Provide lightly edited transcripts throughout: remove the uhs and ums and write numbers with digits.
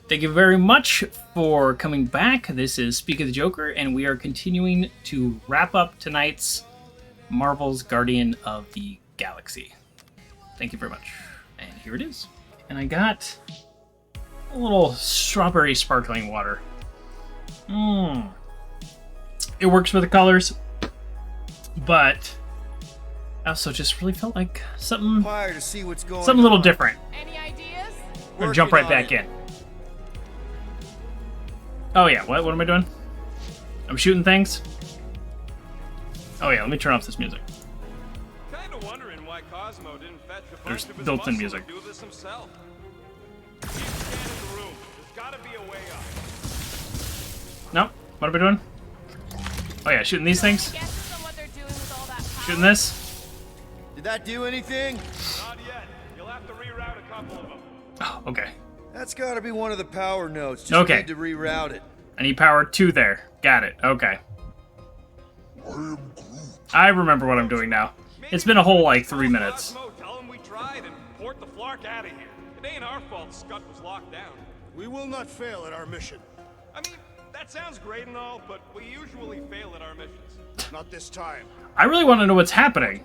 Thank you very much for coming back. This is Speak of the Joker, and we are continuing to wrap up tonight's Marvel's Guardian of the Galaxy. Thank you very much. And here it is. And I got a little strawberry sparkling water. It works with the colors, but I also just really felt like something a little different. Any ideas? I'm gonna jump right back in. Oh yeah, what am I doing? I'm shooting things? Oh yeah, let me turn off this music. Kinda wondering why Cosmo didn't fetch a bunch There's of his built-in muscle music. to do this himself. Keep scanning the room. There's gotta be a way up. Nope. What am I doing? Oh yeah, shooting these things? Guesses on what they're doing with all that power? Shooting this? Did that do anything? Not yet. You'll have to reroute a couple of them. Oh, okay. That's gotta be one of the power nodes. Just Okay. need to reroute it. I need power 2 there. Got it. Okay. I remember what I'm doing now. It's been a whole, like, 3 minutes. Cosmo, tell him we tried and port the Flark out of here. It ain't our fault Scott was locked down. We will not fail at our mission. I mean, that sounds great and all, but we usually fail at our missions. Not this time. I really want to know what's happening.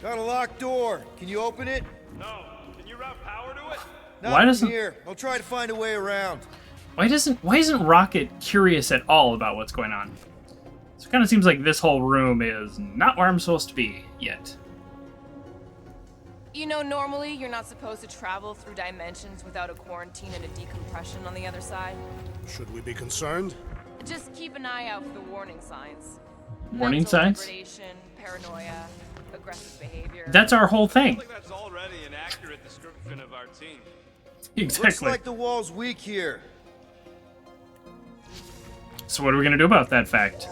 Got a locked door. Can you open it? No. Can you route power to it? Not Why from doesn't- here. I'll try to find a way around. Why isn't Rocket curious at all about what's going on? So it kind of seems like this whole room is not where I'm supposed to be yet. You know, normally you're not supposed to travel through dimensions without a quarantine and a decompression on the other side. Should we be concerned? Just keep an eye out for the warning signs. Warning Mental signs? degradation, paranoia, aggressive behavior. That's our whole I thing. think that's already an accurate description of our team. Looks Exactly. like the wall's weak here. So what are we going to do about that fact?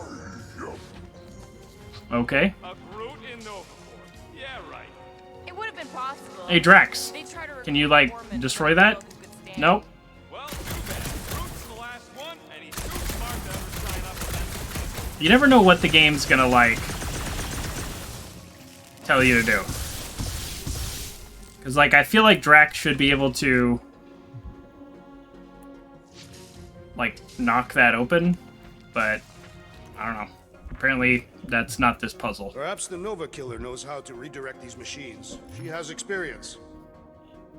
Okay. A Groot in Nova Corps. Yeah, right. It would have been possible. Hey, Drax. They tried to Can you, recruit like, Foreman destroy before that? Logan could stand. Nope. Well, too bad. Groot's the last one, and he's too smart to ever sign up for that. You never know what the game's gonna, like, tell you to do. Because, like, I feel like Drax should be able to, like, knock that open, but I don't know. Apparently, that's not this puzzle. Perhaps the Nova Killer knows how to redirect these machines. She has experience.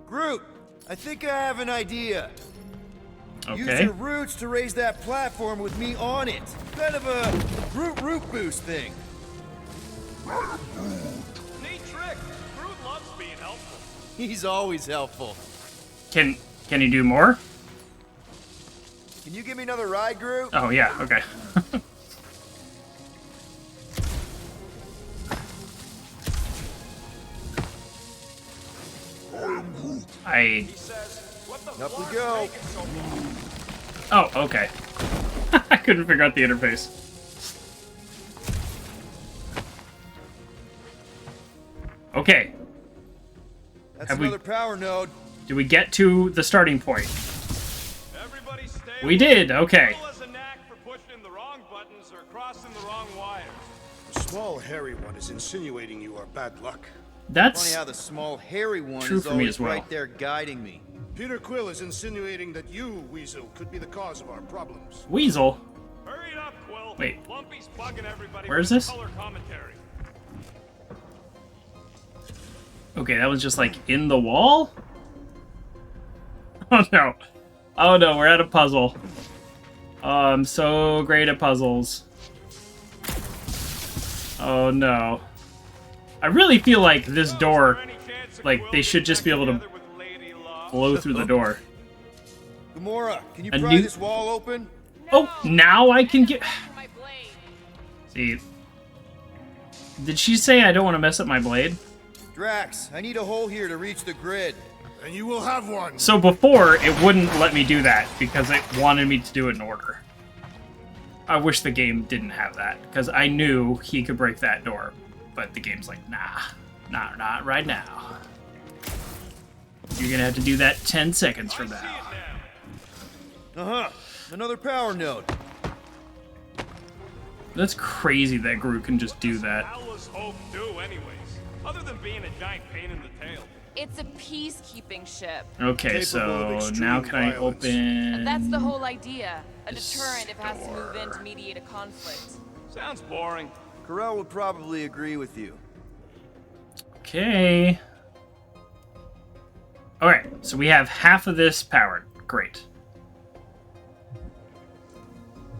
Groot, I think I have an idea. Use Okay. your roots to raise that platform with me on it. Kind of a Groot root boost thing. Neat trick. Groot loves being helpful. He's always helpful. Can you do more? Can you give me another ride, Groot? Oh, yeah, okay. I... He says, what the Up we Flark go. make it so long? Oh, okay. I couldn't figure out the interface. Okay. That's Have we- another power node. Did we get to the starting point? Everybody stay We away. did, okay. Phil has a knack for pushing the wrong buttons or crossing the wrong wires. The small, hairy one is insinuating you are bad luck. Funny That's... how the small, hairy one True is for me always as well. right there guiding me. Peter Quill is insinuating that you, Weasel, could be the cause of our problems. Weasel. Hurry it up, Quill. Wait. Lumpy's bugging everybody Where with is his this? color commentary. Okay, that was just like in the wall? Oh no. Oh no, we're at a puzzle. Oh, I'm so great at puzzles. Oh no. I really feel like this door, Any chance of like, Quill they should just be able to getting together with Lady Love? blow through the door. Gamora, can you A pry new- this wall open? Oh, now I can get... My blade. See. Did she say I don't want to mess up my blade? Drax, I need a hole here to reach the grid. And you will have one. So before, it wouldn't let me do that because it wanted me to do it in order. I wish the game didn't have that because I knew he could break that door. But the game's like, nah, not right now. You're gonna have to do that 10 seconds from I see now. it now. Uh-huh. Another power node. That's crazy that Groot can just do that. How was Hope do, anyways? Other than being a giant pain in the tail. It's a peacekeeping ship. Okay, Capable of so now extreme can I violence. And that's the open... whole idea. A deterrent if it has to move in to mediate a conflict. Sounds boring. Corell would probably agree with you. Okay. Alright, so we have half of this powered. Great.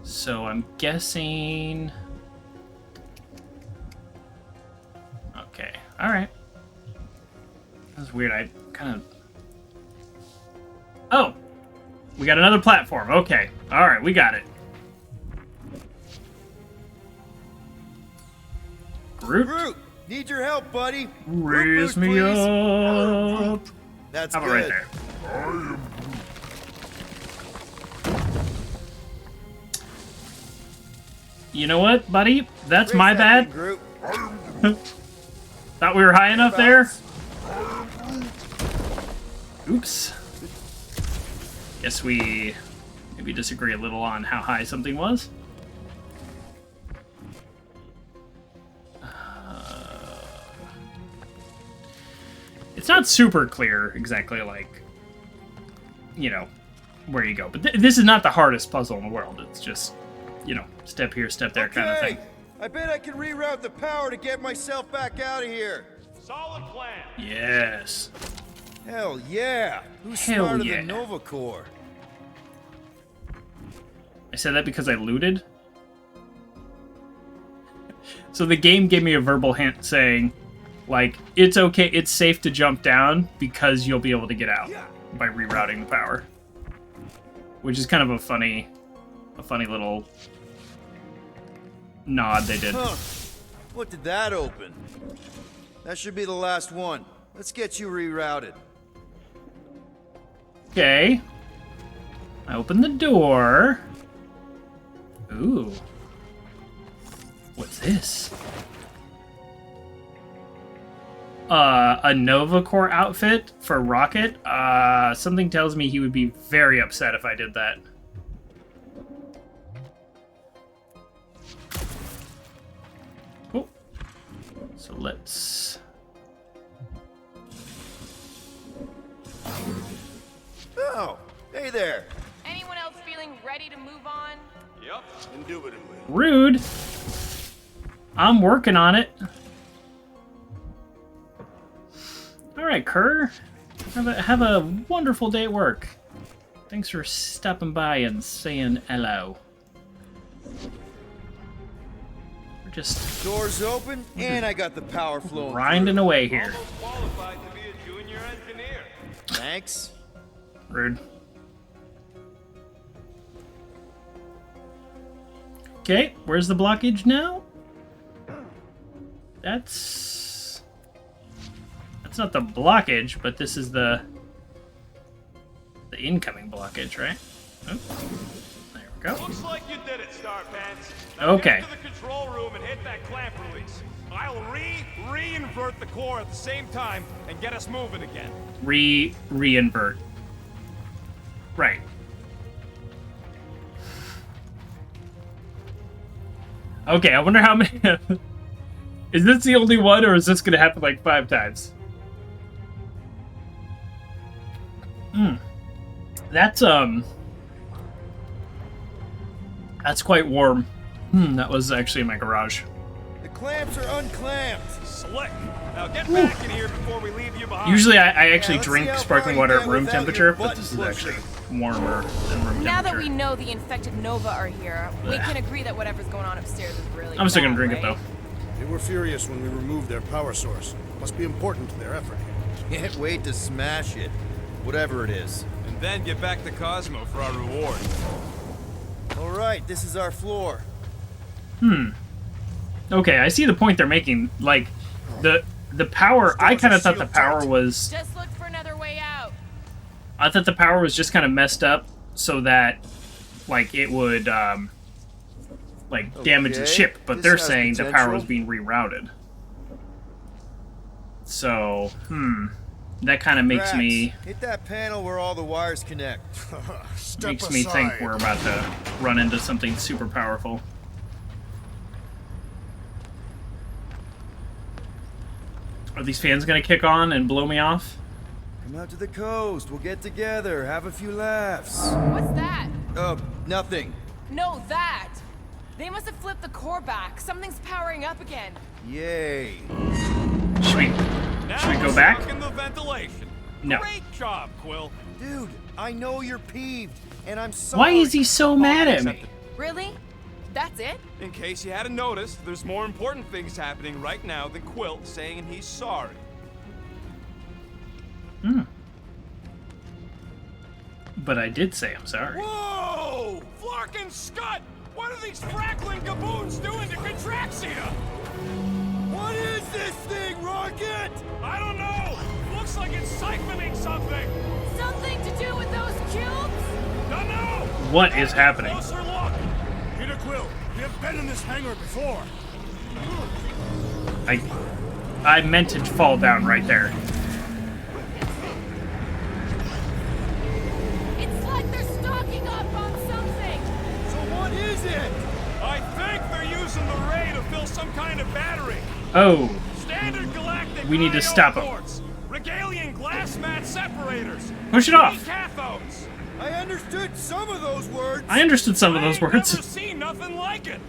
So I'm guessing... Okay, alright. That's weird, I kind of... Oh! We got another platform, okay. Alright, we got it. Groot? Groot, need your help, buddy. Raise Groot boost, me please. up! That's How about good. right there? You know what, buddy? That's Raise my that bad. thing, Groot. Thought we were high enough there. Oops. Guess we maybe disagree a little on how high something was. It's not super clear exactly, like, you know, where you go. But this is not the hardest puzzle in the world. It's just, you know, step here, step there kind of thing. I bet I can reroute the power to get myself back out of here. Solid plan. Yes. Hell yeah. Who's Hell smarter yeah. than Nova Corps? I said that because I looted. So the game gave me a verbal hint saying, like, it's okay, it's safe to jump down because you'll be able to get out by rerouting the power. Which is kind of a funny little nod they did. Huh. What did that open? That should be the last one. Let's get you rerouted. Okay. I open the door. Ooh. What's this? A Nova Corps outfit for Rocket? Something tells me he would be very upset if I did that. Oh. So let's... Oh, hey there. Anyone else feeling ready to move on? Yep. Indubitably. Rude. I'm working on it. All right, Kerr. Have a wonderful day at work. Thanks for stopping by and saying hello. We're just Doors open, and I got the power flowing. grinding away here. Almost qualified to be a junior engineer. Thanks. Rude. Okay, where's the blockage now? That's not the blockage, but this is the incoming blockage, right? Oh, there we go. Looks like you did it, Star Pants. Now Okay. Get to the control room and hit that clamp release. I'll re-invert the core at the same time and get us moving again. Re-invert. Right. Okay, I wonder how many... Is this the only one, or is this gonna happen like 5 times? That's quite warm. That was actually in my garage. The clamps are unclamped. Slick. Now get back in here before we leave you behind. Usually I actually let's drink see how sparkling far you water get at room without your temperature, but button this is pusher. actually warmer than room Now that temperature. we know the infected Nova are here, we can agree that whatever's going on upstairs is really I'm still gonna bad, drink it right? though. They were furious when we removed their power source. Must be important to their effort. Can't wait to smash it. Whatever it is. And then get back to Cosmo for our reward. All right, this is our floor. Okay, I see the point they're making. Like, the power, I kind of thought the shield power tight. was... Just look for another way out. I thought the power was just kind of messed up so that, like, it would, like, damage the Okay, ship. But this they're has saying the power was potential. being rerouted. So, that kind of makes Drax, me hit that panel where all the wires connect. Step makes aside. me think we're about to run into something super powerful. Are these fans gonna kick on and blow me off? Come out to the coast. We'll get together, have a few laughs. What's that? Nothing. No, that! They must have flipped the core back. Something's powering up again. Yay. Should we Now go we're back? stuck in the ventilation. No. Great job, Quill. Dude, I know you're peeved, and I'm sorry. Why is he so mad at me? Really? That's it? In case you hadn't noticed, there's more important things happening right now than Quill saying he's sorry. But I did say I'm sorry. Whoa! Flark and Scud! What are these frackling gaboons doing to Contraxia? What is this thing, Rocket? I don't know! Looks like it's siphoning something! Something to do with those cubes? Don't know! What is happening? Closer look! Peter Quill, we have been in this hangar before. I meant to fall down right there. It's like they're stocking up on something. So what is it? I think they're using the ray to fill some kind of battery. Oh, Standard galactic We need to IO stop 'em. ports. Regalian glass mat separators. push it off. Cathodes. I understood some of those words. I understood some of those I ain't words. never seen nothing like it.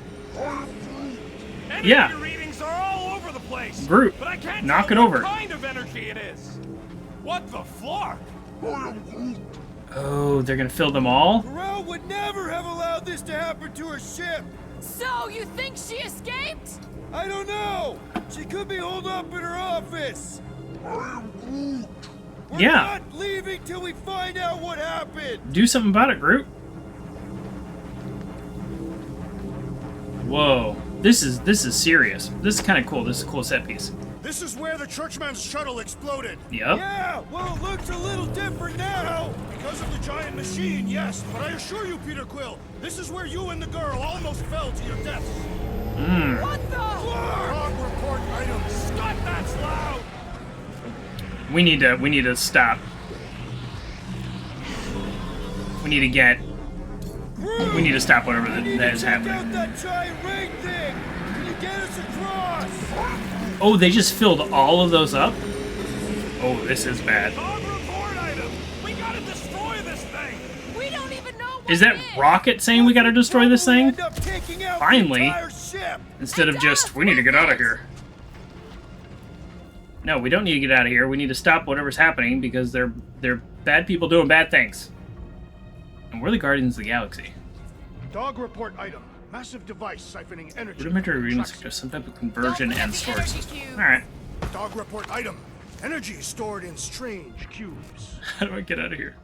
Energy Yeah. readings are all over the place. Groot, but I can't knock tell it what over. kind of energy it is. What the flark? Oh, they're gonna fill them all? Corral would never have allowed this to happen to her ship. So, you think she escaped? I don't know. She could be holed up in her office. We're Yeah. not leaving till we find out what happened. Do something about it, Groot. Whoa. This is serious. This is kind of cool. This is a cool set piece. This is where the Churchman's shuttle exploded. Yep. Yeah, well, it looks a little different now. Because of the giant machine, yes. But I assure you, Peter Quill, this is where you and the girl almost fell to your deaths. What the? Log report items. Scott, that's loud. We need to stop. We need to stop whatever that is Check happening. out that giant ray thing. Can you get us across? Oh, they just filled all of those up? Oh, this is bad. Dog report item. We gotta destroy this thing. We don't even know what Is that it is. Rocket saying we gotta destroy this thing? End up taking out Finally. the entire ship. Instead of just, we need to get out of here. No, we don't need to get out of here. We need to stop whatever's happening because they're bad people doing bad things. And we're the Guardians of the Galaxy. Dog report item. Massive device siphoning energy. Rudimentary from readings Contraxia. suggest some type of conversion Don't forget and the storage energy system. cube. Alright. Dog report item. Energy stored in strange cubes. How do I get out of here?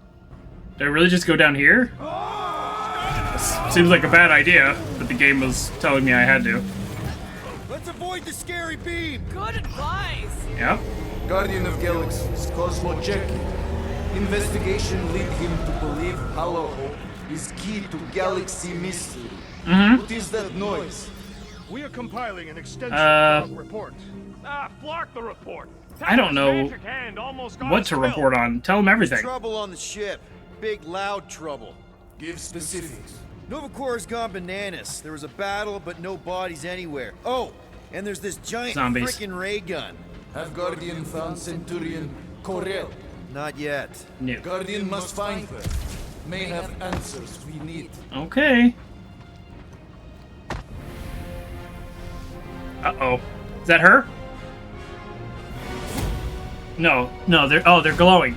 Did I really just go down here? Seems like a bad idea, but the game was telling me I had to. Let's avoid the scary beam. Good advice. Yep. Guardian of Galaxies, Cosmo Jackie. Investigation lead him to believe Hollow Hope is key to galaxy mystery. What is that noise? We are compiling an extensive Uh, dog report. Ah, Flark the report. I don't know Magic hand almost got what us to killed. report on. Tell them everything. Trouble on the ship. Big, loud trouble. Give specifics. Nova Corps has gone bananas. There was a battle, but no bodies anywhere. Oh, and there's this giant Zombies. frickin' ray gun. Have Guardian found Centurion Corel? Not yet. New. Guardian must find her. May have answers we need. Okay. Uh-oh. Is that her? No, they're glowing.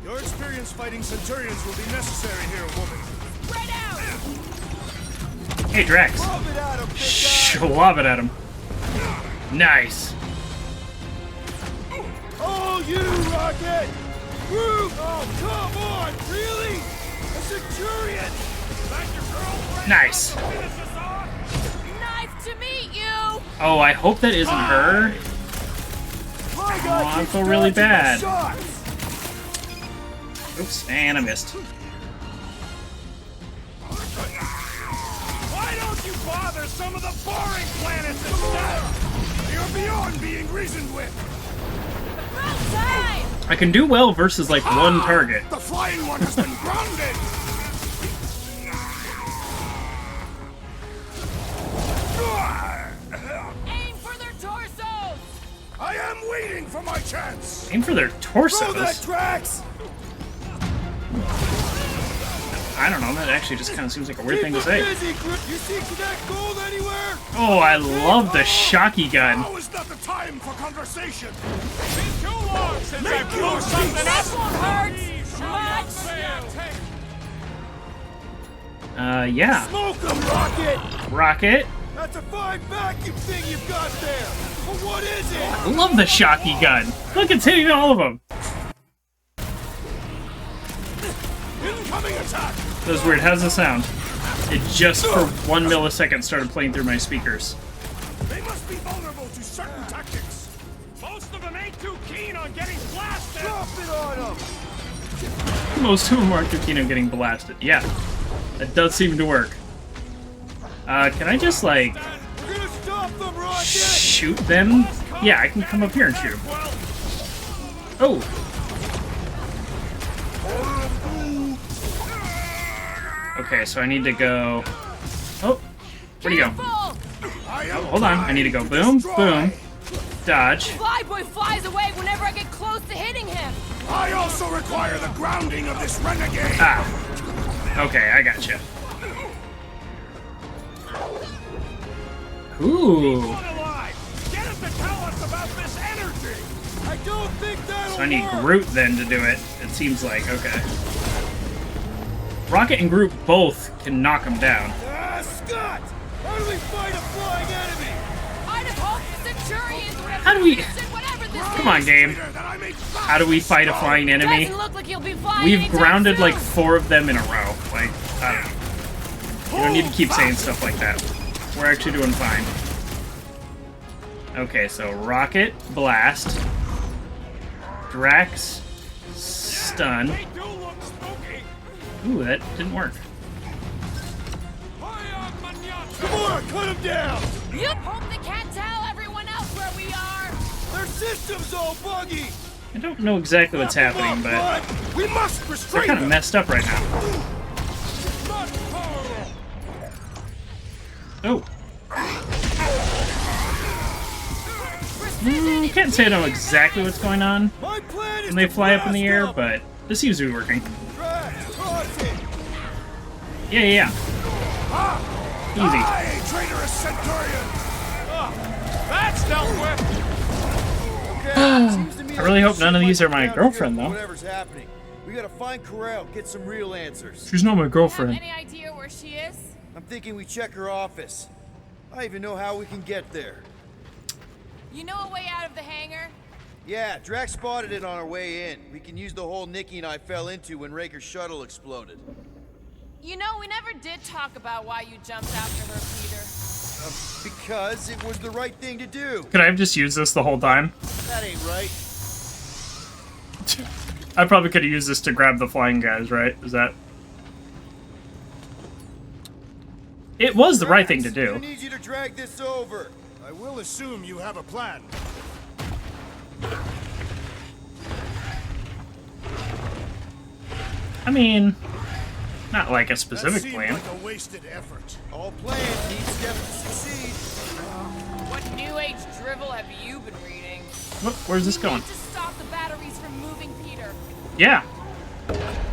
Your experience fighting Centurions will be necessary here, woman. Spread out. Hey, Drax. Lob it at him, big guy. Shh, lob it at him. Nice. Oh, you Rocket! Groot! Oh, come on! Really? A Centurion? That's your girlfriend. Nice. Finish us off. Nice to meet you. Oh, I hope that isn't her. My guy I keeps feel really dodging my bad. shots. Oops, and I missed. Why don't you bother some of the boring planets instead? You're beyond being reasoned with. About time. I can do well versus like one target. The flying one has been grounded. Aim for their torsos. I am waiting for my chance! Aim for their Throw that, torsos. Drax! I don't know, that actually just kind of seems like a weird Keep thing to him say. busy, you see Cadet Gold anywhere? Oh, I love the shocky gun. Now is not the time for conversation! Been too long since I Make blew your something peace. up. This won't hurt much. Yeah. Smoke him, Rocket! Rocket. That's a fine vacuum thing you've got there! But what is it? I love the shocky gun. Look, it's hitting all of them. Incoming attack! That was weird. How's the sound? It just for 1 millisecond started playing through my speakers. They must be vulnerable to certain tactics! Most of them ain't too keen on getting blasted. Drop it on him! Most of them aren't too keen on getting blasted. Yeah, that does seem to work. Can I just, like, We're gonna stop them, Rocket! shoot them? Yeah, I can come up here and shoot them. Oh. Okay, so I need to go... Oh, where'd he go? Careful! Hold on, I need to go boom, boom, dodge. Flyboy flies away whenever I get close to hitting him. I also require the grounding of this renegade! Ah. Okay, I gotcha. Ooh. Alive. Get him to tell us about this energy. I don't think that'll So I need work! Groot then to do it. It seems like, okay. Rocket and Groot both can knock him down. Ah, Scott! How do we fight a flying enemy? I'd have hoped the Centurions would have How do we- resisted whatever this Come on, game. That I may How do we fight a flying enemy? Doesn't look like he'll be flying We've anytime grounded soon. like 4 of them in a row. Like, I don't know. You don't need to keep saying stuff like that. We're actually doing fine. Okay, so Rocket, Blast. Drax, Stun. They do look spooky. Ooh, that didn't work. Hiya, manyatta. Come on, cut him down! You'd hope they can't tell everyone else where we are. Their system's all buggy! I don't know exactly what's happening, but Bud. We must they're restrain kind of them! messed up right now. Oh. Can't say I know exactly what's going on My plan is when they to fly up in the blast air, them. but this seems to be working. Drax, toss it! Yeah. Easy. Aye, traitorous Centurion! That's dealt with. I really hope none of these are my girlfriend, though. Whatever's happening. We gotta find Corel, get some real answers. She's not my Have girlfriend. any idea where she is? I'm thinking we check her office. I even know how we can get there. You know a way out of the hangar? Yeah, Drax spotted it on our way in. We can use the hole Nikki and I fell into when Raker's shuttle exploded. You know, we never did talk about why you jumped after her, Peter. Because it was the right thing to do. Could I have just used this the whole time? That ain't right. I probably could have used this to grab the flying guys, right? Is that... It was the right thing to I do. need you to drag this over. I will assume you have a plan. I mean, not like a That specific seemed plan. like a wasted effort. All plans need steps to succeed. What new age drivel have you been reading? Whoop, where's this We going? need to stop the batteries from moving, Peter. Yeah.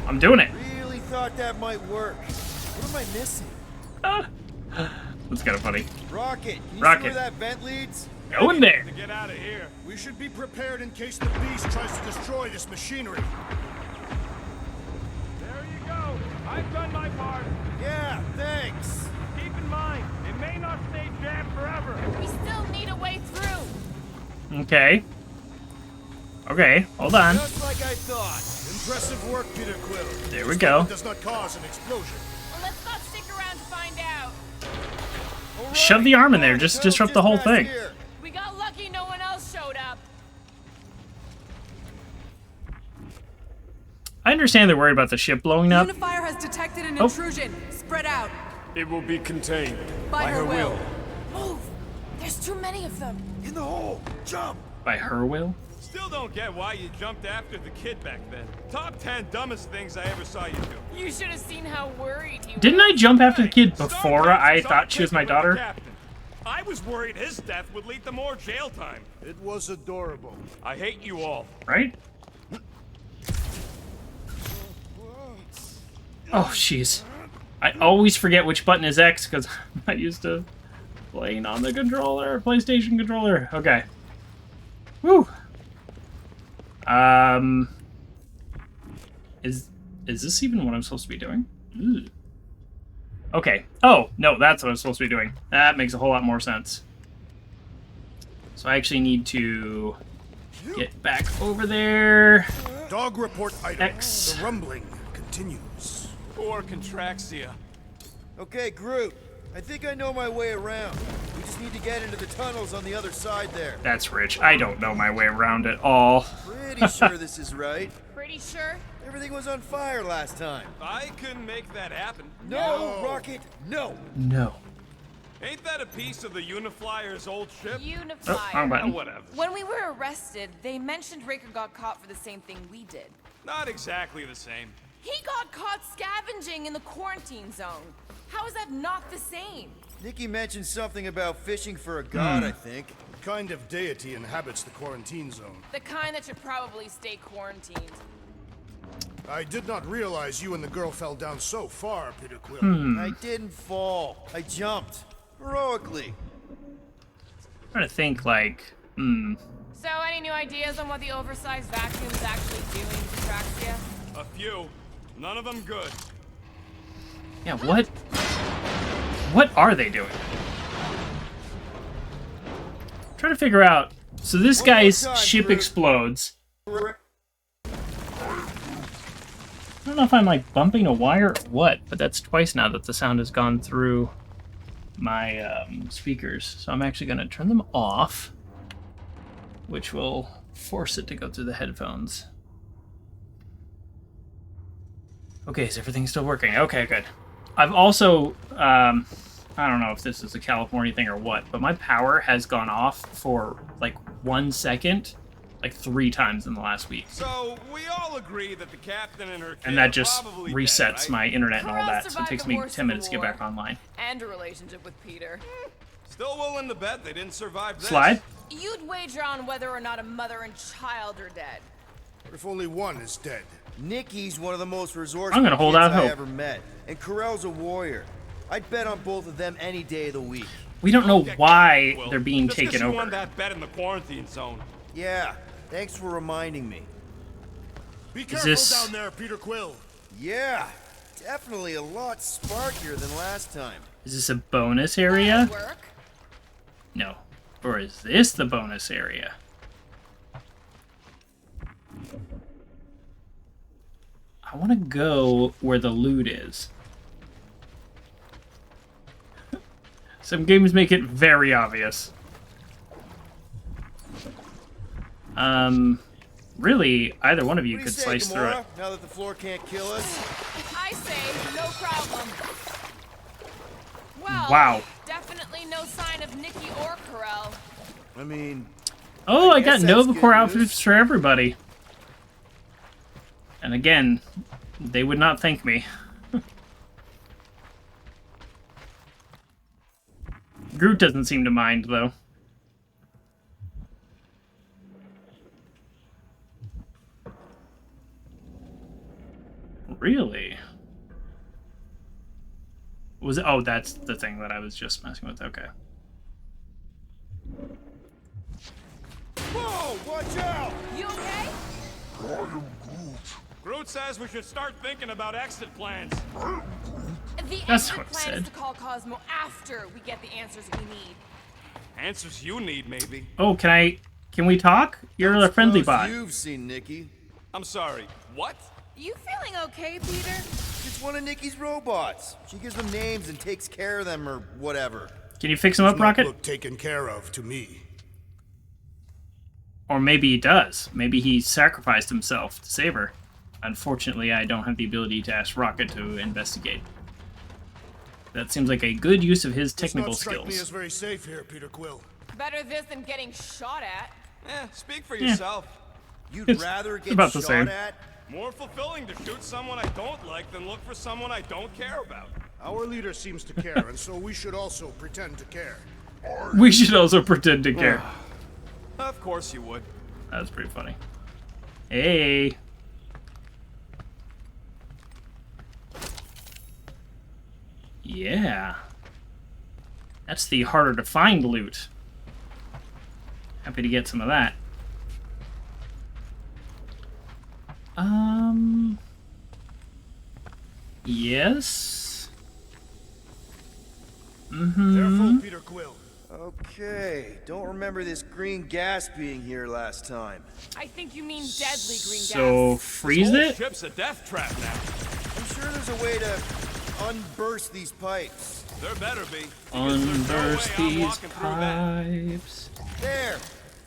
I'm doing it. Really thought that might work. What am I missing? That's kind of funny. Rocket, can you Rocket. see where that vent leads? Go in there. To get out of here. We should be prepared in case the beast tries to destroy this machinery. There you go. I've done my part. Yeah, thanks. Keep in mind, it may not stay jammed forever. We still need a way through. Okay. Okay, hold on. Just like I thought. Impressive work, Peter Quill. There we go. It does not cause an explosion. Well, let's not stick around to find out. All Shove the arm in there, just tunnel disrupt the whole past thing. here. We got lucky no one else showed up. I understand they're worried about the ship blowing up. Unifier has detected an Oh. intrusion. Spread out. It will be contained. By her will. Move! There's too many of them. In the hole! Jump! By her will? Still don't get why you jumped after the kid back then. Top 10 dumbest things I ever saw you do. You should have seen how worried he Didn't I jump after the kid Hey, before Starbucks I is thought she was my picking with the daughter? captain. I was worried his death would lead to more jail time. It was adorable. I hate you all. Right? Oh, jeez. I always forget which button is X because I'm not used to playing on the controller, PlayStation controller. Okay. Woo. Is this even what I'm supposed to be doing? Ooh. Okay. Oh, no, that's what I'm supposed to be doing. That makes a whole lot more sense. So I actually need to get back over there. Dog report item. X. The rumbling continues. Poor Contraxia. Okay, Groot. I think I know my way around. We just need to get into the tunnels on the other side there. That's rich. I don't know my way around at all. Pretty sure this is right. Pretty sure? Everything was on fire last time. I couldn't make that happen. No, Rocket, no. No. Ain't that a piece of the Uniflyer's old ship? Oh, wrong Unifier. button. Whatever. When we were arrested, they mentioned Raker got caught for the same thing we did. Not exactly the same. He got caught scavenging in the quarantine zone. How is that not the same? Nikki mentioned something about fishing for a god, I think. What kind of deity inhabits the quarantine zone? The kind that should probably stay quarantined. I did not realize you and the girl fell down so far, Peter Quill. I didn't fall. I jumped. Heroically. I'm trying to think, like, So, any new ideas on what the oversized vacuum's actually doing to Traxia? A few. None of them good. yeah, what? What are they doing? I'm trying to figure out. So this One more guy's time, ship Groot. explodes. I don't know if I'm like bumping a wire or what, but that's twice now that the sound has gone through my speakers. So I'm actually going to turn them off, which will force it to go through the headphones. Okay, is everything still working? Okay, good. I've also, I don't know if this is a California thing or what, but my power has gone off for like 1 second, like 3 times in the last week. So, we all agree that the captain and her kid And that are just probably resets dead, right? my internet and all Corral that, so it survived takes the me worst 10 of the minutes to get war. back online. And a relationship with Peter. Still willing to bet they didn't survive this. Slide? You'd wager on whether or not a mother and child are dead. What if only one is dead? Nikki's one of the most resourceful I'm gonna hold kids out I hope. ever met. And Corell's a warrior. I'd bet on both of them any day of the week. We don't know Get why Will. they're being Just 'cause taken you over. won that bet in the quarantine zone. Yeah, thanks for reminding me. Be careful this- down there, Peter Quill. Yeah, definitely a lot sparkier than last time. Is this a bonus area? That'll work. No. Or is this the bonus area? I want to go where the loot is. Some games make it very obvious. Really, either one of you What do could you say, slice through it. Gamora? Now that the floor can't kill us? I say, no problem. Well, Wow. definitely no sign of Nikki or Corell. I mean, Oh, I guess got that's Nova good Corps news. outfits for everybody. And again, they would not thank me. Groot doesn't seem to mind, though. Really? Was it? Oh, that's the thing that I was just messing with. Okay. whoa, watch out! You okay? Groot says we should start thinking about exit plans. The That's exit what it plan said. is to call Cosmo after we get the answers we need. Answers you need, maybe. Oh, can we talk? You're a friendly Suppose bot. You've seen Nikki. I'm sorry. What? You feeling okay, Peter? It's one of Nikki's robots. She gives them names and takes care of them or whatever. Can you fix him up, Does not Rocket? look taken care of to me. Or maybe he does. Maybe he sacrificed himself to save her. Unfortunately, I don't have the ability to ask Rocket to investigate. That seems like a good use of his technical Does not strike me as skills. very safe here, Peter Quill. Better this than getting shot at. Speak for yourself. You'd It's rather get about the shot same. at? More fulfilling to shoot someone I don't like than look for someone I don't care about. Our leader seems to care, and so we should also pretend to care. We should also pretend to care. Of course you would. That was pretty funny. Hey. Yeah. That's the harder to find loot. Happy to get some of that. Yes. Careful, Peter Quill. Okay, don't remember this green gas being here last time. I think you mean deadly green So gas. freeze Whole it? ship's a death trap now. I'm sure there's a way to unburst these pipes. There better be. because there's no way Unburst I'm these walking through that. pipes. There!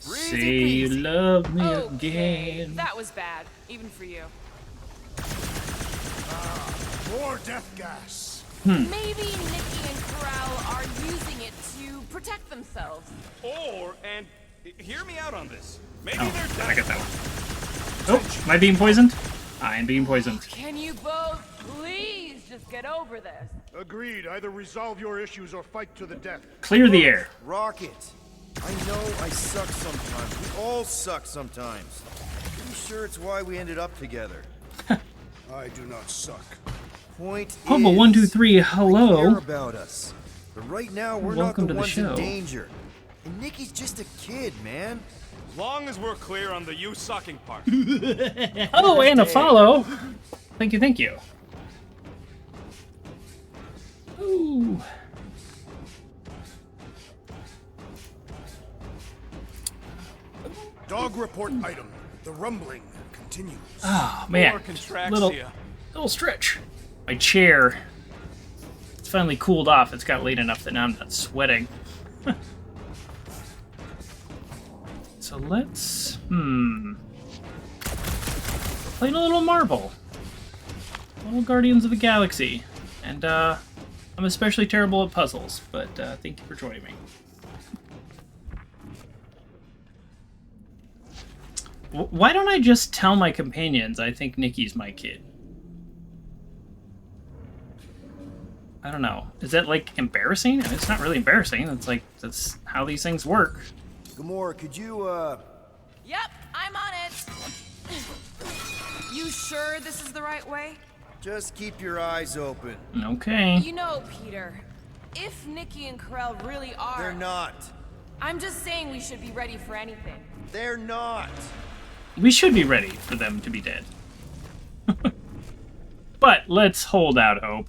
Say you love me Okay, again. that was bad, even for you. More death gas. Maybe Nikki and Corral are using it to protect themselves. And hear me out on this. Maybe Oh, they're I dead. got that one. Oh, am I being poisoned? I am being poisoned. Can you both please just get over this? Agreed. Either resolve your issues or fight to the death. Clear the air. Rocket! I know I suck sometimes. We all suck sometimes. Pretty sure it's why we ended up together. I do not suck. Point Humble is, 123, care hello. about us. But right now, we're Welcome not to the the ones show. in danger. And Nikki's just a kid, man. As long as we're clear on the you sucking part. Oh, and a follow. Thank you, thank you. Ooh. Dog report item. The rumbling continues. Oh, man. More Contraxia. Little stretch. My chair. It's finally cooled off. It's got late enough that now I'm not sweating. So let's... Playing a little Marvel. Little Guardians of the Galaxy. And, I'm especially terrible at puzzles, but, thank you for joining me. Why don't I just tell my companions I think Nikki's my kid? I don't know. Is that, like, embarrassing? I mean, it's not really embarrassing. It's like, that's how these things work. Gamora, could you, Yep, I'm on it. You sure this is the right way? just keep your eyes open? Okay. You know, Peter, if Nikki and Corell really are... They're not. I'm just saying we should be ready for anything. They're not. We should be ready for them to be dead. But let's hold out hope.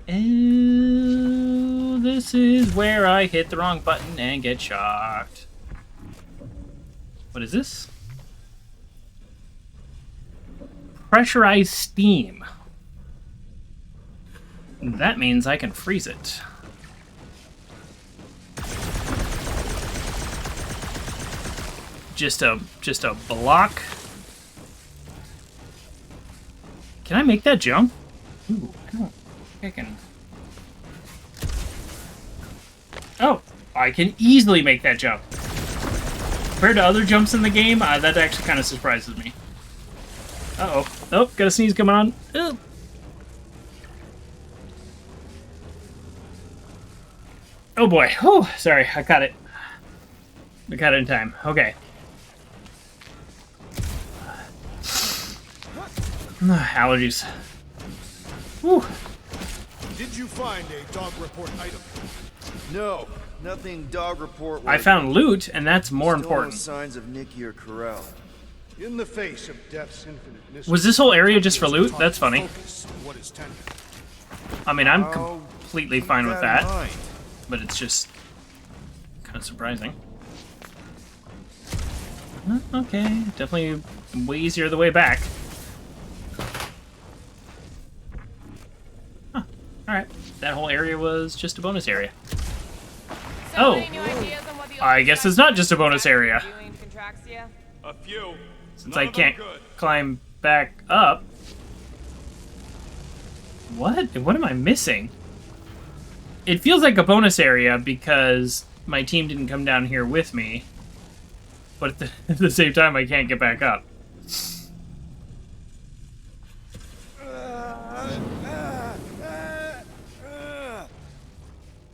Oh, this is where I hit the wrong button and get shocked. What is this? Pressurized steam. That means I can freeze it. Just a block. Can I make that jump? Ooh, I don't think I can. Oh, I can easily make that jump. Compared to other jumps in the game, that actually kind of surprises me. Uh-oh. Oh, got a sneeze coming on. Ugh. Oh boy. Oh, sorry. I caught it. I caught it in time. Okay. Allergies. Whew. Did you find a dog report item? No, nothing dog report. I found loot, and that's more Still important. no signs of Nikki or Corell. In the face of death's infinite mystery, Was this whole area just for loot? That's funny. focus on what is tender. I mean, I'm Oh, completely keep fine with in that, mind. but it's just kind of surprising. Okay, definitely way easier the way back. Huh, alright. That whole area was just a bonus area. So Oh. any new ideas on what the I guess it's not just a bonus area. Doing Contraxia? A few. Since None I of them can't good. climb back up. What? What am I missing? It feels like a bonus area because my team didn't come down here with me. But at the same time, I can't get back up.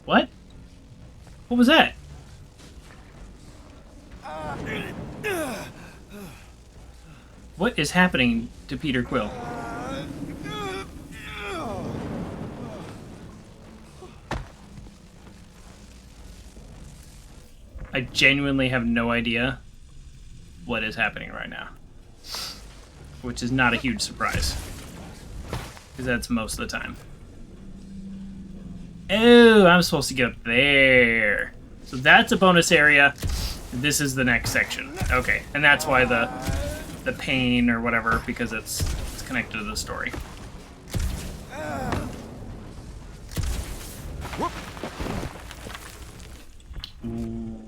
What? What was that? What is happening to Peter Quill? I genuinely have no idea what is happening right now. Which is not a huge surprise. Because that's most of the time. Oh, I'm supposed to get up there. So that's a bonus area. This is the next section. Okay, and that's why the pain or whatever, because it's connected to the story. Ooh.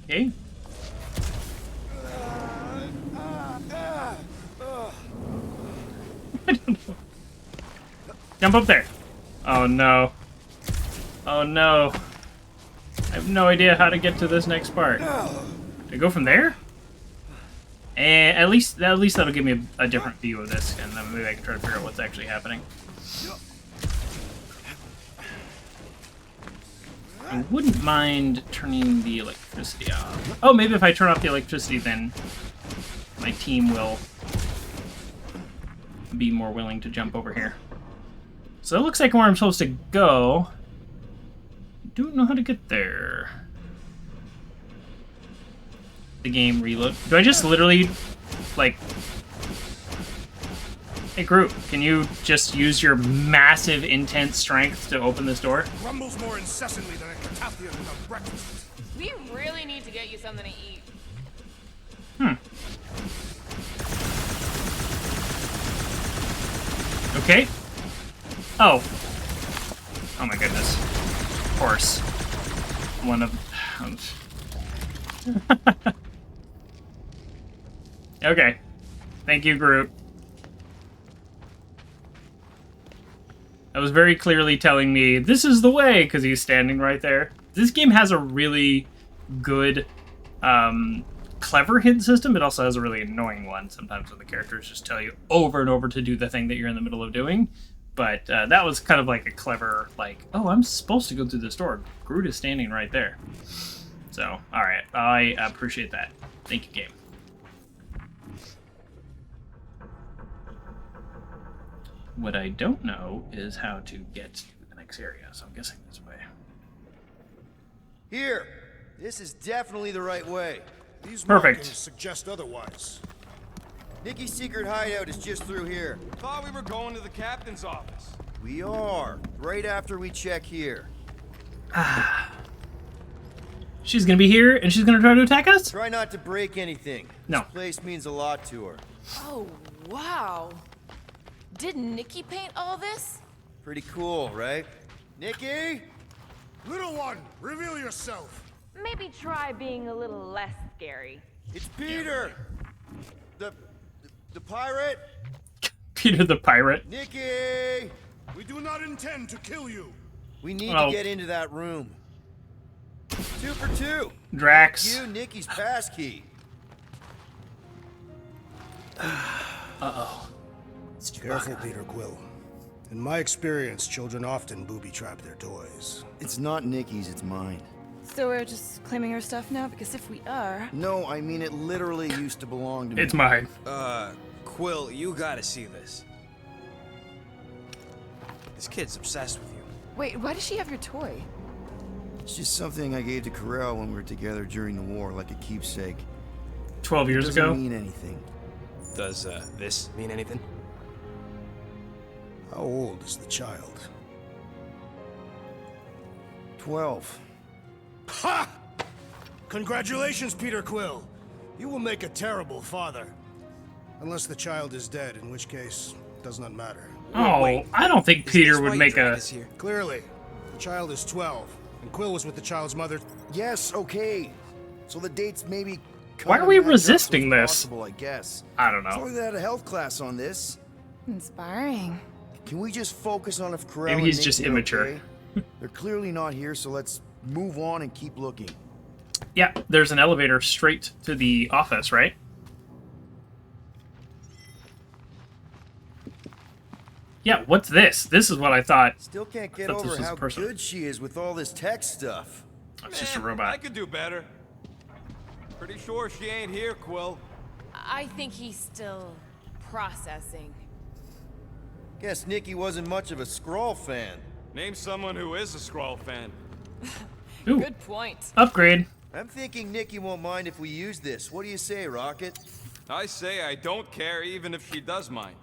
Okay. I don't know. Jump up there. Oh no. Oh no. I have no idea how to get to this next part. Do I go from there? And at least that'll give me a different view of this, and then maybe I can try to figure out what's actually happening. I wouldn't mind turning the electricity off. Oh, maybe if I turn off the electricity, then my team will be more willing to jump over here. So it looks like where I'm supposed to go. I don't know how to get there. The game reload. Do I just literally, like... Hey, Groot, can you just use your massive, intense strength to open this door? Rumbles more incessantly than a Catathian without breakfast. We really need to get you something to eat. Okay. Oh. Oh my goodness. Of course. One of... Okay. Thank you, Groot. That was very clearly telling me, this is the way, because he's standing right there. This game has a really good, clever hint system. It also has a really annoying one sometimes when the characters just tell you over and over to do the thing that you're in the middle of doing. But that was kind of like a clever, like, oh, I'm supposed to go through this door. Groot is standing right there. So, alright. I appreciate that. Thank you, game. What I don't know is how to get to the next area, so I'm guessing this way. Here! This is definitely the right way. These Perfect. markings suggest otherwise. Nikki's secret hideout is just through here. Thought we were going to the captain's office. We are. Right after we check here. She's gonna be here, and she's gonna try to attack us? Try not to break anything. No. This place means a lot to her. Oh, wow. Did Nikki paint all this? Pretty cool, right? Nikki? Little one, reveal yourself. Maybe try being a little less scary. It's Peter! The pirate? Peter the pirate. Nikki! We do not intend to kill you. We need Oh. to get into that room. 2 for 2. Drax. You, Nikki's passkey. Uh-oh. Careful, Peter Quill. In my experience, children often booby-trap their toys. It's not Nikki's, it's mine. So we're just claiming her stuff now? Because if we are... No, I mean it literally used to belong to me. It's mine. Quill, you gotta see this. This kid's obsessed with you. Wait, why does she have your toy? It's just something I gave to Corel when we were together during the war, like a keepsake. 12 years Doesn't ago. mean anything. Does, this mean anything? How old is the child? 12. Ha! Congratulations, Peter Quill. You will make a terrible father. Unless the child is dead, in which case, it does not matter. Oh, Wait. I don't think Is Peter this would why make you dragged a... us here? Clearly, the child is 12, and Quill was with the child's mother. Yes, okay. So the dates maybe... Why are we resisting this? Possible, I guess. I don't As know. long as they had a health class on this. Inspiring. Can we just focus on if Corel Maybe and he's Nikki just are immature. okay? They're clearly not here, so let's move on and keep looking. Yeah, there's an elevator straight to the office, right? Yeah, what's this? This is what I thought. Still can't I get thought this over was how a person. good she is with all this tech stuff. It's just a I robot. could do better. Pretty sure she ain't here, Quill. I think he's still processing. Guess Nikki wasn't much of a Skrull fan. Name someone who is a Skrull fan. Ooh, Good point. upgrade. I'm thinking Nikki won't mind if we use this. What do you say, Rocket? I say I don't care even if she does mind.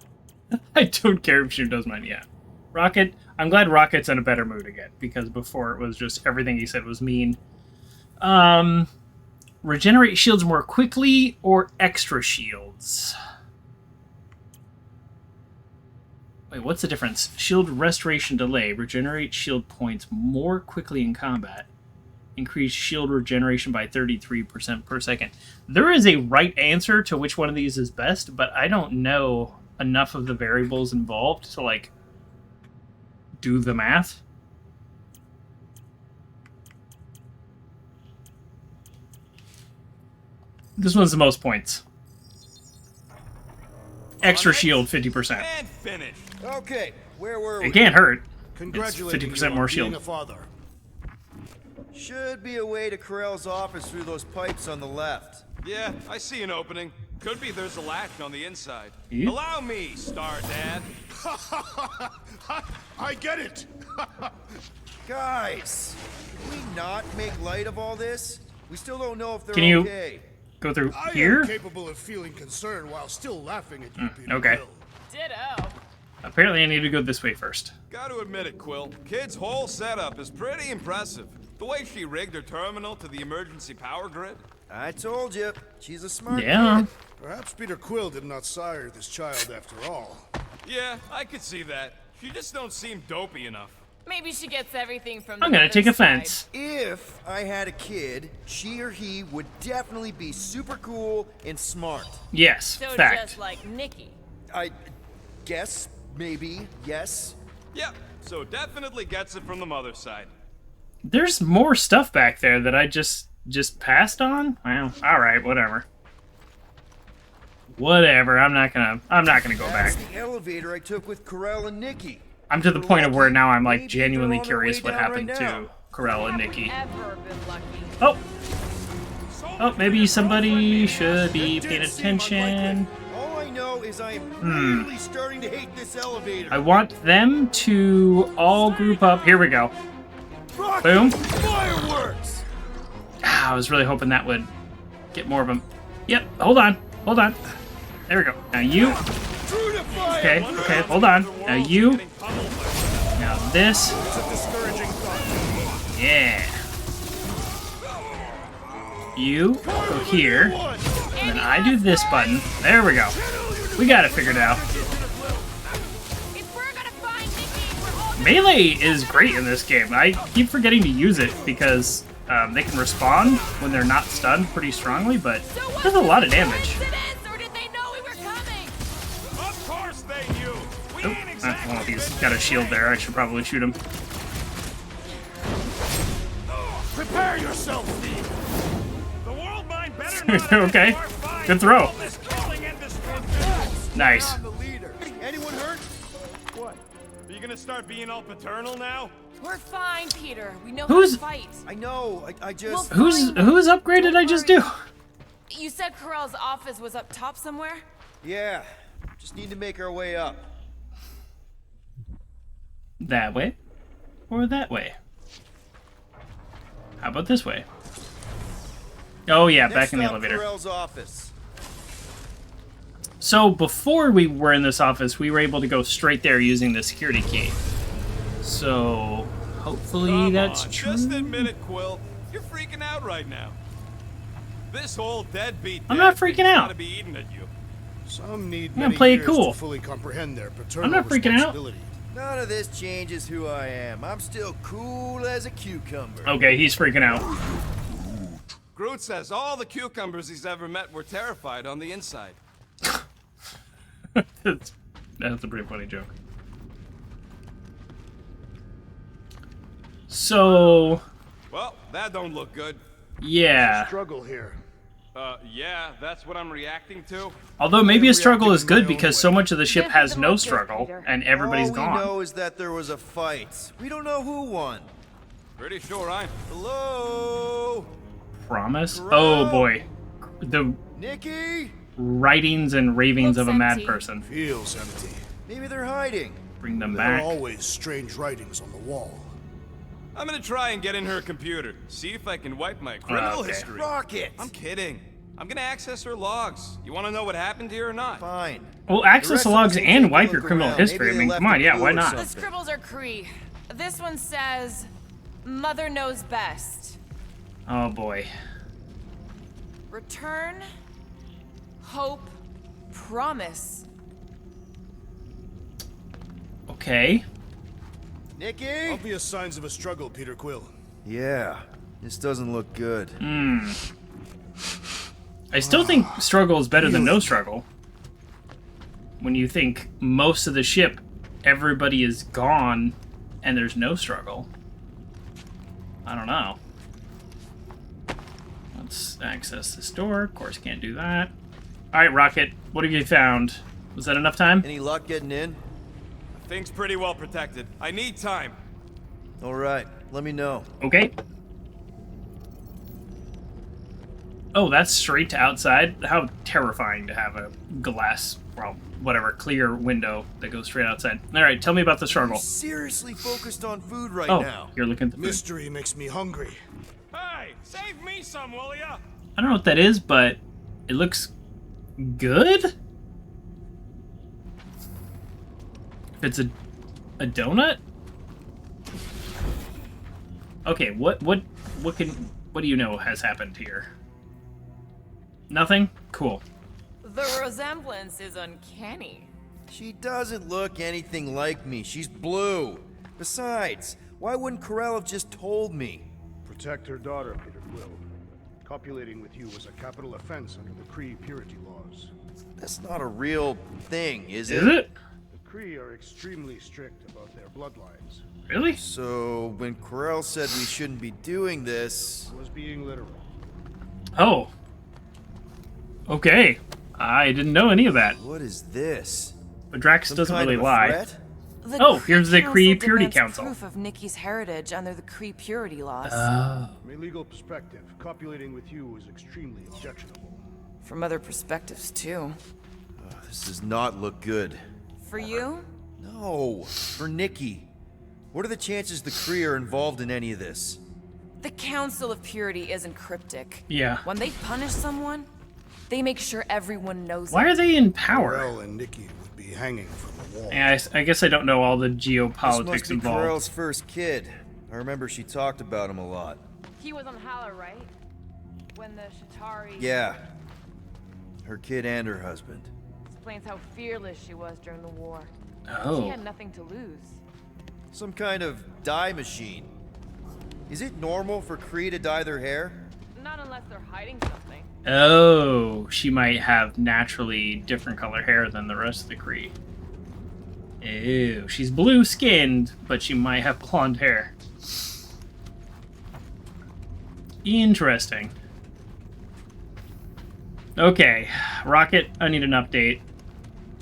I don't care if she does mine. Yeah, Rocket. I'm glad Rocket's in a better mood again because before it was just everything he said was mean. Regenerate shields more quickly or extra shields? Wait, what's the difference? Shield restoration delay. Regenerate shield points more quickly in combat. Increase shield regeneration by 33% per second. There is a right answer to which one of these is best, but I don't know enough of the variables involved to, like, do the math. This one's the most points. Extra shield, 50%. And finished. Okay, where were we? It can't hurt. It's Congratulating 50% you on more being shield. a father. Should be a way to Corell's office through those pipes on the left. Yeah, I see an opening. Could be there's a latch on the inside. Yeah. Allow me, Star Dad. I get it. Guys, can we not make light of all this? We still don't know if they're Can you- okay. Go through I here? am capable of feeling concern while still laughing at you, Peter okay. Quill. Ditto. Apparently I need to go this way first. Gotta admit it, Quill. Kid's whole setup is pretty impressive. The way she rigged her terminal to the emergency power grid. I told you, she's a smart Yeah. kid. Perhaps Peter Quill did not sire this child after all. Yeah, I could see that. She just don't seem dopey enough. Maybe she gets everything from the I'm gonna mother's take side. offense. If I had a kid, she or he would definitely be super cool and smart. Yes, So fact. just like Nikki. I guess, maybe, yes. Yep, so definitely gets it from the mother's side. There's more stuff back there that I just passed on? Well, alright, whatever. Whatever, I'm not gonna go back. That's the elevator I took with Corell and Nikki. I'm to the point of where now I'm like Maybe genuinely they're on their curious way what down happened right to now. Corell and Nikki. Ever been lucky. Oh! Oh, maybe somebody should be paying attention. All I know is I am really starting to hate this elevator. I want them to all group up. Here we go. Boom. Fireworks! Ah, I was really hoping that would get more of them. Yep, hold on. Hold on. There we go. Now you. Through the fire! Okay, okay, hold on. Now you. Now this. It's a discouraging thought. Yeah. You go here. And then I do this button. There we go. We got it figured out. If we're gonna find Nikki, we're all Melee is great in this game. I keep forgetting to use it because they can respond when they're not stunned pretty strongly, but it does a lot of damage. coincidence, or did they know we were coming? Of course they knew. We Oh, ain't exactly. well, he's got a shield there. I should probably shoot him. Prepare yourself, Steve. The world mind better not Okay, our fight. good throw. All this killing and destruction. Nice. I'm the leader. Anyone hurt? What? Are you gonna start being all paternal now? We're fine, Peter. We know Who's- how to fight. I know, I just... Whose upgrade did I just do? You said Corell's office was up top somewhere? Yeah, just need to make our way up. That way? Or that way? How about this way? Oh yeah, back Next in the stop, elevator. Corell's office. So before we were in this office, we were able to go straight there using the security key. So hopefully Come that's on, true. just admit it, Quill. You're freaking out right now. This whole deadbeat I'm not dad thing's freaking out. gotta be eating at you. Some need gonna many play it years cool. to fully comprehend their paternal I'm not freaking out. responsibility. None of this changes who I am. I'm still cool as a cucumber. Okay, he's freaking out. Groot says all the cucumbers he's ever met were terrified on the inside. that's a pretty funny joke. So Well, that don't look good. yeah, Struggle here. Yeah, that's what I'm reacting to. Although maybe a struggle is reacting in good my own because so way. much of the ship This has doesn't no look good, struggle Peter. and everybody's All we gone. know is that there was a fight. We don't know who won. Pretty sure I'm. Hello? Promise? Bro. Oh boy. The Nikki? writings and ravings of Looks a mad empty. person. Feels empty. Maybe they're hiding. Bring them There are back. always strange writings on the wall. I'm gonna try and get in her computer. See if I can wipe my criminal Okay. history. Rocket! I'm kidding. I'm gonna access her logs. You wanna know what happened here or not? Fine. Well, access the logs Directions will and take a wipe your look criminal around. history. Maybe I they mean, left come on, a yeah, clue why or not? The something. scribbles are Cree. This one says, Mother knows best. Oh boy. Return, hope, promise. Okay. Nikki? Obvious signs of a struggle, Peter Quill. Yeah, this doesn't look good. I still think struggle is better than no struggle. When you think most of the ship, everybody is gone, and there's no struggle. I don't know. Let's access this door. Of course, can't do that. Alright, Rocket, what have you found? Was that enough time? Any luck getting in? Thing's pretty well protected. I need time. All right, let me know. Okay. Oh, that's straight to outside? How terrifying to have a glass, well, whatever, clear window that goes straight outside. Alright, tell me about the struggle. I'm seriously focused on food right Oh, now. you're looking at the food. Mystery makes me hungry. Hey, save me some, will ya? I don't know what that is, but it looks good? If it's a donut? Okay, what do you know has happened here? Nothing? Cool. The resemblance is uncanny. She doesn't look anything like me. She's blue. Besides, why wouldn't Corell have just told me? Protect her daughter, Peter Quill. Copulating with you was a capital offense under the Kree purity laws. That's not a real thing, is Is it? The Kree are extremely strict about their bloodlines. Really? So, when Corell said we shouldn't be doing this... Was being literal. Oh. Okay. I didn't know any of that. What is this? But Drax Some doesn't kind really of a lie. threat? The Oh, Kree here's the Council Kree Purity demands Council. proof of Nikki's heritage under the Kree purity laws. From a legal perspective, copulating with you was extremely objectionable. From other perspectives, too. This does not look good. For you? No, for Nikki. What are the chances the Kree are involved in any of this? The Council of Purity isn't cryptic. Yeah. When they punish someone, they make sure everyone knows Why it. are they in power? Corell and Nikki would be hanging from the wall. Yeah, I guess I don't know all the This geopolitics must be involved. Corell's first kid. I remember she talked about him a lot. He was on Hala, right? When the Shatari Yeah. Her kid and her husband. explains how fearless she was during the war. She Oh. had nothing to lose. Some kind of dye machine. Is it normal for Kree to dye their hair? Not unless they're hiding something. Oh, she might have naturally different color hair than the rest of the Kree. Ew, she's blue-skinned, but she might have blonde hair. Interesting. Okay, Rocket, I need an update.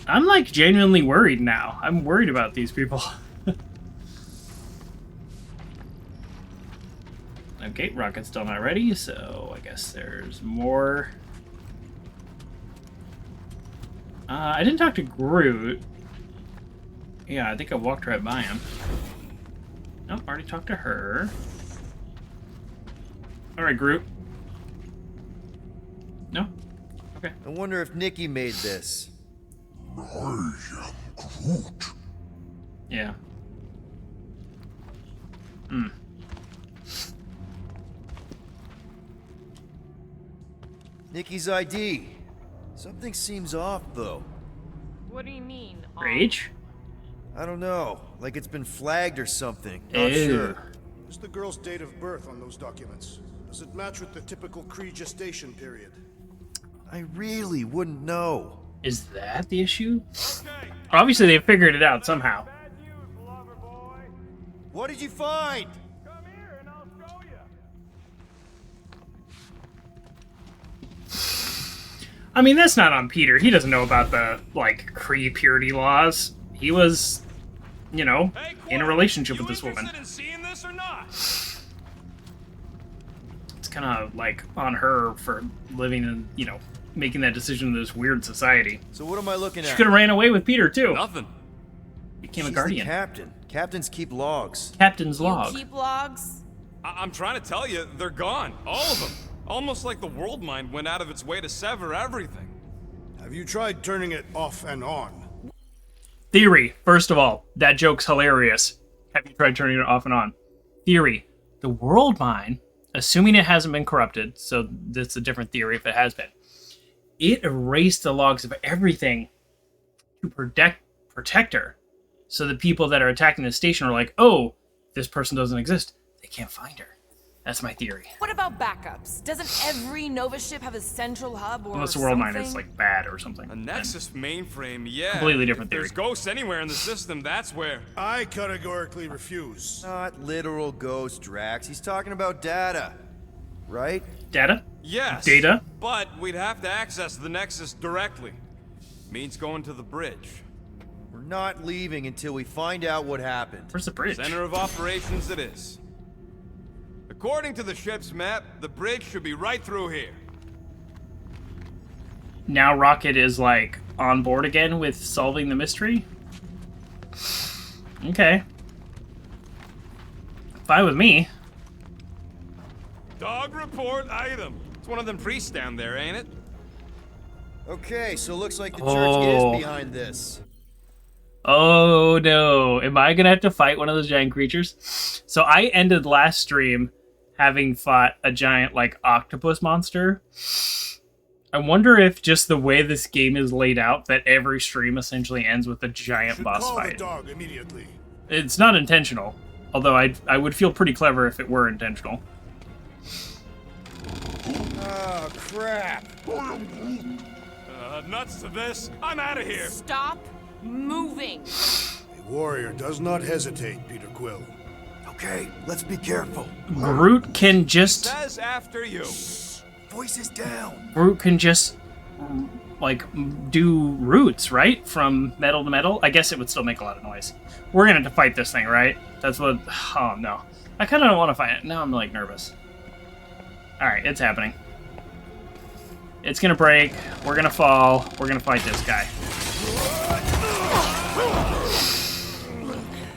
I'm like genuinely worried now. I'm worried about these people. Okay, Rocket's still not ready, so I guess there's more. I didn't talk to Groot. Yeah, I think I walked right by him. Nope, already talked to her. Alright, Groot. No? Okay. I wonder if Nikki made this. Yeah. Hmm. Nikki's ID. Something seems off, though. What do you mean? Rage? I don't know. Like it's been flagged or something. Not Ew. sure. What's the girl's date of birth on those documents? Does it match with the typical Kree gestation period? I really wouldn't know. Is that the issue? Okay. Obviously, they figured it out somehow. Bad news, lover boy. What did you find? Come here and I'll show you. I mean, that's not on Peter. He doesn't know about the, like, Kree purity laws. He was, you know, in a relationship with this woman. In seeing this or not? It's kind of, like, on her for living in, you know, making that decision in this weird society. So what am I looking She at? could have ran away with Peter, too. Nothing. Became a She's guardian. the captain. Captains keep logs. Captain's You log. keep logs? I'm trying to tell you, they're gone. All of them. Almost like the world mind went out of its way to sever everything. Have you tried turning it off and on? Theory. First of all, that joke's hilarious. Have you tried turning it off and on? Theory. The world mind, assuming it hasn't been corrupted, so that's a different theory if it has been, it erased the logs of everything to protect her. So the people that are attacking the station are like, oh, this person doesn't exist. They can't find her. That's my theory. What about backups? Doesn't every Nova ship have a central hub or Unless the world mind something? is like bad or something. A Nexus mainframe, yeah. Completely different If there's theory. ghosts anywhere in the system, that's where. I categorically refuse. Not literal ghost, Drax. He's talking about data. Right? Data? Yes. Data? But we'd have to access the Nexus directly. Means going to the bridge. We're not leaving until we find out what happened. Where's the bridge? Center of operations it is. According to the ship's map, the bridge should be right through here. Now Rocket is like on board again with solving the mystery? Okay. Fine with me. Dog report item. It's one of them priests down there, ain't it? Okay, so looks like the church Oh. is behind this. Oh no. Am I gonna have to fight one of those giant creatures? So I ended last stream having fought a giant like octopus monster. I wonder if just the way this game is laid out that every stream essentially ends with a giant Should boss call the fight. dog immediately. It's not intentional. Although I would feel pretty clever if it were intentional. Oh, crap. Nuts to this. I'm out of here. Stop moving. A warrior does not hesitate, Peter Quill. Okay, let's be careful. Groot can just Says after you. Voices down. Groot can just like do roots, right? From metal to metal. I guess it would still make a lot of noise. We're gonna have to fight this thing, right? That's what. Oh no, I kind of don't want to fight it. Now I'm like nervous. All right, it's happening. It's gonna break. We're gonna fall. We're gonna fight this guy.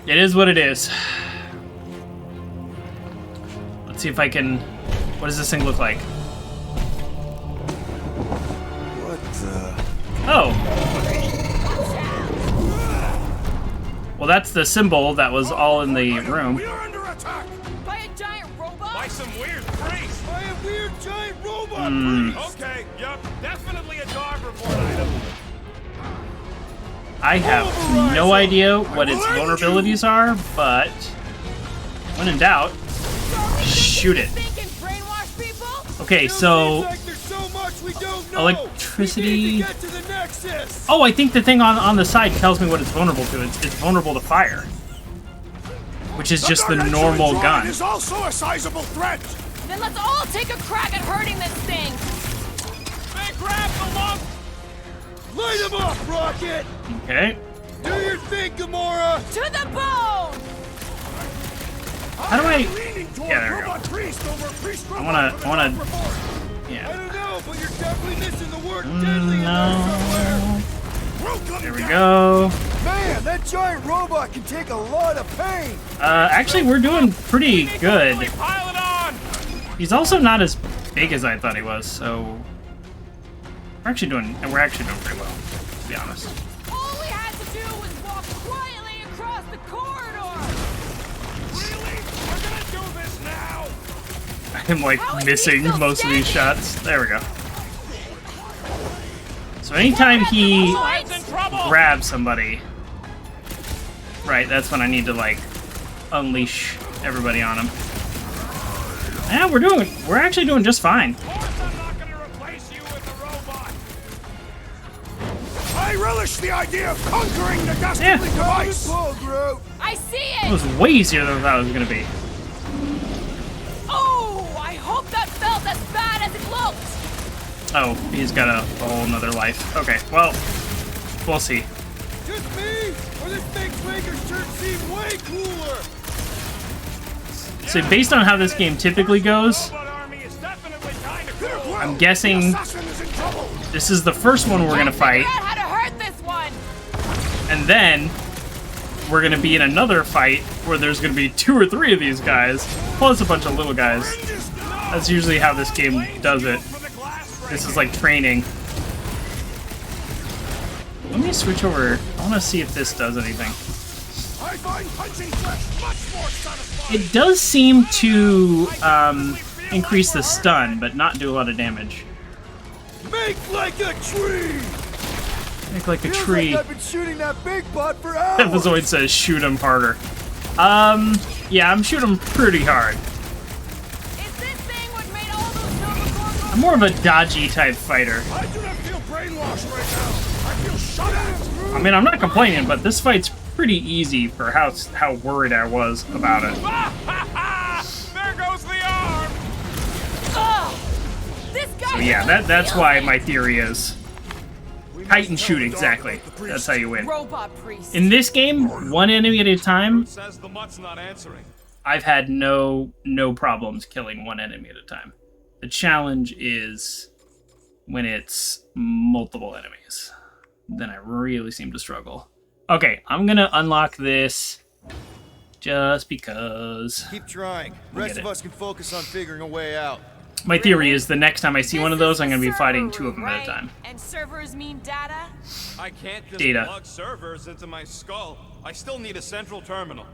It is what it is. Let's see if I can. What does this thing look like? What the? Oh. Well, that's the symbol that was all in the room. We are under attack! By a giant robot? By some weird priest. By a weird giant robot Hmm. priest! Okay, yup. Definitely a dog report item. I have no idea what its vulnerabilities are, but when in doubt, shoot it. Thinking brainwash people? Okay, so Seems like there's so much we don't know. Electricity- We need to get to the Nexus. oh, I think the thing on the side tells me what it's vulnerable to. It's vulnerable to fire, which is just the Gargantuan normal Drive gun. is also a sizable threat. Then let's all take a crack at hurting this thing. They grabbed the lump. Light him up, Rocket. Okay, Do your thing, Gamora. To the bone! how do I? Leaning toward Yeah, there we go. robot priest over priest I robot wanna- for the I wanna- dog report. I Yeah. don't know, but you're definitely missing the word deadly in there No. somewhere. We'll come There we down. go. Man, that giant robot can take a lot of pain. Actually, we're doing pretty good. Pile it on. He's also not as big as I thought he was, so we're actually doing pretty well, to be honest. All we had to do was walk quietly across the corridor! Really? We're gonna do this now. I'm like How is missing he still most of these standing? shots. There we go. So anytime he Ryan's in trouble. grabs somebody, right, that's when I need to like unleash everybody on him. Yeah, we're actually doing just fine. Of course I'm not gonna replace you with a robot. I relish the idea of conquering the dastardly device. I see It it! was way easier than I thought it was gonna be. Oh, I hope that felt as bad as it looked! Oh, he's got a whole nother life. Okay, well, we'll see. Just me? Or this fake Flankers shirt seem way cooler? So based on how this game typically goes, I'm guessing this is the first one we're gonna fight, How to hurt this one? and then we're gonna be in another fight where there's gonna be 2 or 3 of these guys, plus a bunch of little guys. That's usually how this game does it. This is like training. Let me switch over. I want to see if this does anything. I find punching flesh much more satisfying. It does seem to increase the stun, but not do a lot of damage. Make like a tree. Make like a Feels tree. like I've been shooting that big butt for hours. Epizoid says shoot him harder. Yeah, I'm shooting him pretty hard. Is this thing what made all those Nova I'm more of a dodgy type fighter. I do not feel brainwashed right now. I feel shot at. I mean, I'm not complaining, but this fight's pretty easy for how worried I was about it. There goes the arm! This guy. So yeah, that's why my theory is kite and shoot, exactly. That's how you win. Robot priest. In this game, one enemy at a time, Says the mutt's not answering. I've had no problems killing one enemy at a time. The challenge is when it's multiple enemies. Then I really seem to struggle. Okay, I'm gonna unlock this just because. Keep trying. The rest of us can focus on figuring a way out. My theory is the next time I see one of those, I'm gonna be Server fighting 2 of room, them at a right? time. And servers mean data? I can't just Data. plug servers into my skull. I still need a central terminal.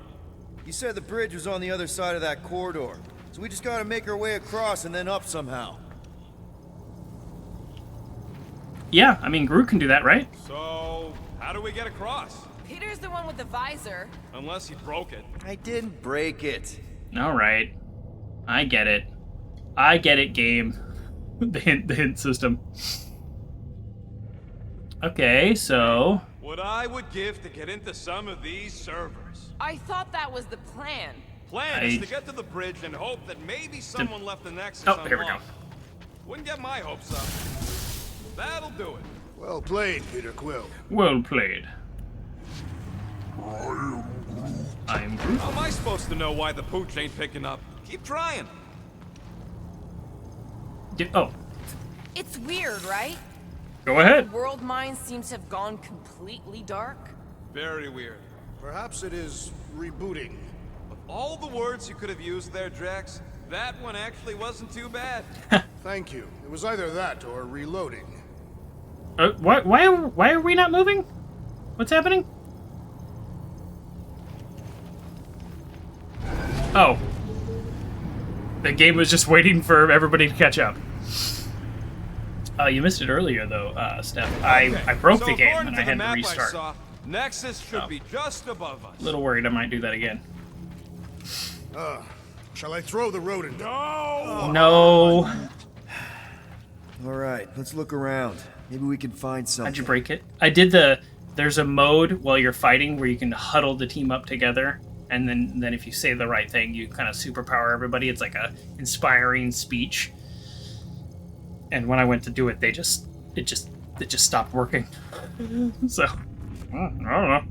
You said the bridge was on the other side of that corridor, so we just gotta make our way across and then up somehow. Yeah, I mean, Groot can do that, right? So, how do we get across? Peter's the one with the visor. Unless he broke it. I didn't break it. Alright. I get it. I get it, game. the hint system. Okay, so... What I would give to get into some of these servers. I thought that was the plan. Plan is to get to the bridge and hope that maybe someone left the Nexus unlocked. here we go. Wouldn't get my hopes up. That'll do it. Well played, Peter Quill. Well played. I'm Groot. How am I supposed to know why the pooch ain't picking up? Keep trying. Oh, It's weird, right? go ahead. World mind seems to have gone completely dark. Very weird. Perhaps it is rebooting. Of all the words you could have used there, Jax, that one actually wasn't too bad. Thank you. It was either that or reloading. Why are we not moving? What's happening? Oh. The game was just waiting for everybody to catch up. You missed it earlier, though, Steph. I broke so the game according and to I the had to map restart. I saw, Nexus should be just above us. A little worried I might do that again. Shall I throw the rodent? No! No. All right, let's look around. Maybe we can find something. How'd you break it? I did there's a mode while you're fighting where you can huddle the team up together, and then if you say the right thing, you kind of superpower everybody. It's like a inspiring speech. And when I went to do it, it just stopped working. So, I don't know.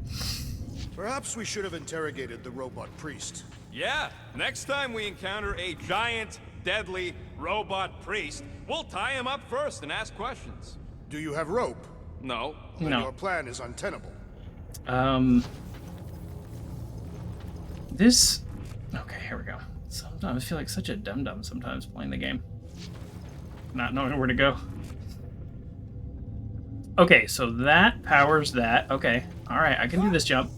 Perhaps we should have interrogated the robot priest. Yeah, next time we encounter a giant, deadly robot priest, we'll tie him up first and ask questions. Do you have rope? No. Then No. your plan is untenable. This... Okay, here we go. Sometimes I feel like such a dum-dum sometimes playing the game. Not knowing where to go. Okay, so that powers that. Okay, alright, I can do this jump.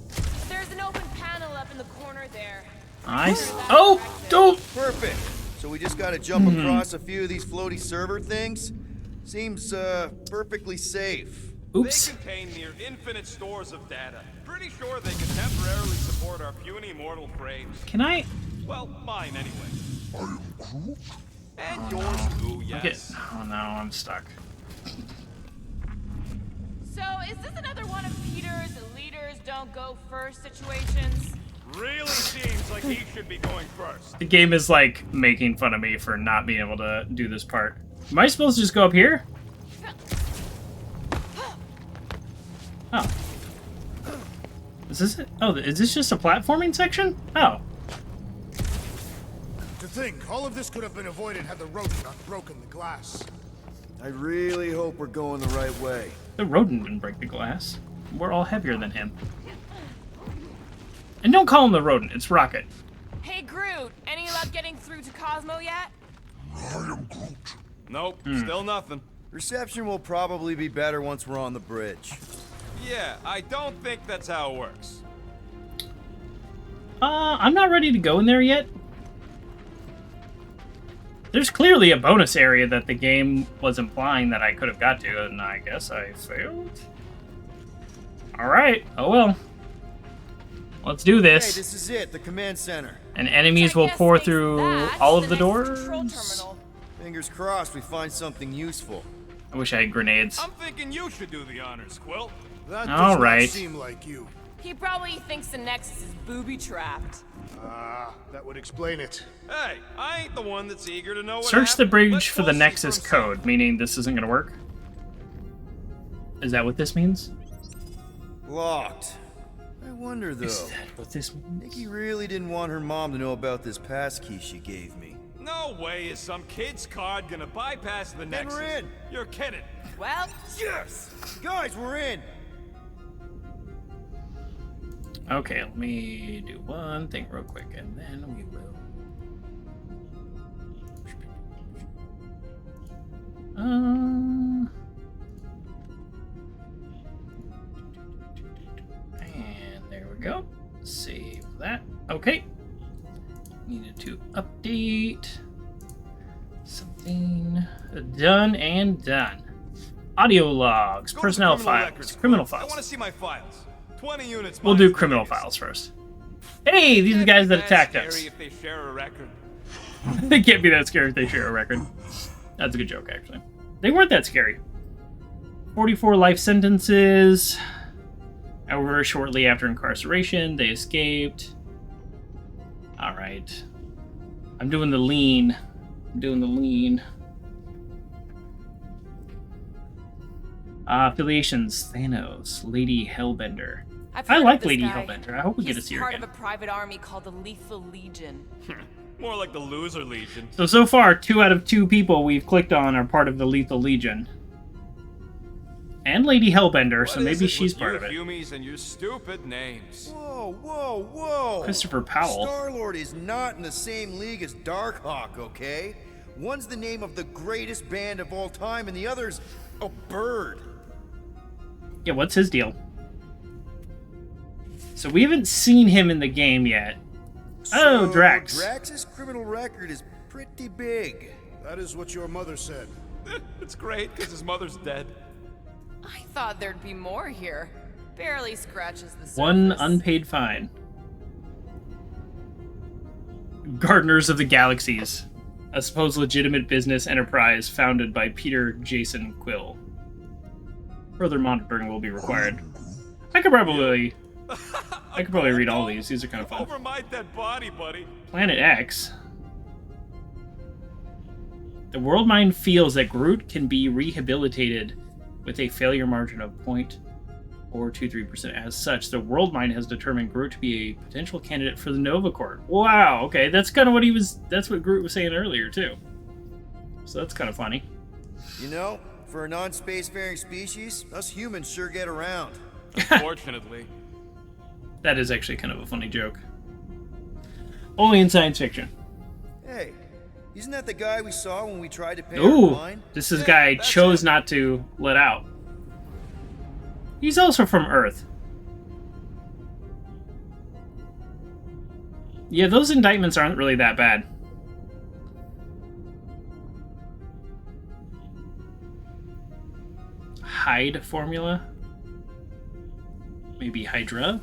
There's an open panel up in the corner there. Oh! Don't! Perfect. So we just gotta jump across a few of these floaty server things? Seems, perfectly safe. Oops. They contain near infinite stores of data. Pretty sure they can temporarily support our puny mortal frames. Can I... Well, mine anyway. And yours too, yes. Okay. Oh no, I'm stuck. So, is this another one of Peter's leaders don't go first situations? Really seems like he should be going first. The game is like making fun of me for not being able to do this part. Am I supposed to just go up here? Is this it? Oh, is this just a platforming section? Oh. To think, all of this could have been avoided had the rodent not broken the glass. I really hope we're going the right way. The rodent didn't break the glass. We're all heavier than him. And don't call him the rodent, it's Rocket. Hey, Groot, any luck getting through to Cosmo yet? Nope, still nothing. Reception will probably be better once we're on the bridge. Yeah, I don't think that's how it works. I'm not ready to go in there yet. There's clearly a bonus area that the game was implying that I could have got to, and I guess I failed. Alright, oh well. Let's do this. Hey, this is it, the command center. And enemies will pour through all of the doors. Fingers crossed we find something useful. I wish I had grenades. I'm thinking you should do the honors, Quill. That All does right. not seem like you. He probably thinks the Nexus is booby-trapped. That would explain it. Hey, I ain't the one that's eager to know what Search the happened. bridge Let's for go the see Nexus for code, himself. meaning this isn't gonna work. Is that what this means? Locked. I wonder though. Is that what this means? Nikki really didn't want her mom to know about this passkey she gave me. No way is some kid's card gonna bypass the Nexus. we're in. You're kidding. Well, Yes! Guys, we're in! Okay, let me do one thing real quick, and then we will. And there we go. Save that. Okay. Needed to update something. Done and done. Audio logs, Go to personnel criminal files, records, criminal Quill. I files. want to see my files. 20 units. We'll minus do the criminal biggest. files first. Hey, these are the guys that That's attacked scary us. if they share a record. They can't be that scary if they share a record. That's a good joke, actually. They weren't that scary. 44 life sentences. However, shortly after incarceration, they escaped. Alright. I'm doing the lean. Affiliations. Thanos. Lady Hellbender. I've I heard like of this Lady guy. Hellbender. I hope we get to He's see her part again. of a private army called the Lethal Legion. More like the Loser Legion. So far, 2 out of 2 people we've clicked on are part of the Lethal Legion. And Lady Hellbender, so What is maybe it she's with part you of it. Humies and your stupid names. Whoa, whoa, whoa! Christopher Powell. Star-Lord is not in the same league as Darkhawk, okay? One's the name of the greatest band of all time, and the other's a bird. Yeah, what's his deal? So we haven't seen him in the game yet. Oh, So, Drax. Drax's criminal record is pretty big. That is what your mother said. It's great because his mother's dead. I thought there'd be more here. Barely scratches the surface. One unpaid fine. Gardeners of the Galaxies. A supposed legitimate business enterprise founded by Peter Jason Quill. Further monitoring will be required. I could probably read all these. These are kind of fun. Over my dead body, buddy. Planet X. The World Mind feels that Groot can be rehabilitated with a failure margin of 0.423%. As such, the World Mind has determined Groot to be a potential candidate for the Nova Corps. Wow, okay, that's kind of what that's what Groot was saying earlier, too. So that's kind of funny. You know, for a non-spacefaring species, us humans sure get around. Unfortunately. That is actually kind of a funny joke. Only in science fiction. Hey, isn't that the guy we saw when we tried to pay our Ooh, fine? this is Yeah, guy that's chose it. not to let out. He's also from Earth. Yeah, those indictments aren't really that bad. Hyde formula? Maybe Hydra?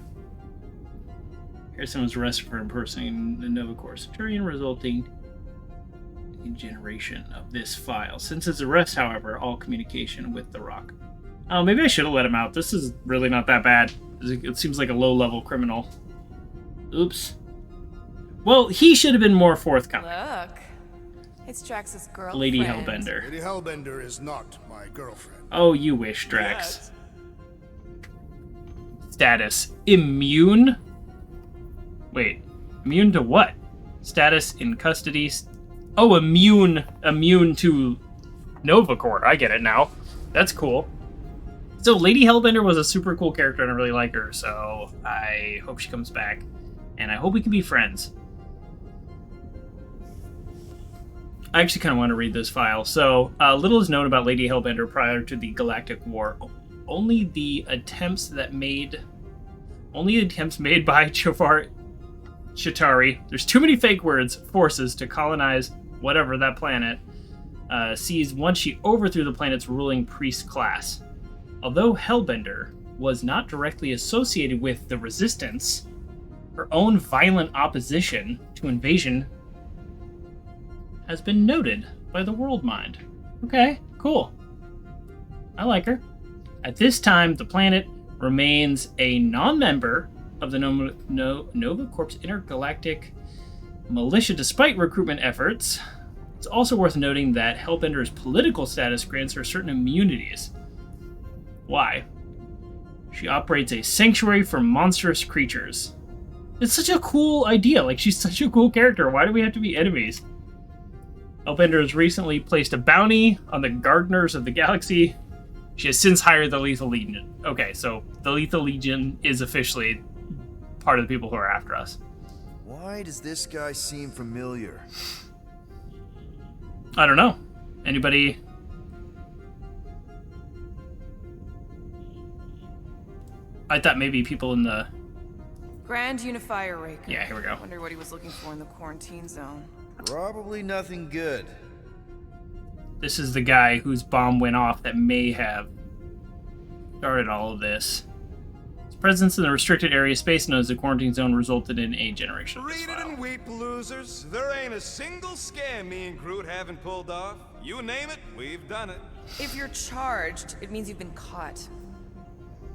Harrison was arrested for impersonating the Nova Corps Centurion, resulting in generation of this file. Since his arrest, however, all communication with the Rock. Oh, maybe I should have let him out. This is really not that bad. It seems like a low-level criminal. Oops. Well, he should have been more forthcoming. Look, it's Drax's girlfriend. Lady Hellbender. Lady Hellbender is not my girlfriend. Oh, you wish, Drax. Yes. status. Immune? Wait, immune to what? Status in custody. Oh, immune to Nova Corps. I get it now. That's cool. So Lady Hellbender was a super cool character and I really like her, so I hope she comes back. And I hope we can be friends. I actually kind of want to read this file. So, little is known about Lady Hellbender prior to the Galactic War. Only the attempts made by Jafar Chitauri, there's too many fake words, forces to colonize whatever that planet seized once she overthrew the planet's ruling priest class. Although Hellbender was not directly associated with the Resistance, her own violent opposition to invasion has been noted by the World Mind. Okay, cool. I like her. At this time, the planet remains a non-member of the Nova Corps intergalactic militia despite recruitment efforts. It's also worth noting that Hellbender's political status grants her certain immunities. Why? She operates a sanctuary for monstrous creatures. It's such a cool idea. Like, she's such a cool character. Why do we have to be enemies? Hellbender has recently placed a bounty on the Gardeners of the Galaxy. She has since hired the Lethal Legion. Okay, so the Lethal Legion is officially part of the people who are after us. Why does this guy seem familiar? I don't know. Anybody? I thought maybe people in the... Grand Unifier Raker. Yeah, here we go. Wonder what he was looking for in the quarantine zone. Probably nothing good. This is the guy whose bomb went off that may have started all of this. His presence in the restricted area space known as the quarantine zone resulted in a generation of this Read it file. and weep, losers. There ain't a single scam me and Groot haven't pulled off. You name it, we've done it. If you're charged, it means you've been caught.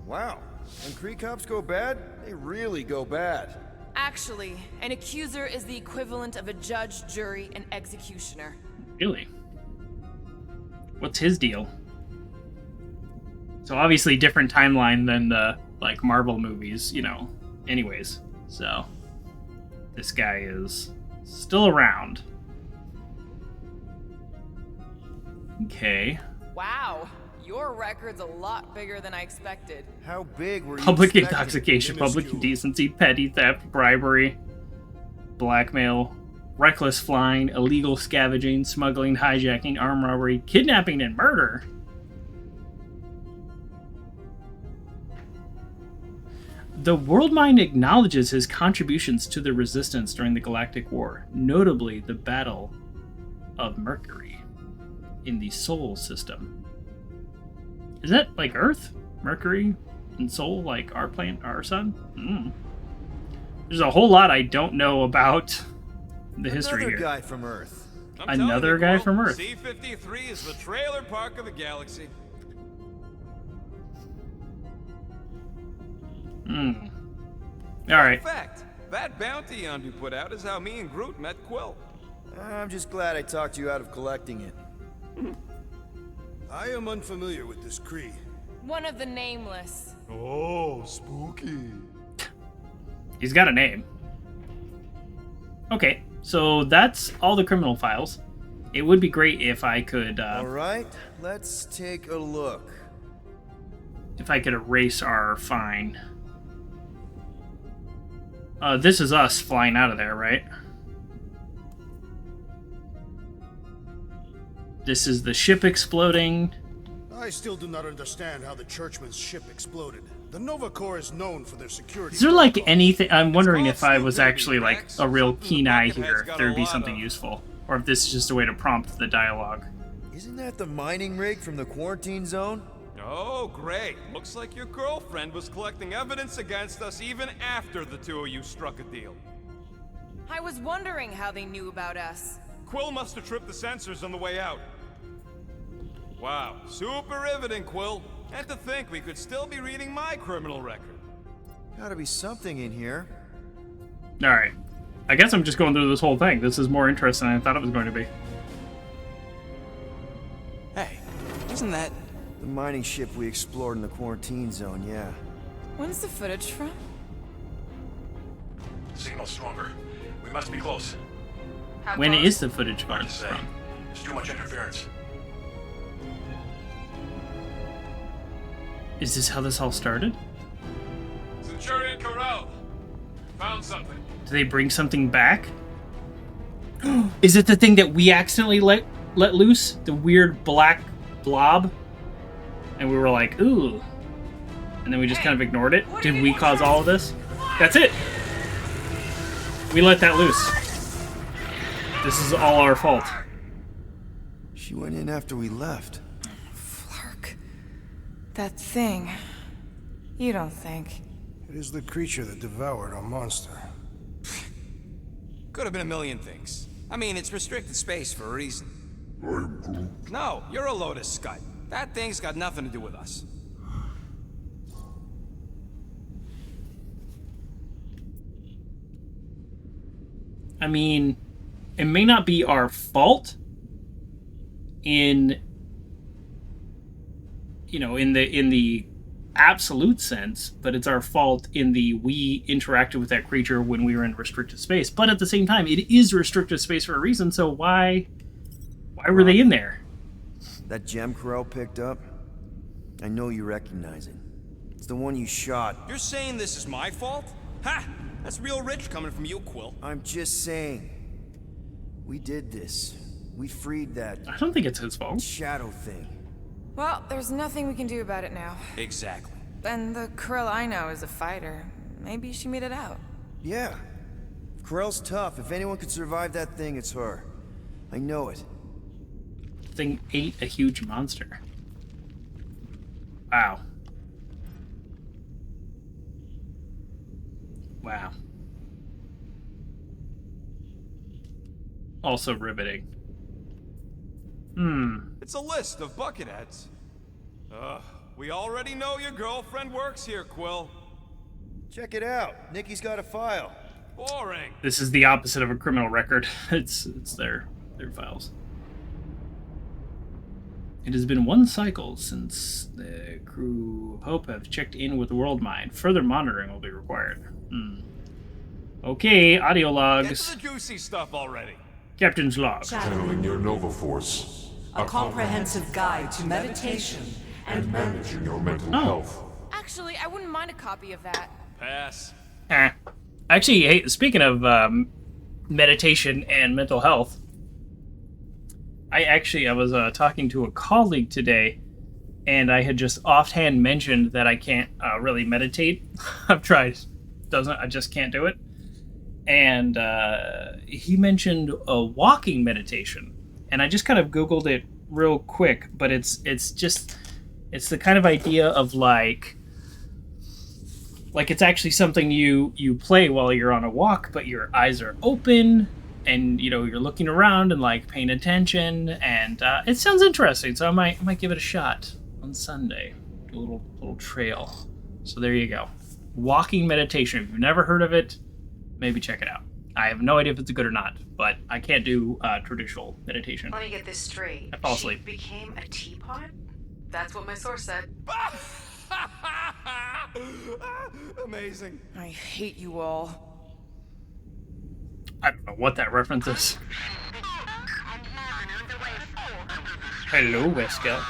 Wow. When Kree cops go bad, they really go bad. Actually, an accuser is the equivalent of a judge, jury, and executioner. Really? What's his deal? So obviously different timeline than the like Marvel movies, you know. Anyways, so this guy is still around. Okay. Wow, your record's a lot bigger than I expected. How big were you Public expecting? intoxication, public indecency, petty theft, bribery, blackmail, reckless flying, illegal scavenging, smuggling, hijacking, armed robbery, kidnapping, and murder. The World Mind acknowledges his contributions to the Resistance during the Galactic War, notably the Battle of Mercury in the Sol system. Is that like Earth? Mercury and Sol, like our planet, our sun? There's a whole lot I don't know about the history Another here. guy from Earth. I'm telling Another you, guy Quill, from Earth. C-53 is the trailer park of the galaxy. Alright. In fact, that bounty Yondu put out is how me and Groot met Quill. I'm just glad I talked you out of collecting it. I am unfamiliar with this Kree. One of the nameless. Oh, spooky. He's got a name. Okay, so that's all the criminal files. It would be great if I could, All right, let's take a look. if I could erase our fine. This is us flying out of there, right? This is the ship exploding. I still do not understand how the Churchman's ship exploded. The Nova Corps is known for their security. Is there like protocols. anything? I'm wondering called if I was stupidity, actually like Rex. a real Something keen the eye Buckethead's here. got There a would be lot something of. useful. Or if this is just a way to prompt the dialogue. Isn't that the mining rig from the quarantine zone? Oh, great. Looks like your girlfriend was collecting evidence against us even after the two of you struck a deal. I was wondering how they knew about us. Quill must have tripped the sensors on the way out. Wow, super riveting, Quill. And to think we could still be reading my criminal record. Gotta be something in here. Alright. I guess I'm just going through this whole thing. This is more interesting than I thought it was going to be. Hey, isn't that... The mining ship we explored in the quarantine zone, yeah. When's the footage from? Signal stronger. We must be close. When is the footage Hard from? to say. There's too much interference. Is this how this all started? Centurion Corral. Found something. Do they bring something back? Is it the thing that we accidentally let loose? The weird black blob? And we were like, ooh. And then we just kind of ignored it? Did we cause all of this? That's it! We let that loose. This is all our fault. She went in after we left. Flark. That thing. You don't think. It is the creature that devoured our monster. Could have been a million things. I mean, it's restricted space for a reason. No, you're a Lotus Scud. That thing's got nothing to do with us. I mean, it may not be our fault in, you know, in the absolute sense, but it's our fault in the we interacted with that creature when we were in restricted space. But at the same time, it is restricted space for a reason, so why were they in there? That gem Corral picked up, I know you recognize it. It's the one you shot. You're saying this is my fault? Ha! That's real rich coming from you, Quill. I'm just saying. We did this. We freed that I don't think it's his fault. shadow thing. Well, there's nothing we can do about it now. Exactly. And the Corell I know is a fighter. Maybe she made it out. Yeah. Corell's tough. If anyone could survive that thing, it's her. I know it. Thing ate a huge monster. Wow. Wow. Also riveting. It's a list of bucketheads. We already know your girlfriend works here, Quill. Check it out. Nikki's got a file. Boring. This is the opposite of a criminal record. It's their files. It has been one cycle since the crew of Hope have checked in with the World Mine. Further monitoring will be required. Okay, audio Get logs. to the juicy stuff already. Captain's log. Channeling your Nova Force. A comprehensive guide to meditation and managing your mental health. Actually, I wouldn't mind a copy of that. Pass. Actually, hey, speaking of meditation and mental health, I was talking to a colleague today, and I had just offhand mentioned that I can't really meditate. I've tried. I just can't do it. And he mentioned a walking meditation, and I just kind of Googled it real quick, but it's the kind of idea of like it's actually something you play while you're on a walk, but your eyes are open, and you know you're looking around and like paying attention, and it sounds interesting. So I might give it a shot on Sunday. Do a little trail. So there you go. Walking meditation. If you've never heard of it, maybe check it out. I have no idea if it's good or not, but I can't do traditional meditation. Let me get this straight. I fall asleep. She became a teapot? That's what my source said. Amazing. I hate you all. I don't know what that reference is. Hello, Wesker.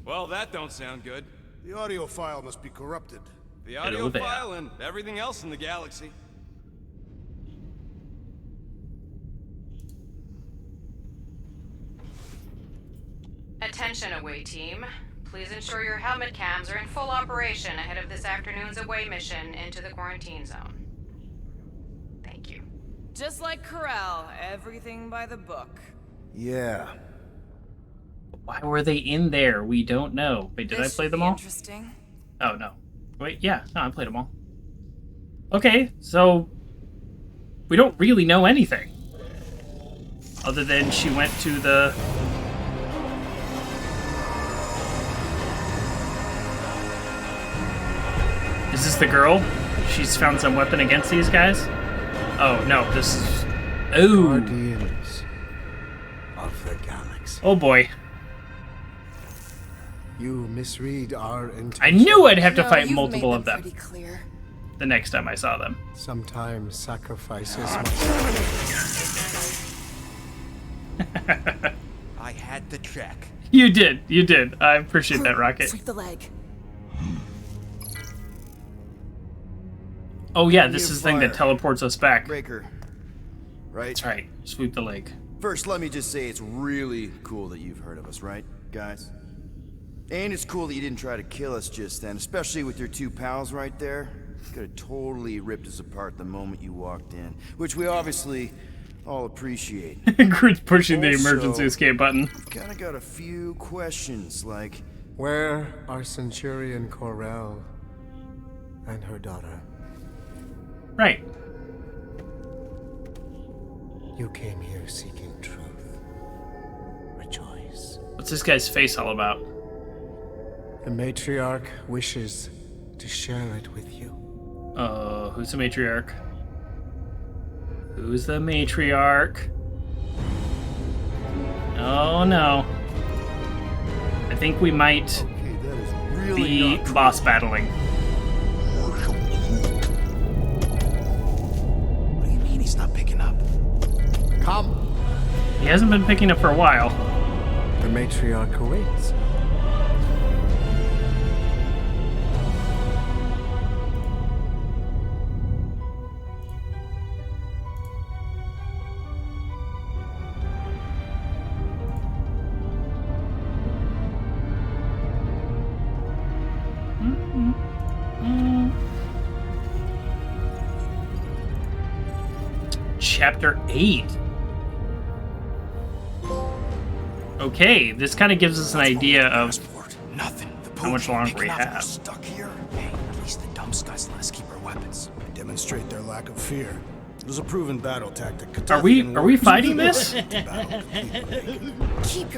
Well, that don't sound good. The audio file must be corrupted. The audio file and everything else in the galaxy. Attention, away team. Please ensure your helmet cams are in full operation ahead of this afternoon's away mission into the quarantine zone. Thank you. Just like Corell, everything by the book. Yeah. Why were they in there? We don't know. Wait, did I play them all? Interesting. Oh, no. Wait, yeah. No, I played them all. Okay, so we don't really know anything. Other than she went to the... Is this the girl? She's found some weapon against these guys? Oh, no, this is... Oh. Guardians of the Galaxy. Oh, boy. You misread our intentions. I knew I'd have to No, fight you've multiple made of them pretty clear. the next time I saw them. Sometimes sacrifices must... I had to check. You did. I appreciate that, Rocket. Sweep the leg. Oh yeah, this is the thing that teleports us back. Breaker. Right? That's right. Sweep the leg. First, let me just say it's really cool that you've heard of us, right, guys? And it's cool that you didn't try to kill us just then, especially with your two pals right there. Could have totally ripped us apart the moment you walked in, which we obviously all appreciate. Grid's pushing the Also, emergency escape button. Kind of got a few questions, like... Where are Centurion Corell and her daughter? Right. You came here seeking truth. Rejoice. What's this guy's face all about? The matriarch wishes to share it with you. Who's the matriarch? Who's the matriarch? Oh no. I think we might be boss battling. What do you mean he's not picking up? Come! He hasn't been picking up for a while. The matriarch awaits. Chapter 8. Okay, this kind of gives us an idea of how much longer we have. Stuck here? Hey, at least the dumb scuds let us keep our weapons. Demonstrate their lack of fear. It was a proven battle tactic. Are we fighting this?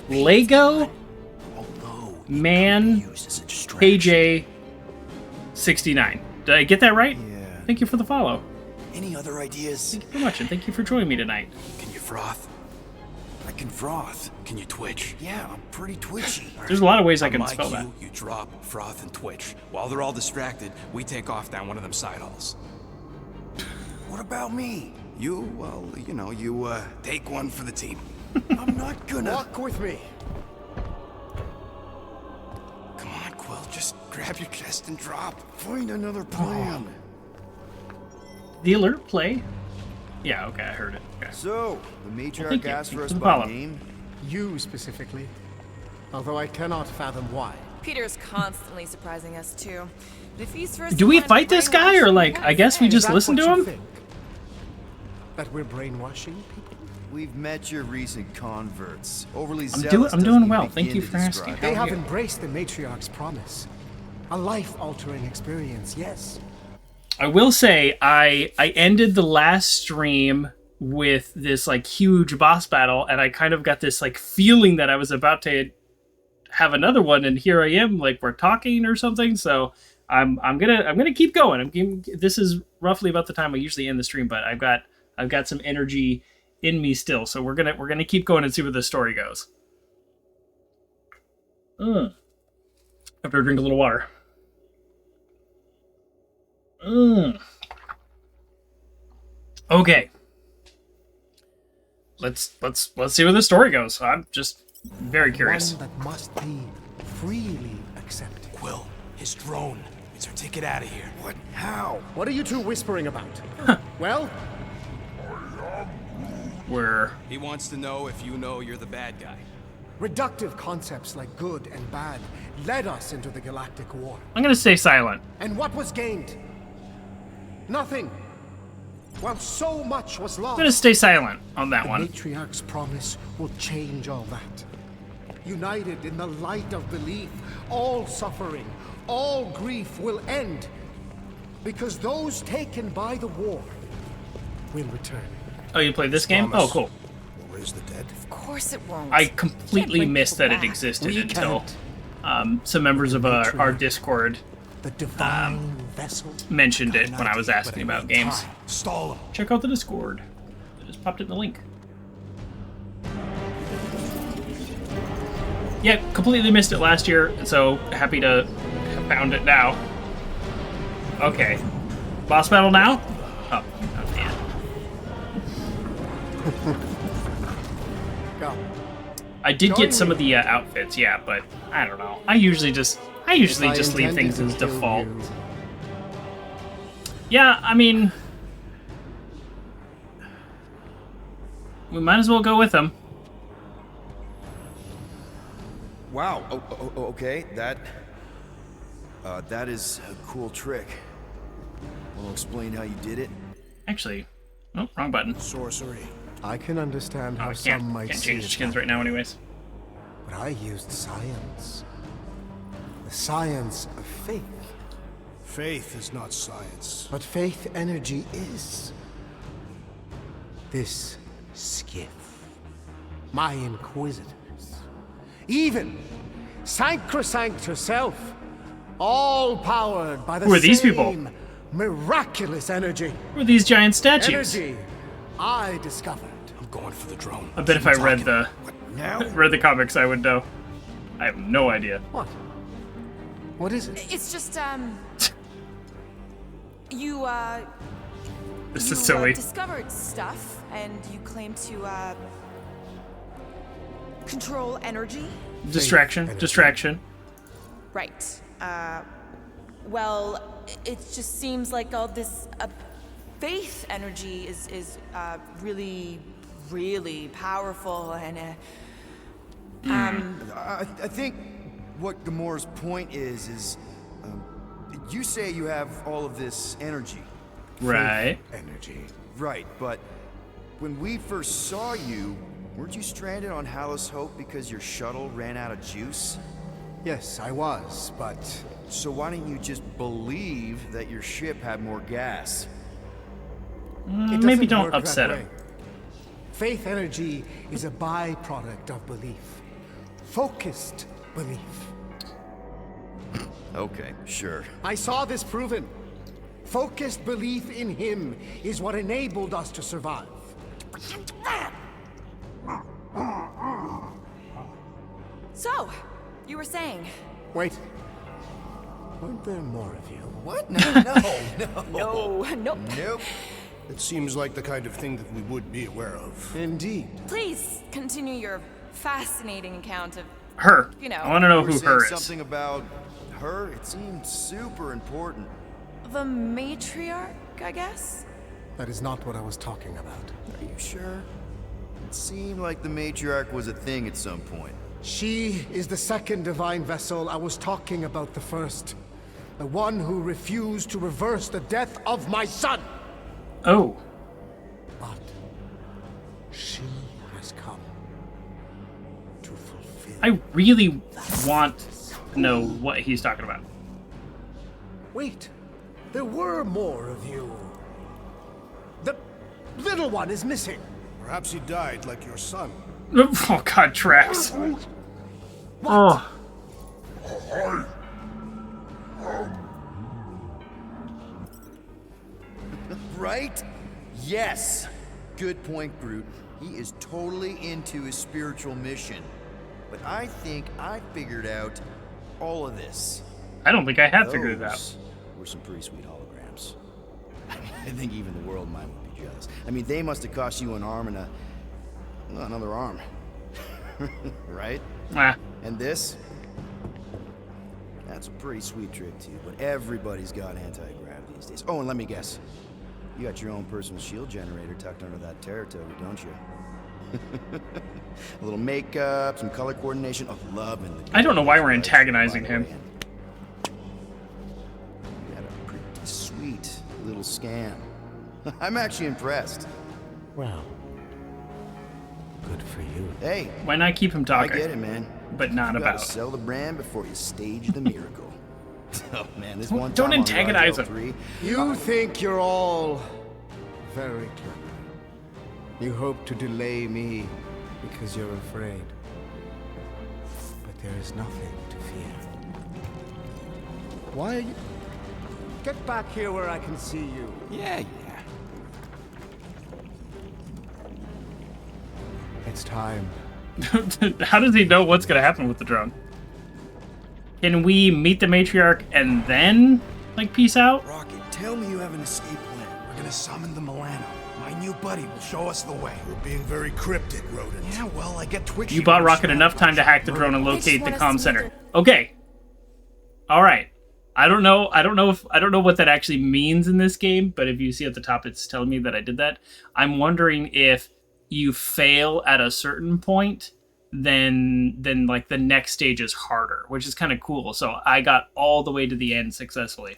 Lego Man KJ 69. Did I get that right? Yeah. Thank you for the follow. Any other ideas? Thank you very much, and thank you for joining me tonight. Can you froth? I can froth. Can you twitch? Yeah, I'm pretty twitchy. There's a lot of ways I can On my spell that. cue, you drop, froth, and twitch. While they're all distracted, we take off down one of them side halls. What about me? You, well, you know, you, take one for the team. I'm not gonna... Walk with me. Come on, Quill, just grab your chest and drop. Find another plan. The alert play? Yeah, okay, I heard it. Okay. So, the thank matriarch you. asked for Thanks us for the by follow. name. You specifically. Although I cannot fathom why. Peter's constantly surprising us too. But if he's first Do we wanted to fight this guy, or brainwash, like, I guess we what just Is that listen what to you him? think? That we're brainwashing people? We've met your recent converts. Overly I'm zealous doing doesn't well. even Thank begin you to for asking. describe How They are have you? embraced the matriarch's promise. A life-altering experience, yes. I will say I ended the last stream with this like huge boss battle, and I kind of got this like feeling that I was about to have another one, and here I am, like we're talking or something. So I'm gonna keep going. This is roughly about the time I usually end the stream, but I've got some energy in me still, so we're gonna keep going and see where the story goes. After I drink a little water. Okay. Let's see where the story goes. I'm just very curious. One that must be freely accepted. Quill, his drone. It's our ticket out of here. What? How? What are you two whispering about? Well, Where He wants to know if you know you're the bad guy. reductive concepts like good and bad led us into the galactic war. I'm gonna stay silent. And what was gained? Nothing. While so much was lost. I'm gonna stay silent on that the one. matriarch's promise will change all that. United in the light of belief, all suffering, all grief will end. Because those taken by the war will return. Oh, you played this game? Oh, cool. We'll raise the dead. Of course it won't. I completely bring missed people that it back. existed We until can't. some members of our Discord The divine vessel. mentioned it when I was asking about games. Stall him. Check out the Discord. I just popped it in the link. Yeah, completely missed it last year, and so happy to have found it now. Okay. Boss battle now? Oh man. Go. I did get some of the outfits, yeah, but I don't know. I usually just leave things as default. Yeah, I mean, we might as well go with them. Wow. Okay. That is a cool trick. Wanna explain how you did it? Actually, oh, wrong button. Sorcery. I can understand how I some might can't see change it skins that right now, way. anyways. But I used science. The science of faith. Faith is not science. But faith energy is. This skiff. My inquisitors. Even Sacrosanct herself. All powered by the Who are these people? same miraculous energy. Who are these giant statues? Energy I discovered. I'm going for the drone. I bet if I read the Now? comics, I would know. I have no idea. What? What is it? It's just, you, This you, is silly. discovered stuff, and you claim to, control energy? Distraction. Right. Well, it just seems like all this, faith energy is really, really powerful, and, I think what Gamora's point is you say you have all of this energy. Right. Energy. Right, but when we first saw you, weren't you stranded on Hallis Hope because your shuttle ran out of juice? Yes, I was, but... So why didn't you just believe that your ship had more gas? It Maybe doesn't don't work upset that him. way. Faith energy is a byproduct of belief. Focused belief. Okay, sure. I saw this proven. Focused belief in him is what enabled us to survive. So, you were saying? Wait. Weren't there more of you? What? No. No, nope. Nope. It seems like the kind of thing that we would be aware of. Indeed. Please continue your fascinating account of, Her. you know, I want to know You were who saying her is. something about her? It seemed super important. the matriarch, I guess? That is not what I was talking about. Are you sure? It seemed like the matriarch was a thing at some point. She is the second divine vessel. I was talking about the first. The one who refused to reverse the death of my son. Oh. But she has come to fulfill. I really want to know what he's talking about. Wait, there were more of you. The little one is missing. Perhaps he died like your son. Oh god, Trax. Oh. Right? Yes. Good point, Groot. He is totally into his spiritual mission. But I think I figured out all of this. I don't think I have figured it out. Those were some pretty sweet holograms. I think even the world might be jealous. I mean, they must have cost you an arm and another arm. Right? Ah. And this? That's a pretty sweet trick too, but everybody's got anti-grav these days. Oh, and let me guess. You got your own personal shield generator tucked under that Terratoga, don't you? A little makeup, some color coordination. Oh, loving the... I don't know why we're antagonizing him. You had a pretty sweet little scam. I'm actually impressed. Well, good for you. Hey, Why not keep him talking? I get it, man. But not You about. gotta sell the brand before you stage the miracle. Oh man, this one Don't time antagonize on him. Rogel 3, You think you're all very clever. You hope to delay me because you're afraid. But there is nothing to fear. Why are you... Get back here where I can see you. Yeah. It's time How does he know what's going to happen with the drone? Can we meet the matriarch and then, like, peace out? Rocket, tell me you have an escape plan. We're gonna summon the Milano. My new buddy will show us the way. You're being very cryptic, Rodent. Yeah, well, I get twitchy. You bought Rocket enough time to hack the drone and locate the comm center. Okay. All right. I don't know what that actually means in this game, but if you see at the top, it's telling me that I did that. I'm wondering if you fail at a certain point, then like the next stage is harder, which is kind of cool. So I got all the way to the end successfully.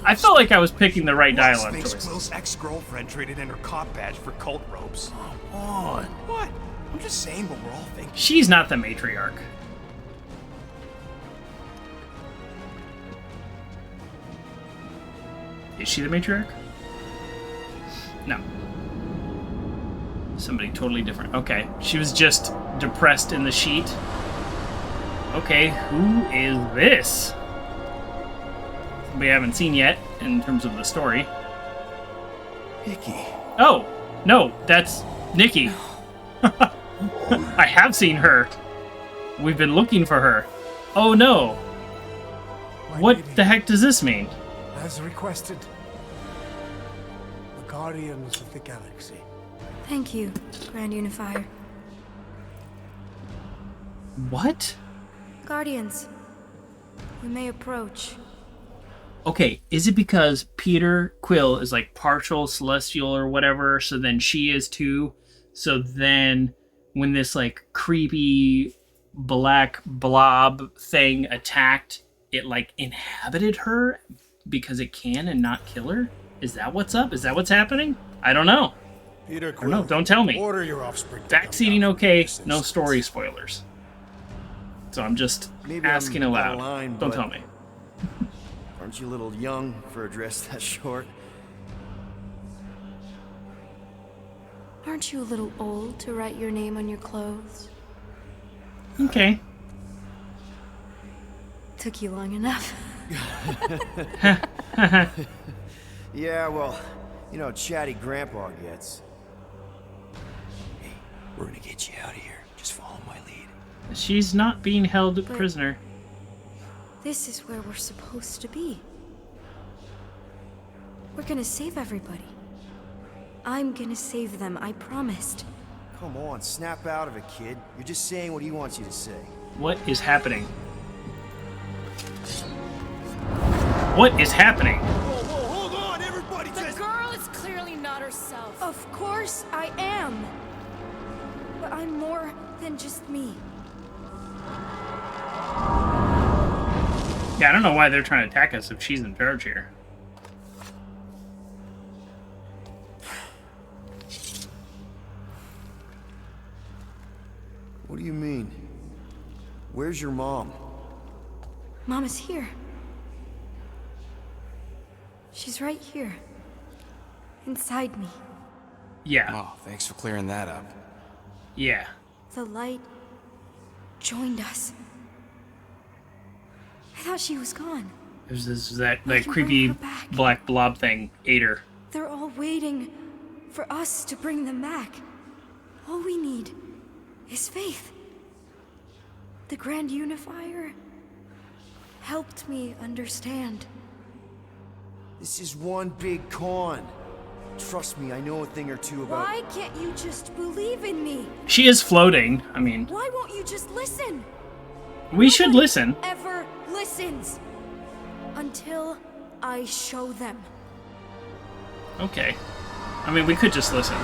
I felt like I was picking the right dialogue thinks choice. Quill's ex-girlfriend traded in her cop badge for cult robes. Come on. What? I'm just saying what we're all thinking. She's not the matriarch. Is she the matriarch? No. Somebody totally different. Okay. She was just depressed in the sheet. Okay, who is this? We haven't seen yet in terms of the story. Nikki. Oh, no, that's Nikki. I have seen her. We've been looking for her. Oh no. What the heck does this mean? As requested, the Guardians of the Galaxy. Thank you, Grand Unifier. What? Guardians, you may approach. Okay, is it because Peter Quill is like partial celestial or whatever, so then she is too? So then when this like creepy black blob thing attacked, it like inhabited her because it can and not kill her? Is that what's up? Is that what's happening? I don't know. Peter I don't Quill, know. Don't tell me. Order your offspring. Backseating okay, no story spoilers. So I'm just asking I'm out aloud. of line, Don't but tell me. Aren't you a little young for a dress that short? Aren't you a little old to write your name on your clothes? Okay. Took you long enough. Yeah, well, you know how chatty Grandpa gets. Hey, we're gonna get you out of here. Just follow my lead. She's not being held prisoner. This is where we're supposed to be. We're gonna save everybody. I'm gonna save them, I promised. Come on, snap out of it, kid. You're just saying what he wants you to say. What is happening? What is happening? Hold on, everybody! The girl is clearly not herself. Of course I am. But I'm more than just me. Yeah, I don't know why they're trying to attack us if she's in charge here. What do you mean? Where's your mom? Mama's here. She's right here. Inside me. Yeah. Oh, thanks for clearing that up. Yeah. The light joined us. I thought she was gone. There's that I can creepy bring her back. black blob thing ate her. They're all waiting for us to bring them back. All we need is faith. The Grand Unifier helped me understand. This is one big con. Trust me, I know a thing or two about... Why can't you just believe in me? She is floating. I mean, Why won't you just listen? we should listen. Ever listens until I show them. Okay. I mean, we could just listen.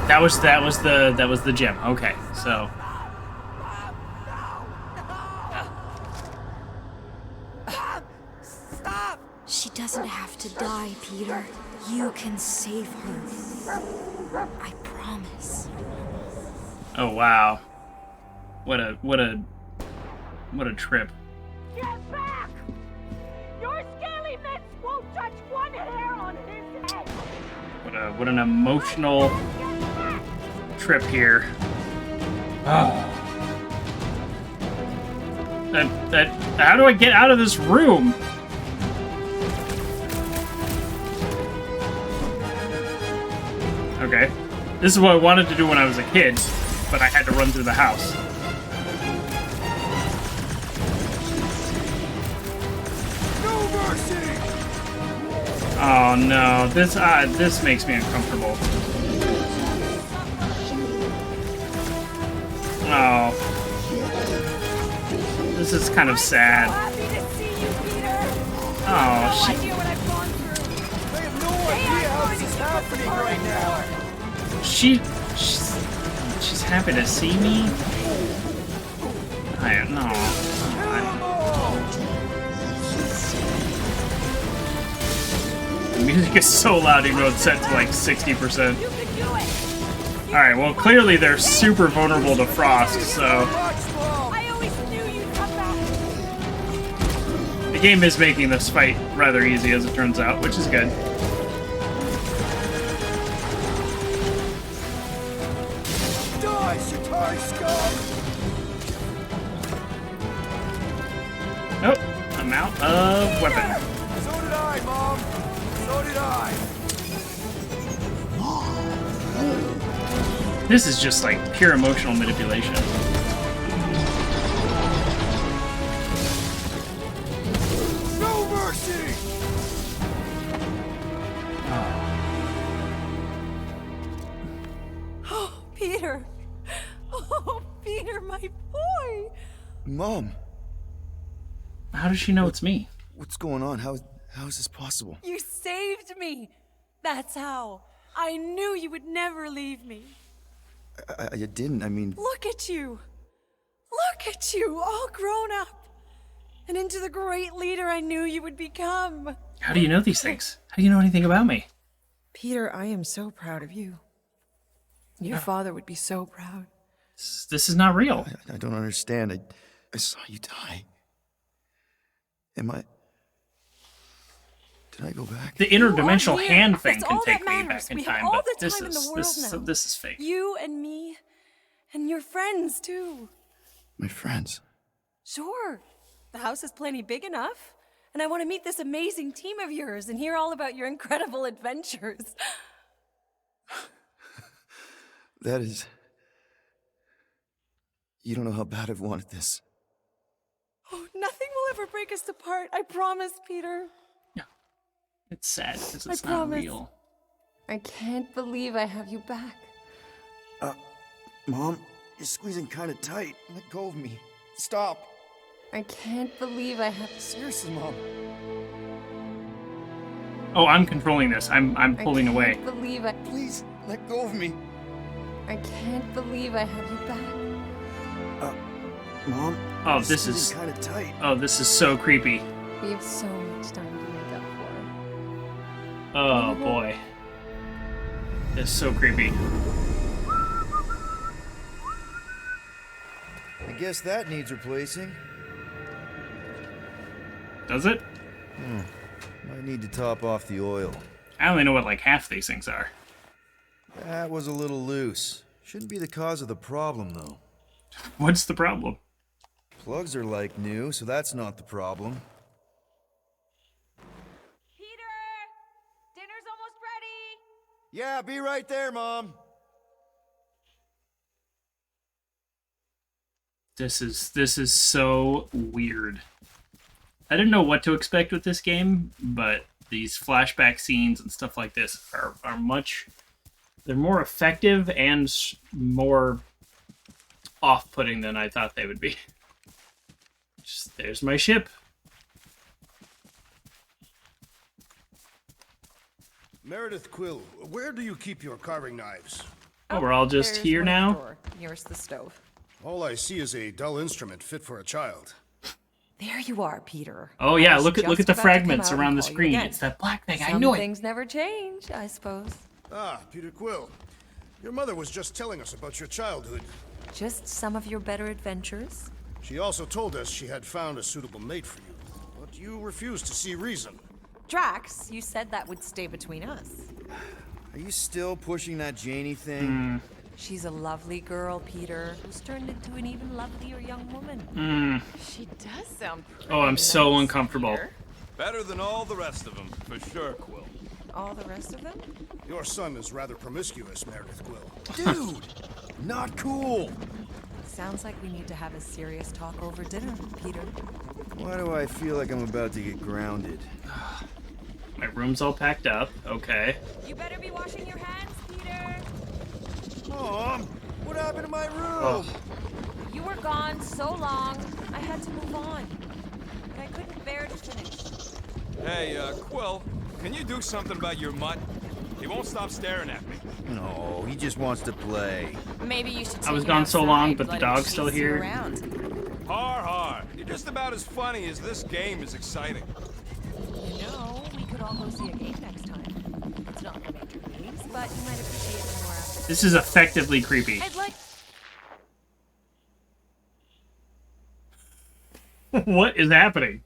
That was the gem. Okay, so She doesn't have to die, Peter. You can save her. I promise. oh wow, what a trip. Get back! Your scaly mitts won't touch one hair on his head! What an emotional trip here. How do I get out of this room? Okay. This is what I wanted to do when I was a kid, but I had to run through the house. No mercy! Oh no, this makes me uncomfortable. Oh. This is kind of sad. Oh, I have no idea how this is happening right now. She's happy to see me. I don't know. The music is so loud, even though it's set to like 60%. Alright, well, clearly they're super vulnerable to frost, so. The game is making this fight rather easy, as it turns out, which is good. Die, Shatari scum! Oh, I'm out of weapon. So did I, Mom. So did I. This is just like pure emotional manipulation. No mercy! Oh, Peter. Oh, Peter, my boy. Mom, How does she know it's me? what's going on? How is this possible? You saved me. That's how. I knew you would never leave me. I didn't. I mean, Look at you. Look at you, all grown up. And into the great leader I knew you would become. How do you know these things? How do you know anything about me? Peter, I am so proud of you. Your father would be so proud. This is not real. I don't understand. I saw you die. Did I go back? The interdimensional here. hand thing That's can all take that me matters. back in We have time, all but the this time in the is world now. this is fake. You and me, and your friends too. My friends. Sure. The house is plenty big enough. And I want to meet this amazing team of yours and hear all about your incredible adventures. That is... You don't know how bad I've wanted this. Oh, nothing will ever break us apart. I promise, Peter. It's sad because I it's not promise. real. I can't believe I have you back. Mom, you're squeezing kind of tight. Let go of me. Stop. I can't believe I have... Seriously, Mom. Oh, I'm controlling this. I'm pulling away. I can't believe I... Please, let go of me. I can't believe I have you back. Mom. Oh, you're this squeezing is kind of tight. Oh, this is so creepy. We have so much time to make up for. Oh boy. This is so creepy. I guess that needs replacing. Does it? Might need to top off the oil. I only know what like half these things are. That was a little loose. Shouldn't be the cause of the problem, though. What's the problem? Plugs are like new, so that's not the problem. Peter! Dinner's almost ready! Yeah, be right there, Mom. This is so weird. I didn't know what to expect with this game, but these flashback scenes and stuff like this are much... They're more effective and more off-putting than I thought they would be. Just, there's my ship. Meredith Quill, where do you keep your carving knives? Oh, we're all just There's here one at the now? door, nearest the stove. All I see is a dull instrument fit for a child. There you are, Peter. Oh yeah, I was look at just the about to fragments come out around and the call you screen. again. It's that black thing. I Some knew it. things never change, I suppose. Ah, Peter Quill. Your mother was just telling us about your childhood. Just some of your better adventures. She also told us she had found a suitable mate for you, but you refused to see reason. Drax, you said that would stay between us. Are you still pushing that Janie thing? She's a lovely girl, Peter, who's turned into an even lovelier young woman. She does sound pretty Oh, I'm so nice, uncomfortable. Peter. Better than all the rest of them, for sure, Quill. all the rest of them? Your son is rather promiscuous, Meredith Quill. Dude! Not cool! Sounds like we need to have a serious talk over dinner, Peter. Why do I feel like I'm about to get grounded? My room's all packed up. Okay. You better be washing your hands, Peter. Mom! What happened to my room? Oh. You were gone so long, I had to move on. And I couldn't bear to finish. Hey, Quill, can you do something about your mutt? He won't stop staring at me. No, he just wants to play. Maybe you should take I was him gone so outside, long, but the let him dog's still chase you here. around. Har har. You're just about as funny as this game is exciting. You know, we could all go see a game next time. It's not the major leagues, but you might appreciate it more after. This is effectively creepy. I'd like... What is happening?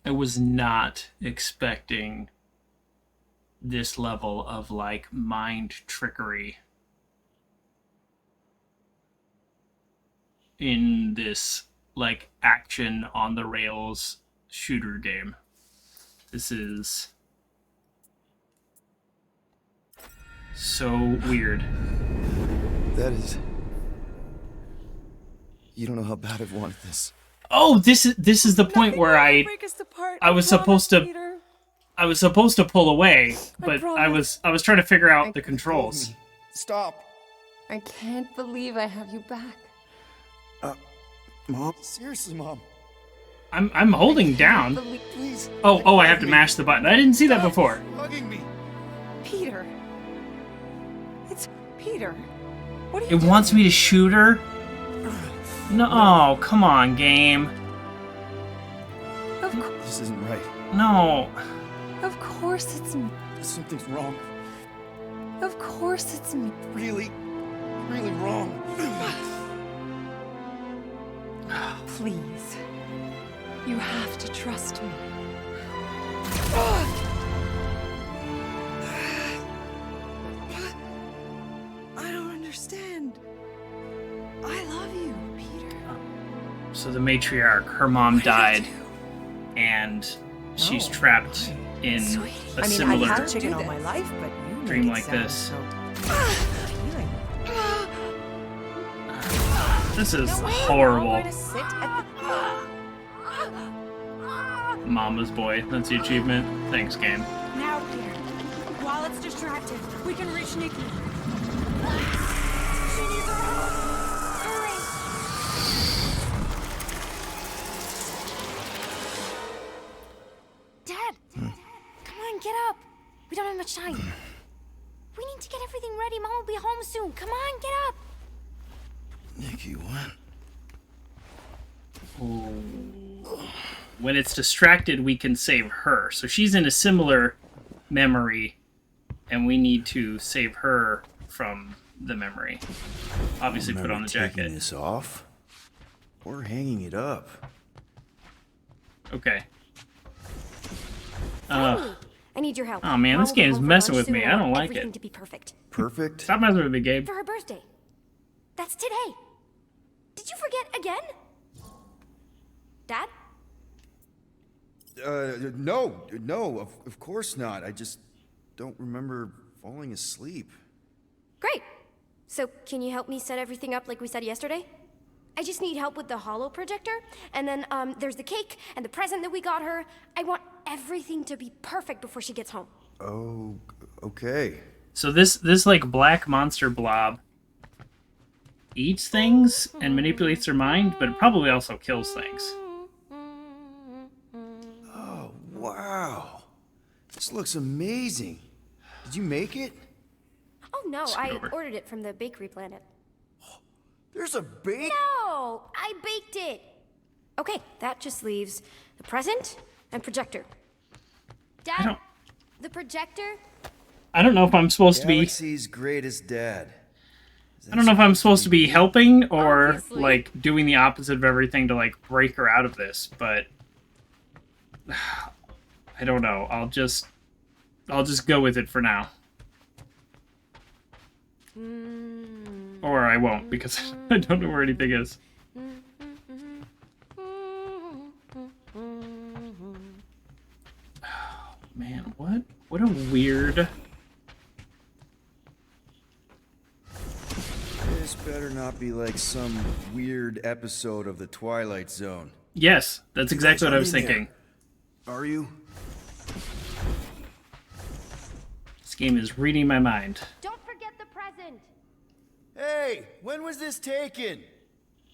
I was not expecting this level of, like, mind trickery in this, like, action on the rails shooter game. This is so weird. That is... You don't know how bad I've wanted this. Oh, this is the point where I was supposed to pull away, but I was trying to figure out the controls. Stop. I can't believe I have you back. Mom? Seriously, Mom. I'm holding down. Please. Oh, I have to mash the button. I didn't see that before. Hugging me. Peter. It's Peter. What are you It doing? wants me to shoot her? No, oh, come on, game. This isn't right. No. Of course it's me. Something's wrong. Of course it's me. Really wrong. Please. You have to trust me. I don't understand. I love you, Peter. So the matriarch, her mom died, and she's trapped in a similar I've had chicken all my life, but you dream make it like sound this. so appealing. This is No way, horrible. we're all going to sit at Mama's boy. That's the achievement. Thanks, game. Now, Peter. While it's distracted, we can reach Nikki. She needs our help. Hurry! Dad! Come on, get up. We don't have much time. We need to get everything ready. Mom will be home soon. Come on, get up. Nikki, what? When it's distracted, we can save her. So she's in a similar memory, and we need to save her from the memory. Obviously, put on the jacket. Taking this off? Or hanging it up? Okay. Finally. I need your help. Oh man, Mom this will be game's home for messing lunch with me. soon. I don't want like everything it. to be perfect. Perfect? Stop messing with me, Gabe. For her birthday. That's today. Did you forget again? Dad? No, of course not. I just don't remember falling asleep. Great. So, can you help me set everything up like we said yesterday? I just need help with the holo projector, and then there's the cake and the present that we got her. I want everything to be perfect before she gets home. Oh, okay. So this like black monster blob eats things and manipulates their mind, but it probably also kills things. Oh, wow. This looks amazing. Did you make it? Oh no, Scoot I over. ordered it from the bakery planet. There's a bake? No, I baked it. Okay, that just leaves the present and projector. Dad, the projector? I don't know if I'm supposed to be. Galaxy's greatest dad. I don't know if I'm supposed to be helping or Obviously. like doing the opposite of everything to like break her out of this, but I don't know. I'll just go with it for now. Or I won't, because I don't know where anything is. Oh, man, what a weird... This better not be like some weird episode of The Twilight Zone. Yes, that's exactly what I was thinking. Are you? This game is reading my mind. Don't forget the present. Hey, when was this taken?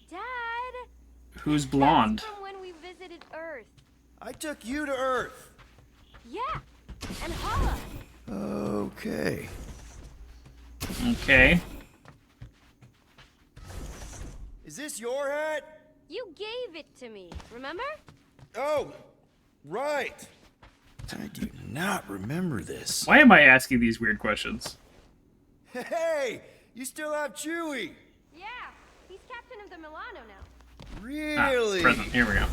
Dad. Who's blonde? That's from when we visited Earth. I took you to Earth. Yeah, and Hala. Okay. Okay. Is this your hat? You gave it to me, remember? Oh, right. I do not remember this. Why am I asking these weird questions? Hey, you still have Chewie. Yeah, he's captain of the Milano now. Really? Ah, present. Here we go.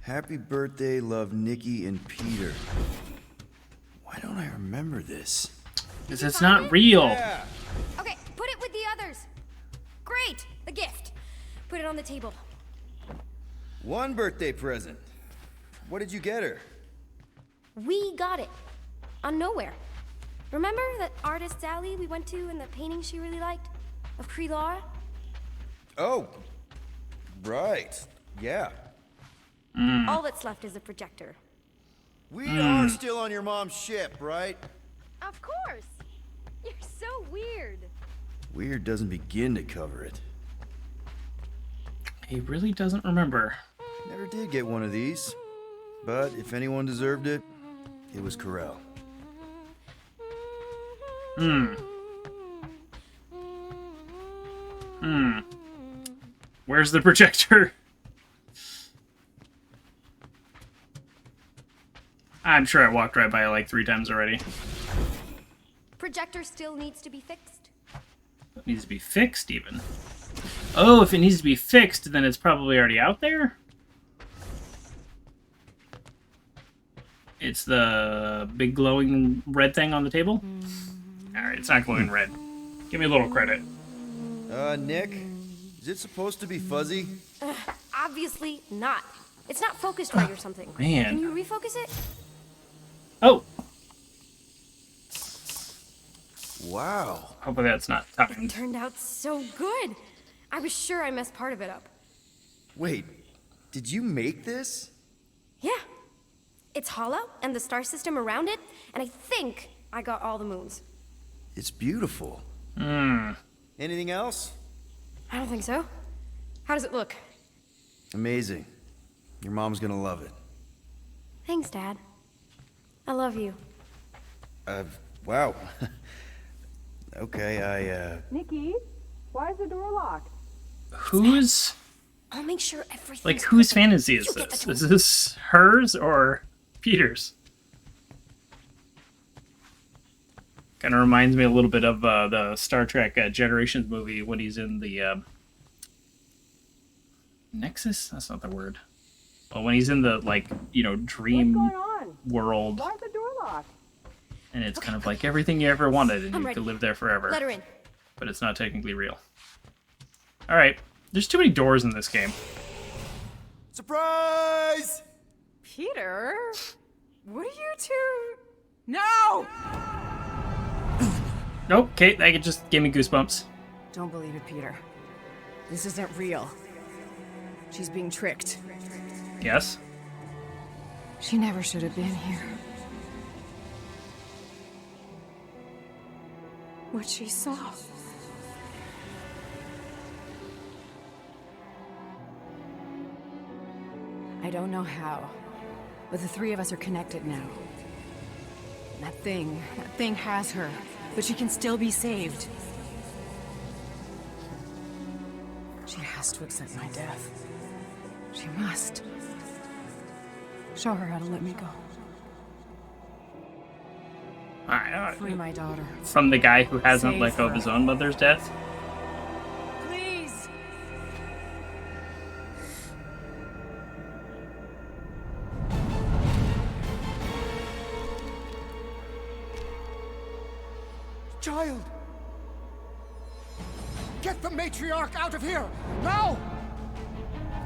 Happy birthday, love Nikki and Peter. Why don't I remember this? Because it's not real. Yeah. Okay, put it with the others. Great, the gift. Put it on the table. One birthday present. What did you get her? We got it. On Nowhere. Remember that artist's alley we went to and the painting she really liked? Of Kree-Lara? Oh, right. Yeah. All that's left is a projector. We are still on your mom's ship, right? Of course. You're so weird. Weird doesn't begin to cover it. He really doesn't remember. Never did get one of these. But if anyone deserved it, it was Corel. Where's the projector? I'm sure I walked right by it like 3 times already. Projector still needs to be fixed. It needs to be fixed, even. Oh, if it needs to be fixed, then it's probably already out there? It's the big glowing red thing on the table? Alright, it's not glowing red. Give me a little credit. Nick? Is it supposed to be fuzzy? Obviously not. It's not focused right or something. Man. Can you refocus it? Oh! Wow. Hopefully that's not It timed. turned out so good. I was sure I messed part of it up. Wait, did you make this? Yeah. It's hollow, and the star system around it, and I think I got all the moons. It's beautiful. Anything else? I don't think so. How does it look? Amazing. Your mom's gonna love it. Thanks, Dad. I love you. Wow. Okay, Nikki, why is the door locked? Whose... I'll make sure everything's Like, whose perfect. fantasy is You get this? the Is this hers or Peter's? Kind of reminds me a little bit of the Star Trek Generations movie when he's in the Nexus? That's not the word. Well, when he's in the, like, you know, dream What's going on? world, Why is the door locked? and it's kind of like everything you ever wanted, and I'm you ready. could live there forever. Let her in. But it's not technically real. Alright, there's too many doors in this game. Surprise! Peter? What are you two? No! Nope, Kate, that just gave me goosebumps. Don't believe it, Peter. This isn't real. She's being tricked. Yes? She never should have been here. What she saw. I don't know how, but the 3 of us are connected now. That thing has her, but she can still be saved. She has to accept my death. She must. Show her how to let me go. Alright, Free my daughter. from the guy who hasn't Save let go of her. his own mother's death. Please! Child! Get the matriarch out of here! Now!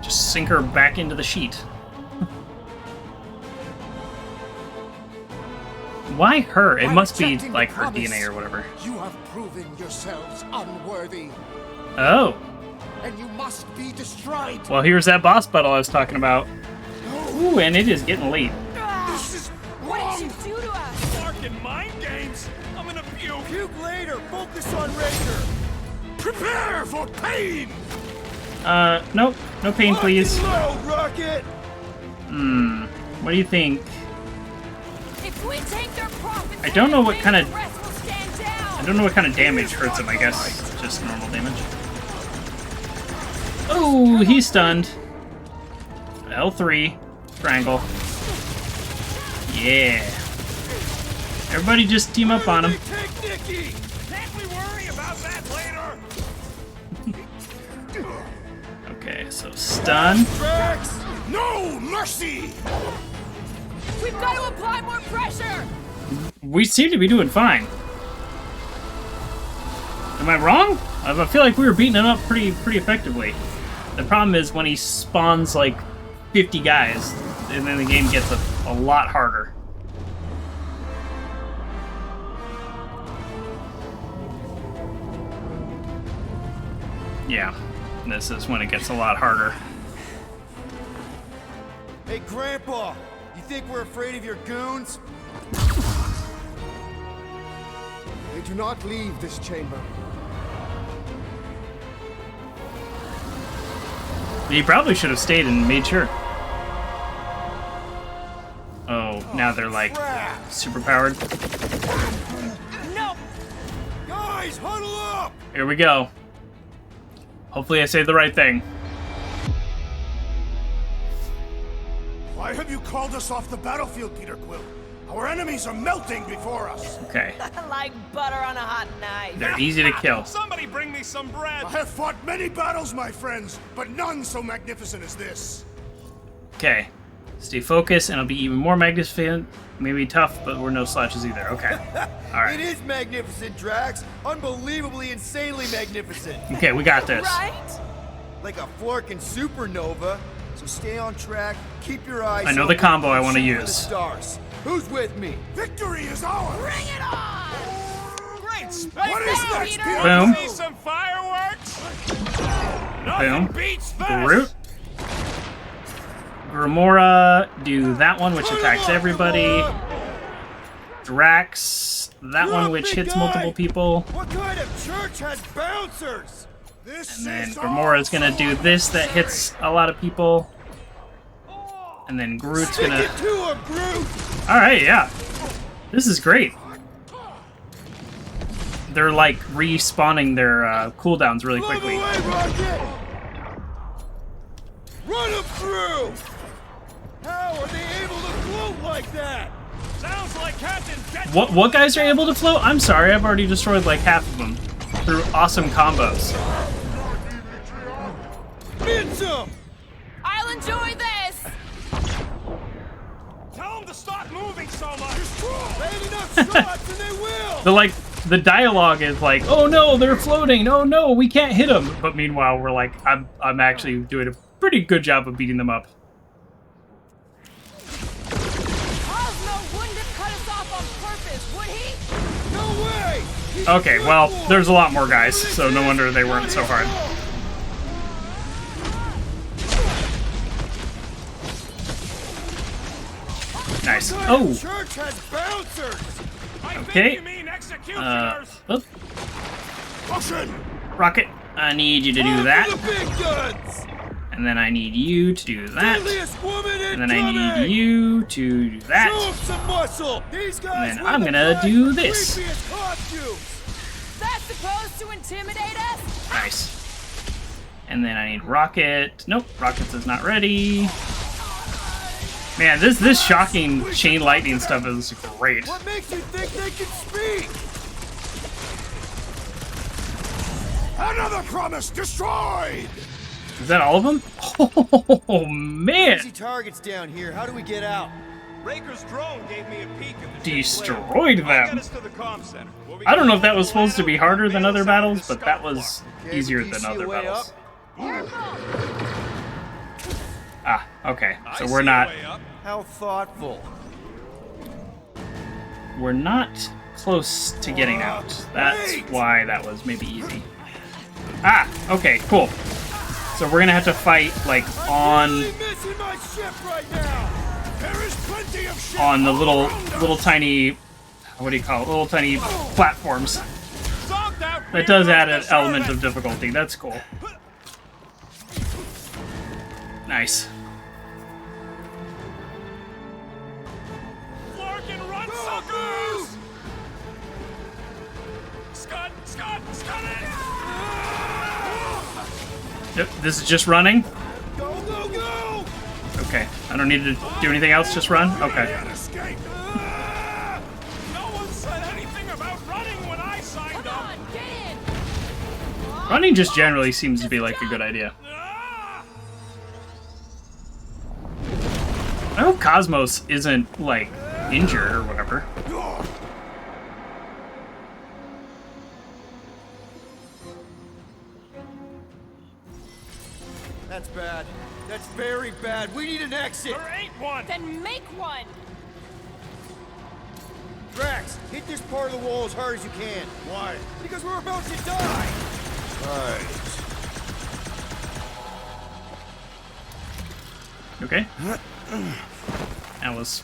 Just sink her back into the sheet. Why her? It must be like her DNA or whatever. You have proven yourselves unworthy, Oh. and you must be destroyed. Well, here's that boss battle I was talking about. Ooh, and it is getting late. This is What wrong! did you do to us? Fucking mind games! I'm gonna puke! Puke later! Focus on Razor! Prepare for pain! Nope. No pain, please. Low, Rocket! What do you think? If we take their profits, I don't know what kind of... the rest will stand down. I don't know what kind of damage hurts him, I guess. Just normal damage. Oh, he's stunned. L3. Triangle. Yeah. Everybody just team up on him. Take Nikki! Can't we worry about that later? Okay, so stun. Drax! No mercy! We've got to apply more pressure. We seem to be doing fine. Am I wrong? I feel like we were beating him up pretty effectively. The problem is when he spawns like 50 guys, and then the game gets a lot harder. Yeah, this is when it gets a lot harder. Hey, Grandpa! You think we're afraid of your goons? They do not leave this chamber. He probably should have stayed and made sure. Oh, now they're like super powered. No! Guys, huddle up! Here we go. Hopefully I say the right thing. Why have you called us off the battlefield, Peter Quill? Our enemies are melting before us. Okay. Like butter on a hot knife. They're easy to kill. Somebody bring me some bread! I have fought many battles, my friends, but none so magnificent as this. Okay. Stay focused and it'll be even more magnificent. Maybe tough, but we're no slouches either. Okay. Alright. It is magnificent, Drax. Unbelievably, insanely magnificent. Okay, we got this. Right? Like a florkin' supernova. So stay on track, keep your eyes I know the open, combo I and want to shoot for the use. stars. Who's with me? Victory is ours! Bring it on! Great space! What is next, Peter? Peter? Boom. See some fireworks? Boom. Nothing beats this! Groot. Gamora, do that one, which attacks everybody. Drax, that one, which hits multiple people. What kind of church has bouncers? This And then is Gamora's gonna do this that hits a lot of people. And then Groot's Stick gonna... it to him, Groot! Alright, yeah. This is great. They're like respawning their cooldowns really Blow quickly. him away, Rocket! Run him through! How are they able to float like that? Sounds like Captain Jet. What guys are able to float? I'm sorry, I've already destroyed like half of them through awesome combos. Mince him! I'll enjoy this. Tell them to stop moving so much! Land enough shots and they will! The dialogue is like, oh no, they're floating. Oh no, we can't hit them. But meanwhile, we're like, I'm actually doing a pretty good job of beating them up. Cosmo wouldn't have cut us off on purpose, would he? No way! He's Okay, a good well, boy. there's a lot more guys, so no wonder they weren't so hard. Nice. Oh, Church has bouncers! I think okay. you mean executioners! Oh. Russian! Rocket, I need you to do On that. to the big guns! And then I need you to do that. Deadliest woman And then I incoming! need you to do Show that. 'em some muscle! These guys And then wear I'm the gonna black do and this. creepiest costumes! That's supposed to intimidate us? Nice. And then I need Rocket. Nope, Rockets is not ready. Man, this shocking chain lightning stuff is great. What makes you think they can speak? Another promise destroyed! Is that all of them? Oh, man. Easy targets down here. How do we get out? Raker's drone gave me a peek at the Destroyed ship's layout. them. Get us to the comm center. We'll be I don't know if that was supposed to be harder than other battles, but that was easier than other battles. Ah, okay. So we're not... How thoughtful. We're not close to getting out. That's why that was maybe easy. Ah, okay, cool. So we're gonna have to fight, like, on the little tiny, what do you call it? Little tiny platforms. That does add an element of difficulty. That's cool. Nice. Run, suckers! Scud it! Yep, this is just running? Go, go, go! Okay, I don't need to do anything else, just run? Okay. No one said anything about running when I signed up. Running just generally seems to be like a good idea. I hope Cosmos isn't, like, injured or whatever. That's bad. That's very bad. We need an exit. There ain't one. Then make one. Drax, hit this part of the wall as hard as you can. Why? Because we're about to die. Right. Okay. That was...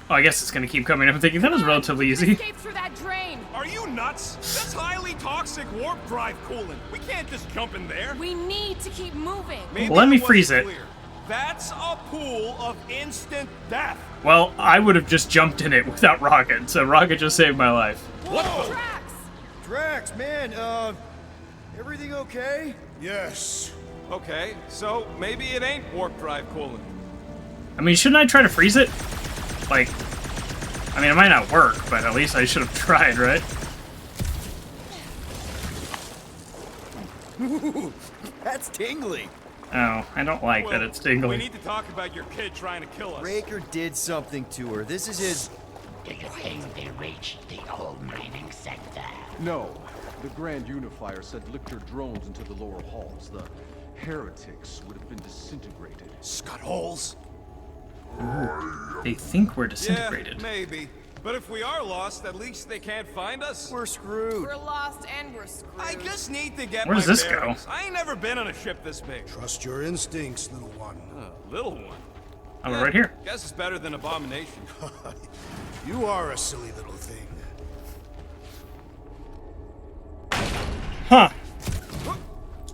Oh, I guess it's gonna keep coming. I'm thinking that was relatively easy. Escape through that drain. Are you nuts? That's highly toxic warp drive coolant. We can't just jump in there. We need to keep moving. Maybe Let me I wasn't freeze it. clear. That's a pool of instant death. Well, I would have just jumped in it without Rocket, so Rocket just saved my life. What? Drax! Drax, man, everything okay? Yes. Okay, so maybe it ain't warp drive coolant. I mean, shouldn't I try to freeze it? Like, I mean, it might not work, but at least I should have tried, right? Ooh, that's tingly. Oh, I don't like that it's We tingling. need to talk about your kid trying to kill us. Raker did something to her. This is his... Do you think they reached the old mining center? No. The Grand Unifier said licked her drones into the lower halls. The heretics would have been disintegrated. Scud holes? Ooh, they think we're disintegrated. Yeah, maybe. But if we are lost, at least they can't find us. We're screwed. We're lost and we're screwed. I just need to get Where does my this go? bearings. I ain't never been on a ship this big. Trust your instincts, little one. Little one. Oh, we're right here. Guess it's better than Abomination. You are a silly little thing. Huh.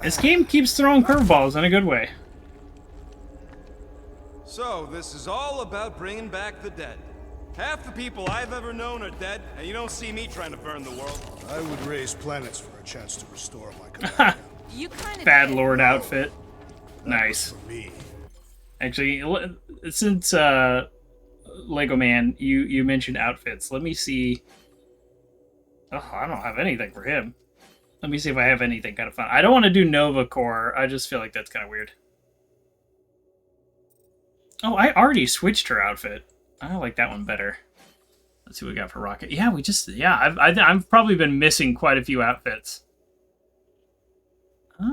This game keeps throwing curveballs in a good way. So, this is all about bringing back the dead. Half the people I've ever known are dead, and you don't see me trying to burn the world. I would raise planets for a chance to restore my command. You kind of Bad Lord outfit. Nice. For me. Actually, since Lego Man, you mentioned outfits. Let me see. Oh, I don't have anything for him. Let me see if I have anything kind of fun. I don't want to do Nova Corps. I just feel like that's kind of weird. Oh, I already switched her outfit. I like that one better. Let's see what we got for Rocket. Yeah, I've probably been missing quite a few outfits. I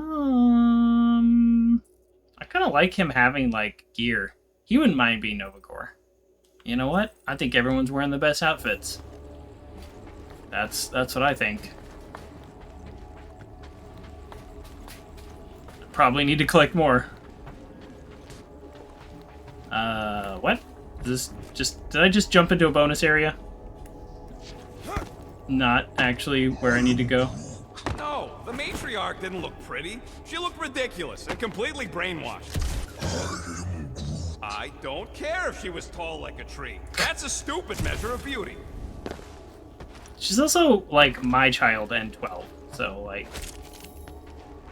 kind of like him having, like, gear. He wouldn't mind being Nova Corps. You know what? I think everyone's wearing the best outfits. That's what I think. Probably need to collect more. What? Is this did I just jump into a bonus area? Not actually where I need to go. No, the matriarch didn't look pretty. She looked ridiculous and completely brainwashed. I don't care if she was tall like a tree. That's a stupid measure of beauty. She's also, like, my child and 12. So, like,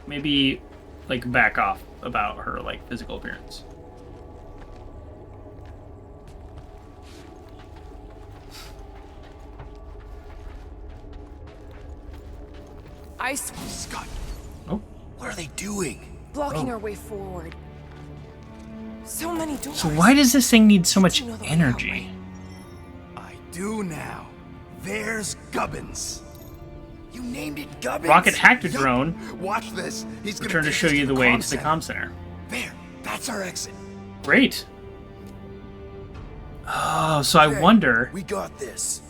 maybe, like, back off about her, like, physical appearance. Scott. Oh. What are they doing? Blocking our way forward. So many doors. So why does this thing need so much energy? I do now. There's Gubbins. You named it Gubbins? Rocket hacked a drone. Watch this. He's gonna Return to take show us you the way comm to the comm center. There. That's our exit. Great. Oh, so I wonder. We got this.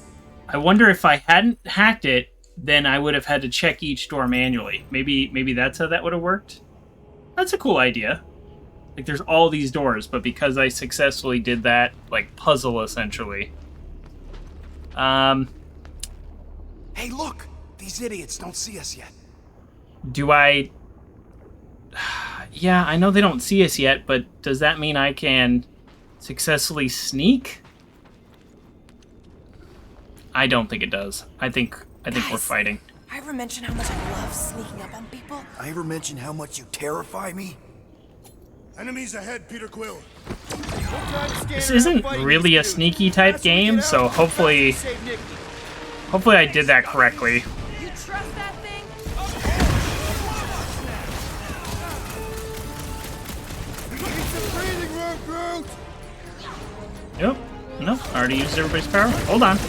I wonder if I hadn't hacked it, then I would have had to check each door manually. Maybe that's how that would have worked. That's a cool idea. Like, there's all these doors, but because I successfully did that, like, puzzle, essentially. Hey, look! These idiots don't see us yet. Do I... Yeah, I know they don't see us yet, but does that mean I can successfully sneak? I don't think it does. I think we're fighting. I ever mention how much I love sneaking up on people? I ever mention how much you terrify me? Enemies ahead, Peter Quill. This isn't really a sneaky type game, so hopefully I did that correctly. You trust that thing? Breathing room, Groot! Yep. No, I already used everybody's power. Hold on.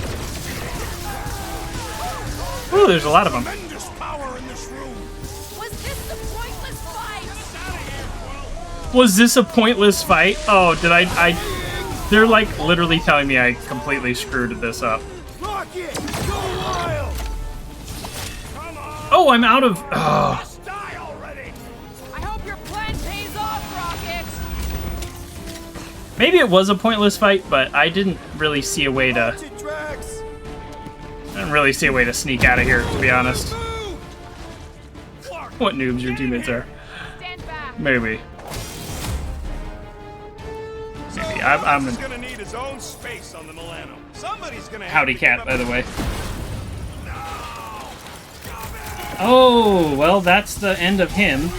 Ooh, there's a lot of them. Tremendous power in this room. Was this the pointless fight? Was this a pointless fight? Oh, did I... They're like literally telling me I completely screwed this up. Rocket! Go wild! Oh, I'm out of... Oh. Die already! I hope your plan pays off, Rocket! Maybe it was a pointless fight, but I didn't really see a way to... I didn't really see a way to sneak out of here, to be honest. What noobs your teammates are. Maybe. Maybe. I'm gonna need his own space on the Milano. Somebody's gonna have Howdy to Cat, give by up- the way. Oh, well, that's the end of him.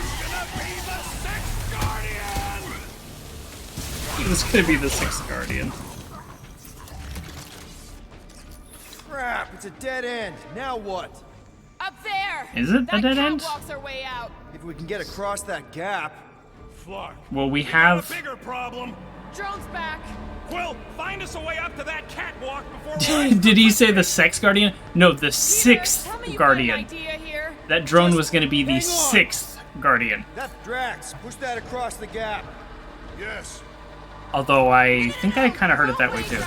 He was gonna be the sixth Guardian. Crap, it's a dead end. Now what? Up there! Is it a dead end? Walks our way out. If we can get across that gap. Flark. Well, we A have... bigger problem. Drone's back. Quill, find us a way up to that catwalk before we... Did he say the sex Guardian? No, the sixth Guardian. Idea here. That drone was going to be the sixth Guardian. That's Drax. Push that across the gap. Yes. Although I think I kind of heard it that way too.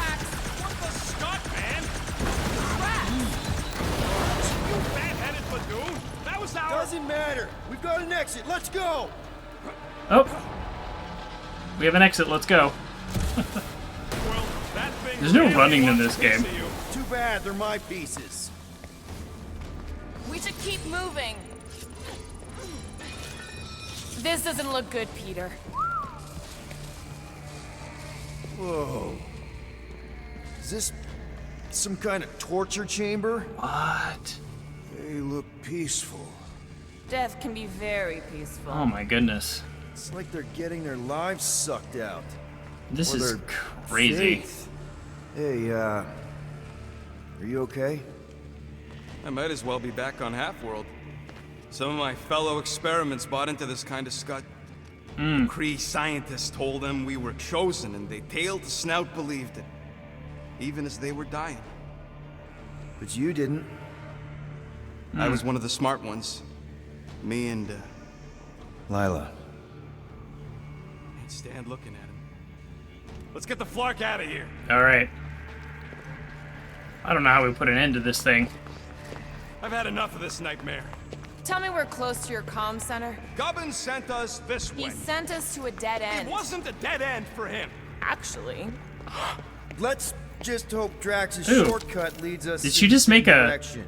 Doesn't matter. We've got an exit. Let's go. Oh. We have an exit. Let's go. There's no running in this game. Too bad. They're my pieces. We should keep moving. This doesn't look good, Peter. Whoa. Is this some kind of torture chamber? What? They look peaceful. Death can be very peaceful. Oh my goodness. It's like they're getting their lives sucked out. This Or is their crazy. faith. Hey, are you okay? I might as well be back on Half-World. Some of my fellow experiments bought into this kind of scut. The Kree scientists told them we were chosen, and they tailed the snout believed it. Even as they were dying. But you didn't. I was one of the smart ones. Me and, Lila. Can't stand looking at him. Let's get the Flark out of here. Alright. I don't know how we put an end to this thing. I've had enough of this nightmare. Tell me we're close to your comm center. Gubbins sent us this way. He sent us to a dead end. It wasn't a dead end for him. Actually. Let's just hope Drax's Ooh. shortcut leads us Did in she the just same make a... direction.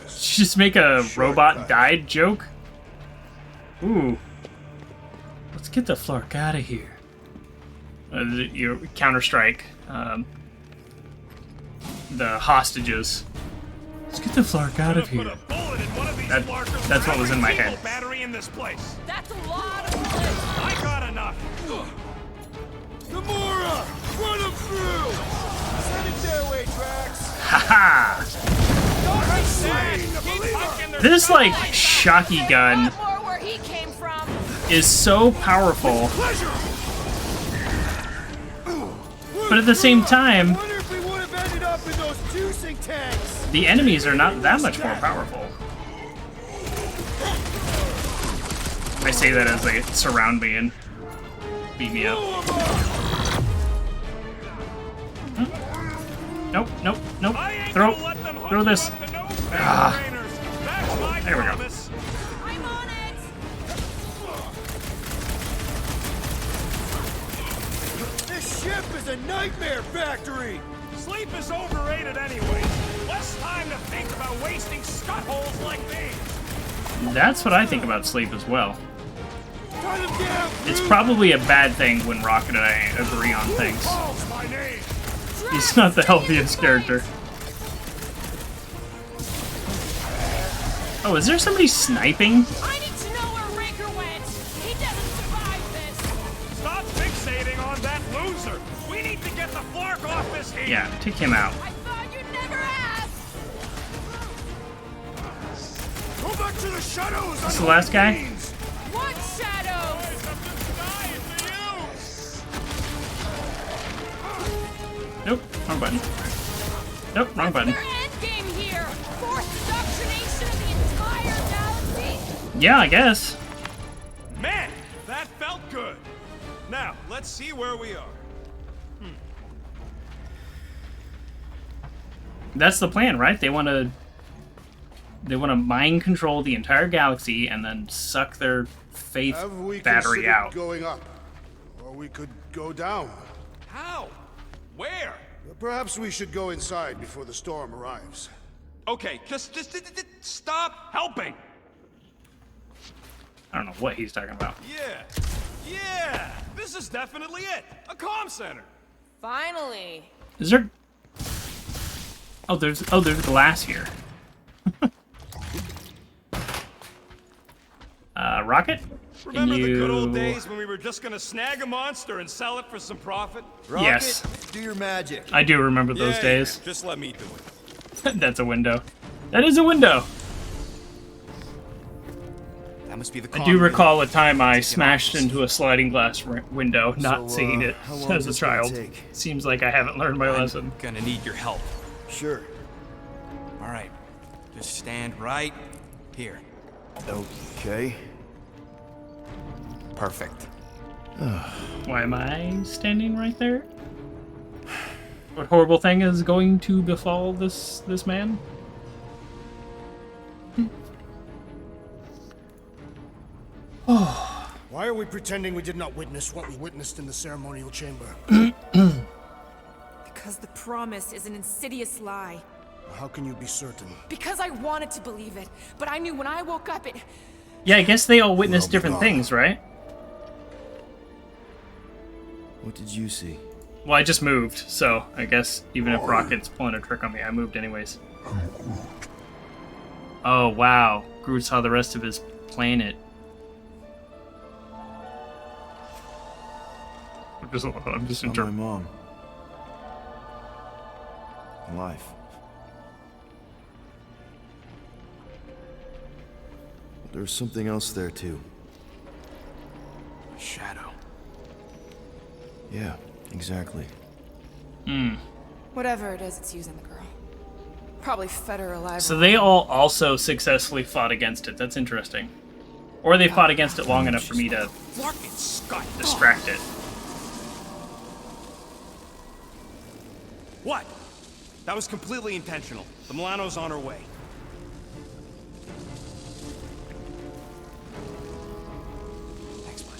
Did she just make a robot died joke? Ooh. Let's get the Flark out of here. Your Counter-Strike. The hostages. Let's get the Flark out of here. That's what was in my head. Battery in this place. That's a lot of bullets. I got enough. Gamora! Run him through! Send it their way, Drax! Haha! This, like, shocky gun More where he came from. is so powerful But at the same time, I wonder if we would have ended up in those juicing tanks. the enemies are not that much more powerful. I say that as they surround me and beat me up. Nope, nope, nope. Throw this. Ah. There we go. This ship is a nightmare factory. Sleep is overrated anyway. Less time to think about wasting scut-holes like these. That's what I think about sleep as well. It's probably a bad thing when Rocket and I agree on things. He's not the healthiest character. Oh, is there somebody sniping? I need to know where Raker went. He doesn't survive this. Stop fixating on that loser. We need to get the Flark off this heat. Yeah, take him out. I thought you'd never ask. Go back to the shadows. This the last guy? What shadows? Nope, wrong button. Nope, wrong button. Endgame here. Forced indoctrination of the entire galaxy. Yeah, I guess. Man, that felt good. Now, let's see where we are. That's the plan, right? They want to mind control the entire galaxy and then suck their faith Have we battery considered out. going up? Or we could go down. How? Where? Perhaps we should go inside before the storm arrives. Okay, just stop helping. I don't know what he's talking about. Yeah, this is definitely it. A comm center. Finally. Is there... Oh, there's glass here. Rocket? Remember Can the good old you- days when we were just gonna snag a monster and sell it for some profit? Yes. Do your magic. I do remember those Yeah, days. just let me do it. That's a window. That is a window. That must be the I do recall a time I smashed into a sliding glass window, not seeing it how long as a is this gonna child. take? Seems like I haven't learned my lesson. Gonna need your help. Sure. All right, just stand right here. Okay. Perfect. Why am I standing right there? What horrible thing is going to befall this man? Why are we pretending we did not witness what we witnessed in the ceremonial chamber? Because the promise is an insidious lie. How can you be certain? Because I wanted to believe it, but I knew when I woke up it... Yeah, I guess they all witnessed different things, right? What did you see? Well, I just moved, so I guess even if Rocket's pulling a trick on me, I moved anyways. Oh, wow. Groot saw the rest of his planet. I'm just my mom. Alive. There's something else there too. A shadow. Yeah, exactly. Whatever it is, it's using the girl. Probably fed her alive. So they all also successfully fought against it. That's interesting. Or they fought against it long enough for me to distract it. What? That was completely intentional. The Milano's on her way. Thanks, bud.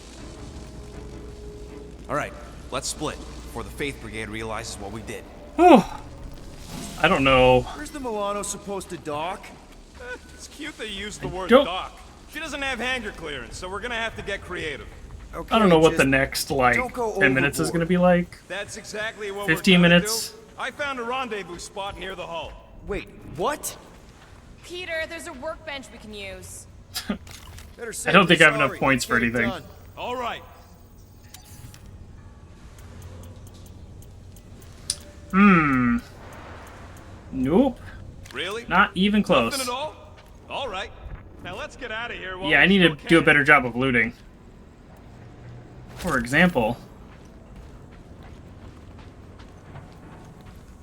All right, let's split before the Faith Brigade realizes what we did. I don't know. Where's the Milano supposed to dock? It's cute they used the word don't- dock. She doesn't have hangar clearance, so we're gonna have to get creative. I don't know what the next, like, 10 minutes is going to be like. That's exactly what 15 we're gonna minutes. do. I found a rendezvous spot near the hull. Wait, what? Peter, there's a workbench we can use. I don't think I have enough points for anything. All right. Nope. Really? Not even close. Nothing at all? All right. Now let's get out of here. while Yeah, I we need to still do a can. better job of looting. For example...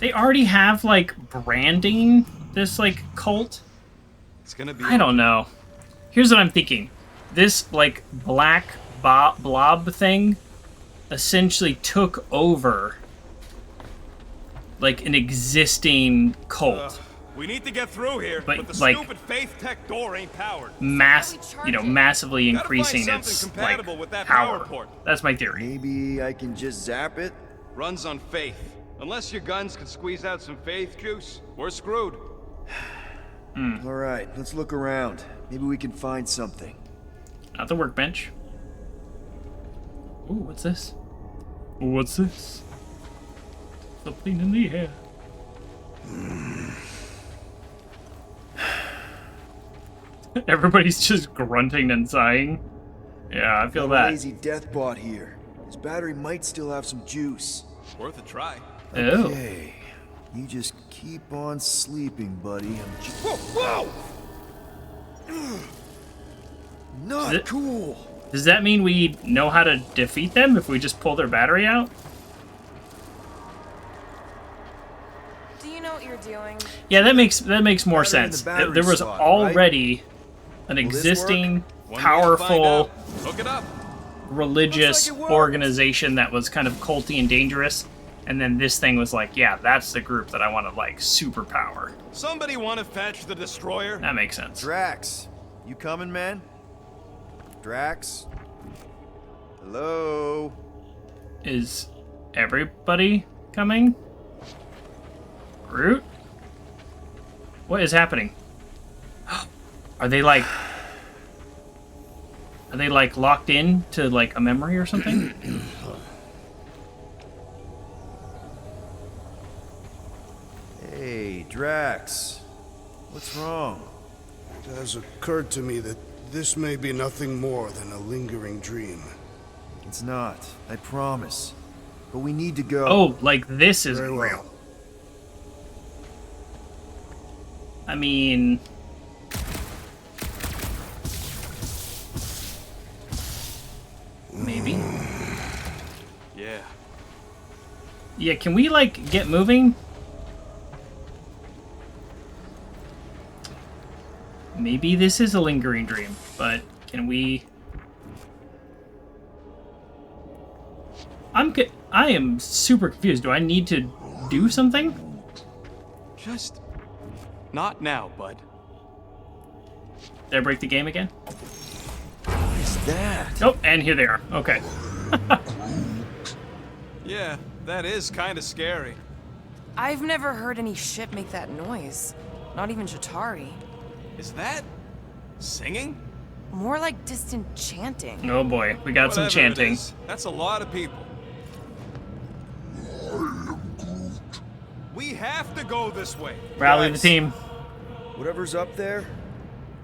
They already have, like, branding this, like, cult. It's gonna be... I don't know. Here's what I'm thinking. This, like, black blob thing essentially took over, like, an existing cult. We need to get through here, but the like, stupid Faith Tech door ain't powered. Massively increasing its, like, with that power. port. That's my theory. Maybe I can just zap it? Runs on faith. Unless your guns can squeeze out some faith juice, we're screwed. All right, let's look around. Maybe we can find something. Not the workbench. Ooh, what's this? What's this? Something in the air. Everybody's just grunting and sighing. Yeah, I feel that. Lazy Deathbot here. His battery might still have some juice. Worth a try. Okay. You just keep on sleeping, buddy. Whoa! Not cool. Does that mean we know how to defeat them if we just pull their battery out? Do you know what you're doing? Yeah, that makes more sense. There was already an existing, powerful, religious organization that was kind of culty and dangerous, and then this thing was like, yeah, that's the group that I want to, like, superpower. Somebody want to fetch the destroyer? That makes sense. Drax, you coming, man? Drax? Hello? Is everybody coming? Groot? What is happening? Are they like locked in to, like, a memory or something? Hey, Drax. What's wrong? It has occurred to me that this may be nothing more than a lingering dream. It's not, I promise. But we need to go. Oh, like this is Very real. well. I mean... maybe? Yeah. Yeah, can we, like, get moving? Maybe this is a lingering dream, but can we... I am super confused. Do I need to do something? Just... not now, bud. Did I break the game again? What is that? Oh, and here they are. Okay. Yeah, that is kind of scary. I've never heard any ship make that noise. Not even Chitauri. Is that... singing? More like distant chanting. Oh boy, we got some Whatever it chanting. is, that's a lot of people. We have to go this way. Rally the team. Whatever's up there,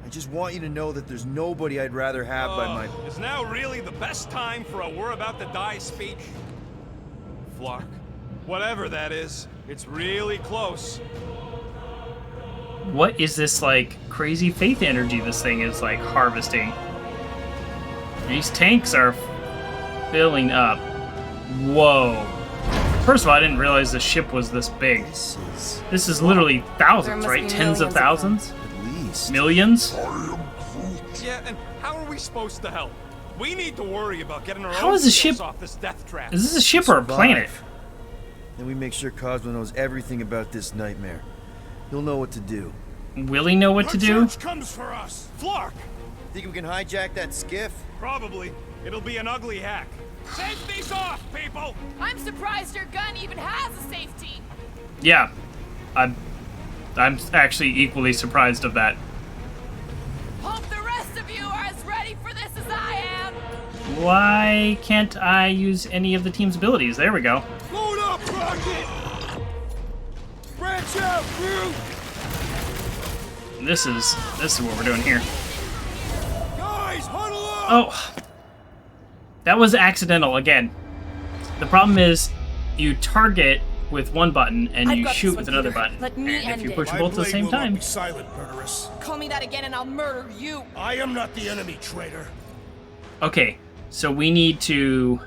I just want you to know that there's nobody I'd rather have by my... Is now really the best time for a we're about to die speech? Flark, whatever that is, it's really close. What is this, like, crazy faith energy this thing is, like, harvesting? These tanks are filling up. Whoa. First of all, I didn't realize the ship was this big. This is literally thousands, right? Tens of thousands? At least. Millions? Yeah, and how are we supposed to help? We need to worry about getting our How own is the selves ship- off this death trap. Is this a ship or a planet? Then we make sure Cosmo knows everything about this nightmare. He'll know what to do. Will he know what to do? Church comes for us. Flark! Think we can hijack that skiff? Probably. It'll be an ugly hack. Safety's off, people! I'm surprised your gun even has a safety. Yeah. I'm actually equally surprised of that. Hope the rest of you are as ready for this as I am. Why can't I use any of the team's abilities? There we go. Load up, Rocket! Branch out, crew! This is what we're doing here. Guys, huddle up! Oh. That was accidental again. The problem is you target with one button and I've you got shoot this with one, another Peter. button. Let me And if end you it. push My both at the blade same will not time. be silent, murderess. Call me that again and I'll murder you. I am not the enemy, traitor. Okay, so we need to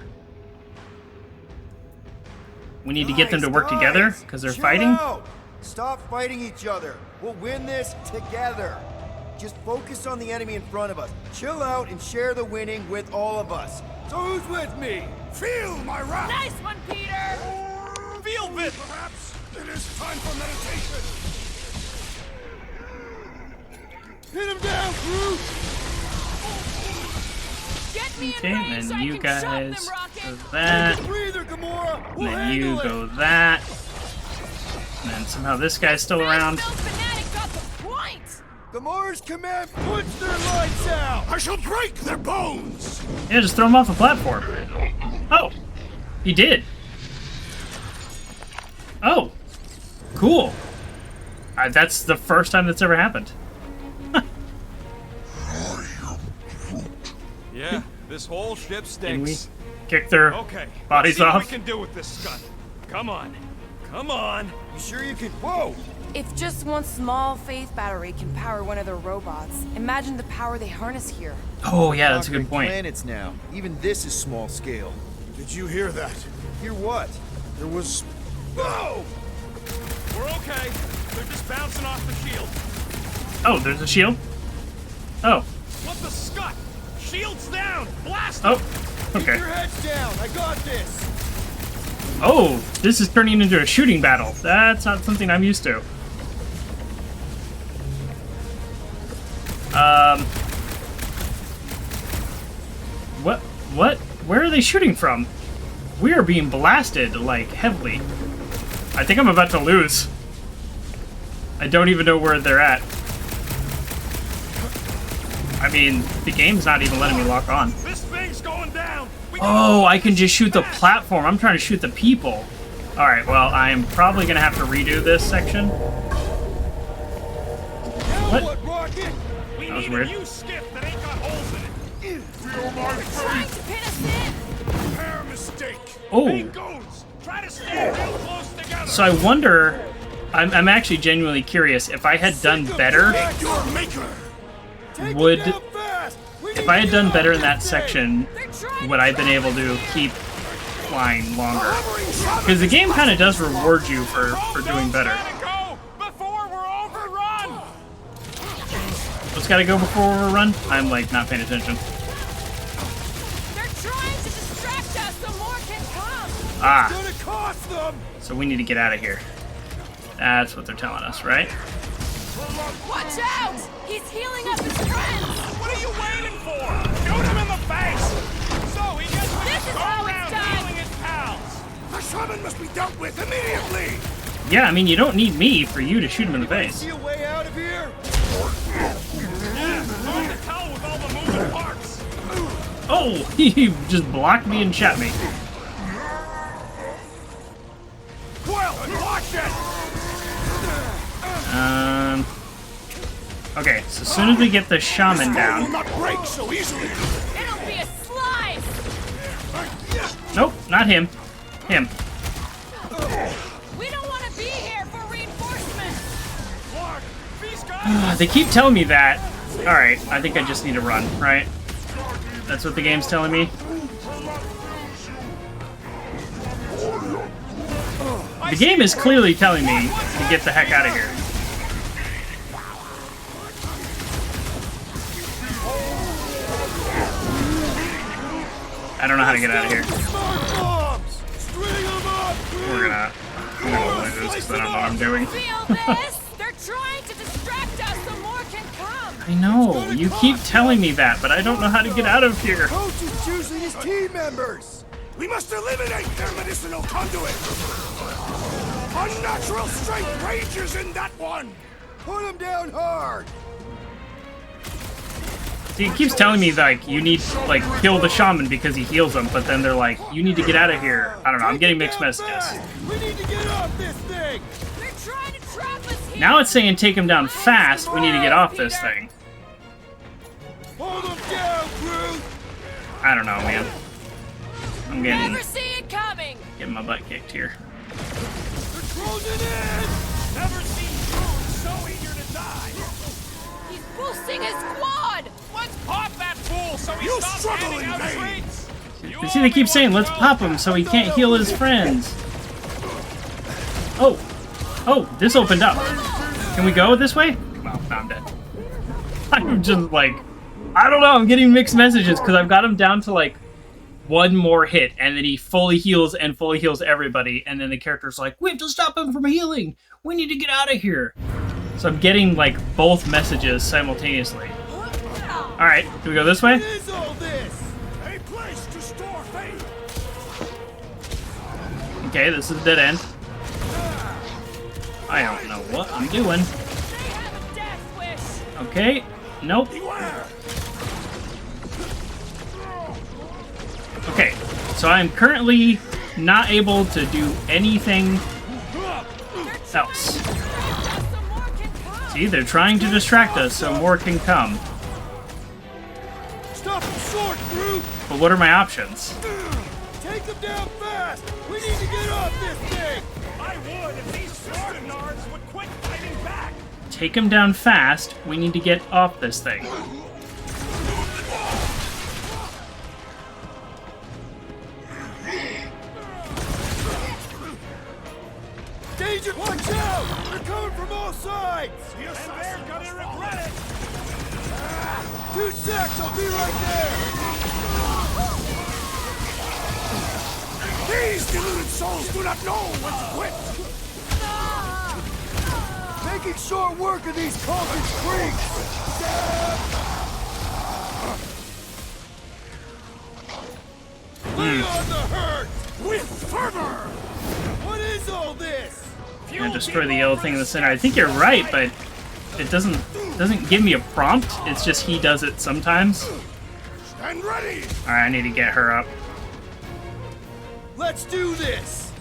We need to get them to work Guys, together because they're chill fighting. out. Stop fighting each other. We'll win this together. Just focus on the enemy in front of us. Chill out and share the winning with all of us. So who's with me? Feel my wrath! Nice one, Peter! Feel this! Perhaps it is time for meditation! Hit him down, Groot! Get me Okay, in and range so then I you can guys shot them, go Rocket! that. Take a breather, Gamora! And We'll then you handle go it! that. And then somehow this guy's still around. Fanatic got the point! Gamora's command puts their lights out! I shall break their bones! Yeah, just throw him off the platform. Oh, he did. Oh, cool. That's the first time that's ever happened. Yeah, this whole ship And we stinks. kick their Okay, bodies let's see off. what we can do with this Scud. Come on. Come on. You sure you can? Whoa! If just one small faith battery can power one of their robots, imagine the power they harness here. Oh yeah, that's a good Conquering point. Planets now. Even this is small scale. Did you hear that? Hear what? There was... Whoa! We're okay. They're just bouncing off the shield. Oh, there's a shield. Oh, What the Scud? Shield's down! Blast oh, them! Keep okay. your heads down! I got this! Oh, this is turning into a shooting battle. That's not something I'm used to. What? Where are they shooting from? We are being blasted, like, heavily. I think I'm about to lose. I don't even know where they're at. I mean, the game's not even letting me lock on. This thing's going down! Oh, I can just shoot the platform. I'm trying to shoot the people. Alright, well, I'm probably going to have to redo this section. What? Rocket? That was weird. New skiff that ain't got holes in it. Feel my Trying to pin us in! Repair mistake! Oh. Hey, goons! Try to stand real close together! So I wonder... I'm actually genuinely curious. If I had done better, Your maker! would... If I had done better in that section, would I have been able to keep flying longer? Because the game kind of does reward you for doing better. Go before we're overrun! What's gotta go before we run? I'm, like, not paying attention. They're trying to distract us so more can come! Ah. It's gonna cost them! So we need to get out of here. That's what they're telling us, right? Watch out! He's healing up his friends! What are you waiting for? Shoot him in the face! So he gets This is how it's done! healing his pals! The shaman must be dealt with immediately! Yeah, I mean, you don't need me for you to shoot him in the face. See a way out of here? Yeah, hard to tell with all the moving parts. Oh, he just blocked me and shot me. Quill, watch it! Okay, so as soon as we get the shaman Will down... not break so easily! It'll be a slice! Nope, not him. Him. We don't want to be here for reinforcements! Clark, these guys... They keep telling me that. Alright, I think I just need to run, right? That's what the game's telling me. The game is clearly telling me to get the heck out of here. I don't know how to get out of here. We're gonna lose because I don't know what I'm doing. Feel this? They're trying to distract us so more can come! I know, you keep telling me that, but I don't know how to get out of here. Coach is choosing his team members! We must eliminate their medicinal conduit! Unnatural strength rages in that one! Put him down hard! See, it keeps telling me, like, you need to, like, kill the shaman because he heals them, but then they're like, you need to get out of here. I don't know, I'm getting mixed messages. We need to get off this thing! They're trying to trap us here! Now it's saying take him down fast, we need to get off this thing. Hold him down, Groot! I don't know, man. I'm getting Never see it coming! my butt kicked here. They're closing in! Never seen Groot so eager to die! He's boosting his squad! Let's pop that fool so he You stops struggle handing in out vain. treats! You see, they keep saying, let's pop him so he can't heal his friends. Oh! Oh, this opened up. Can we go this way? Well, no, I'm dead. I'm just like... I don't know, I'm getting mixed messages because I've got him down to like one more hit and then he fully heals and fully heals everybody and then the character's like, we have to stop him from healing! We need to get out of here! So I'm getting like both messages simultaneously. Alright, do we go this way? What is all this? A place to store faith. Okay, this is a dead end. I don't know what I'm doing. Okay, nope. Okay, so I'm currently not able to do anything else. See, they're trying to distract us so more can come. Stop them short, brute! But what are my options? Take them down fast! We need to get off this thing! I would if these Spartanards would quit fighting back! Take him down fast. We need to get off this thing. Danger! Watch out! They're coming from all sides! And they're gonna regret it! 2 secs, I'll be right there! These deluded souls do not know when to quit! Making short work of these cultish freaks! Lay on the hurt! With fervor! What is all this? I'm gonna destroy the yellow thing in the center. I think you're right, but it doesn't give me a prompt. It's just he does it sometimes. Stand ready! Alright, I need to get her up. Let's do this!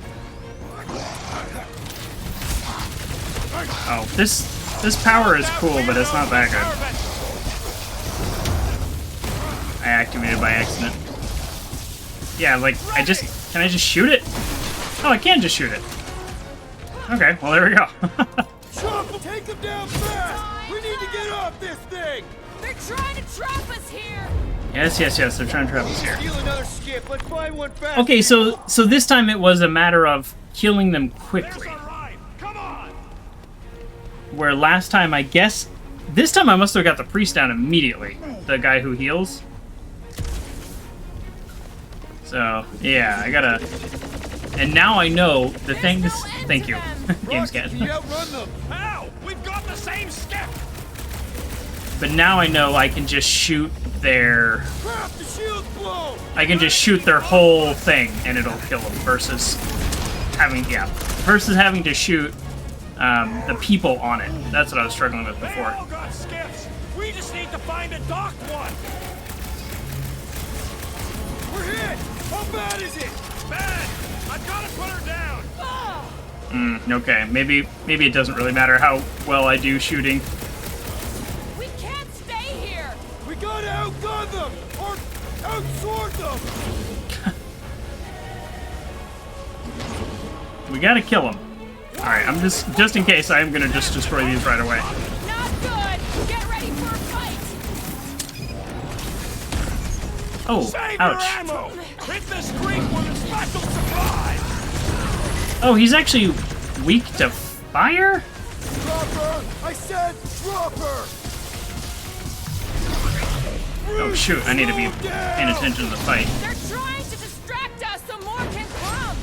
Oh, this power is cool, but it's not that good. I activated by accident. Yeah, like, can I just shoot it? Oh, I can just shoot it. Okay, well, there we go. Chop, take them down fast! We need to get off this thing! They're trying to trap us here! Yes, they're trying to trap us here. Steal another skip, let's find one fast! Okay, so this time it was a matter of killing them quickly. Come on! Where last time, I guess... This time I must have got the priest down immediately. The guy who heals. So, yeah, I gotta... And now I know the things... Thank you, GamesCat. You outrun them! How? We've got the same skip! But now I know I can just shoot their... Crap, the shield's blown! I can just shoot their whole thing and it'll kill them versus having... Yeah. Versus having to shoot the people on it. That's what I was struggling with before. They all got skips! We just need to find a docked one! We're hit! How bad is it? Bad! I've got to put her down! Okay, maybe it doesn't really matter how well I do shooting. We can't stay here! We gotta outgun them! Or outsword them! We gotta kill them. Alright, I'm just in case, I am gonna just destroy these right away. Not good! Get ready for a fight! Oh, Save ouch. your ammo! Hit this creek with a special supply! Oh, he's actually weak to fire? Drop her! I said drop her! Oh shoot, I need to be paying attention to the fight. They're trying to distract us so more can come!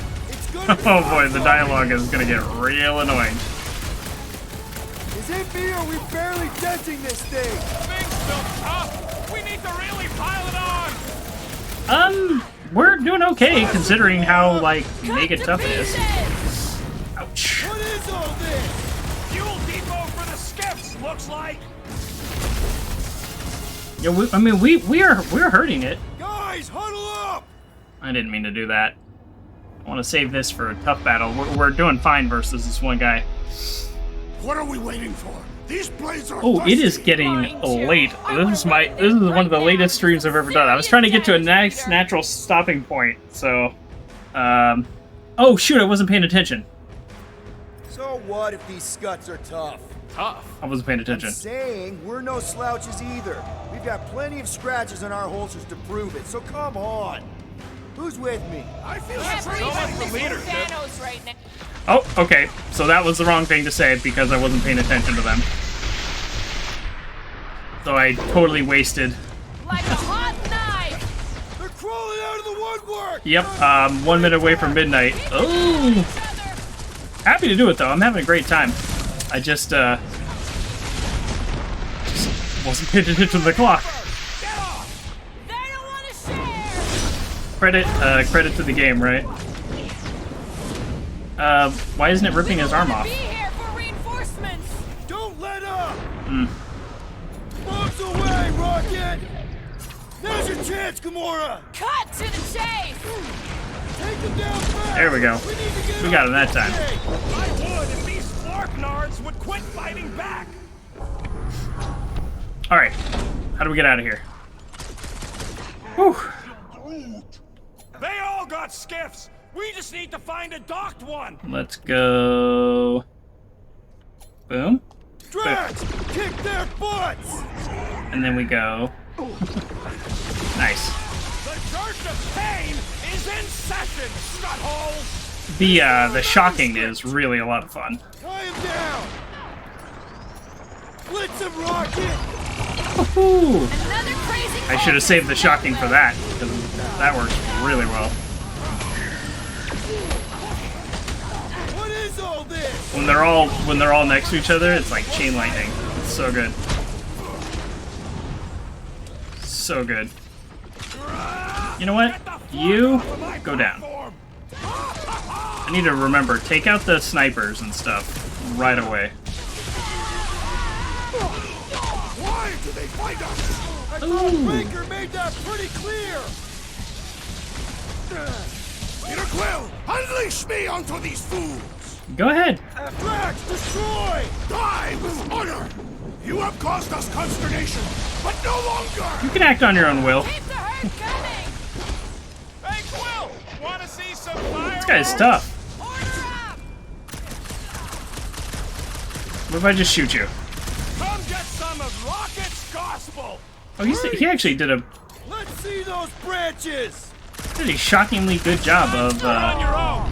Oh boy, the dialogue is gonna get real annoying. Is it me or are we barely denting this thing? Thing's still tough! We need to really pile it on! We're doing okay considering how, like, mega tough it is. Ouch. What is all this? Fuel depot for the skips, looks like! Yeah, we're hurting it. Guys, huddle up! I didn't mean to do that. I want to save this for a tough battle. We're doing fine versus this one guy. What are we waiting for? These blades are Oh, it is getting late. This is one of the latest streams I've ever done. I was trying to get to a nice natural stopping point, so oh shoot, I wasn't paying attention. So what if these scuts are tough? Tough? I wasn't paying attention. I'm saying we're no slouches either. We've got plenty of scratches on our holsters to prove it, so come on. Who's with me? I feel Can't so believe much I'm for missing leadership. Thanos right now. Oh, okay. So that was the wrong thing to say because I wasn't paying attention to them. So I totally wasted. Like a hot knife! They're crawling out of the woodwork! Yep, 1 minute away from midnight. Oh! Happy to do it though. I'm having a great time. I just wasn't paying attention to the clock. Credit to the game, right? Why isn't it ripping his arm off? Be here for reinforcements! Don't let up! Mm. Bombs away, Rocket! Now's your chance, Gamora! Cut to the chase! Take them down fast! There we go. We got him that time. I would if these Flarknards would quit fighting back! Alright. How do we get out of here? Whew. They all got skiffs! We just need to find a docked one! Let's go. Boom. Drax! Kick their butts! And then we go. Nice. The Church of Pain is in session, scutholes! The shocking is really a lot of fun. Tie him down! Blitz him, Rocket! Woohoo! I should have saved the shocking for that, because that works really well. What is all this? When they're all next to each other, it's like chain lightning. It's so good. So good. You know what? You go down. I need to remember, take out the snipers and stuff right away. Why do they fight us? I thought Baker made that pretty clear! Peter Quill, unleash me onto these fools! Go ahead. Drax, destroy! Die with honor! You have caused us consternation, but no longer! You can act on your own will. Hey, Quill! Wanna see some fire? This guy's tough. What if I just shoot you? Come get some of Rocket's gospel! Oh, he actually did a Let's see those branches! pretty shockingly good job of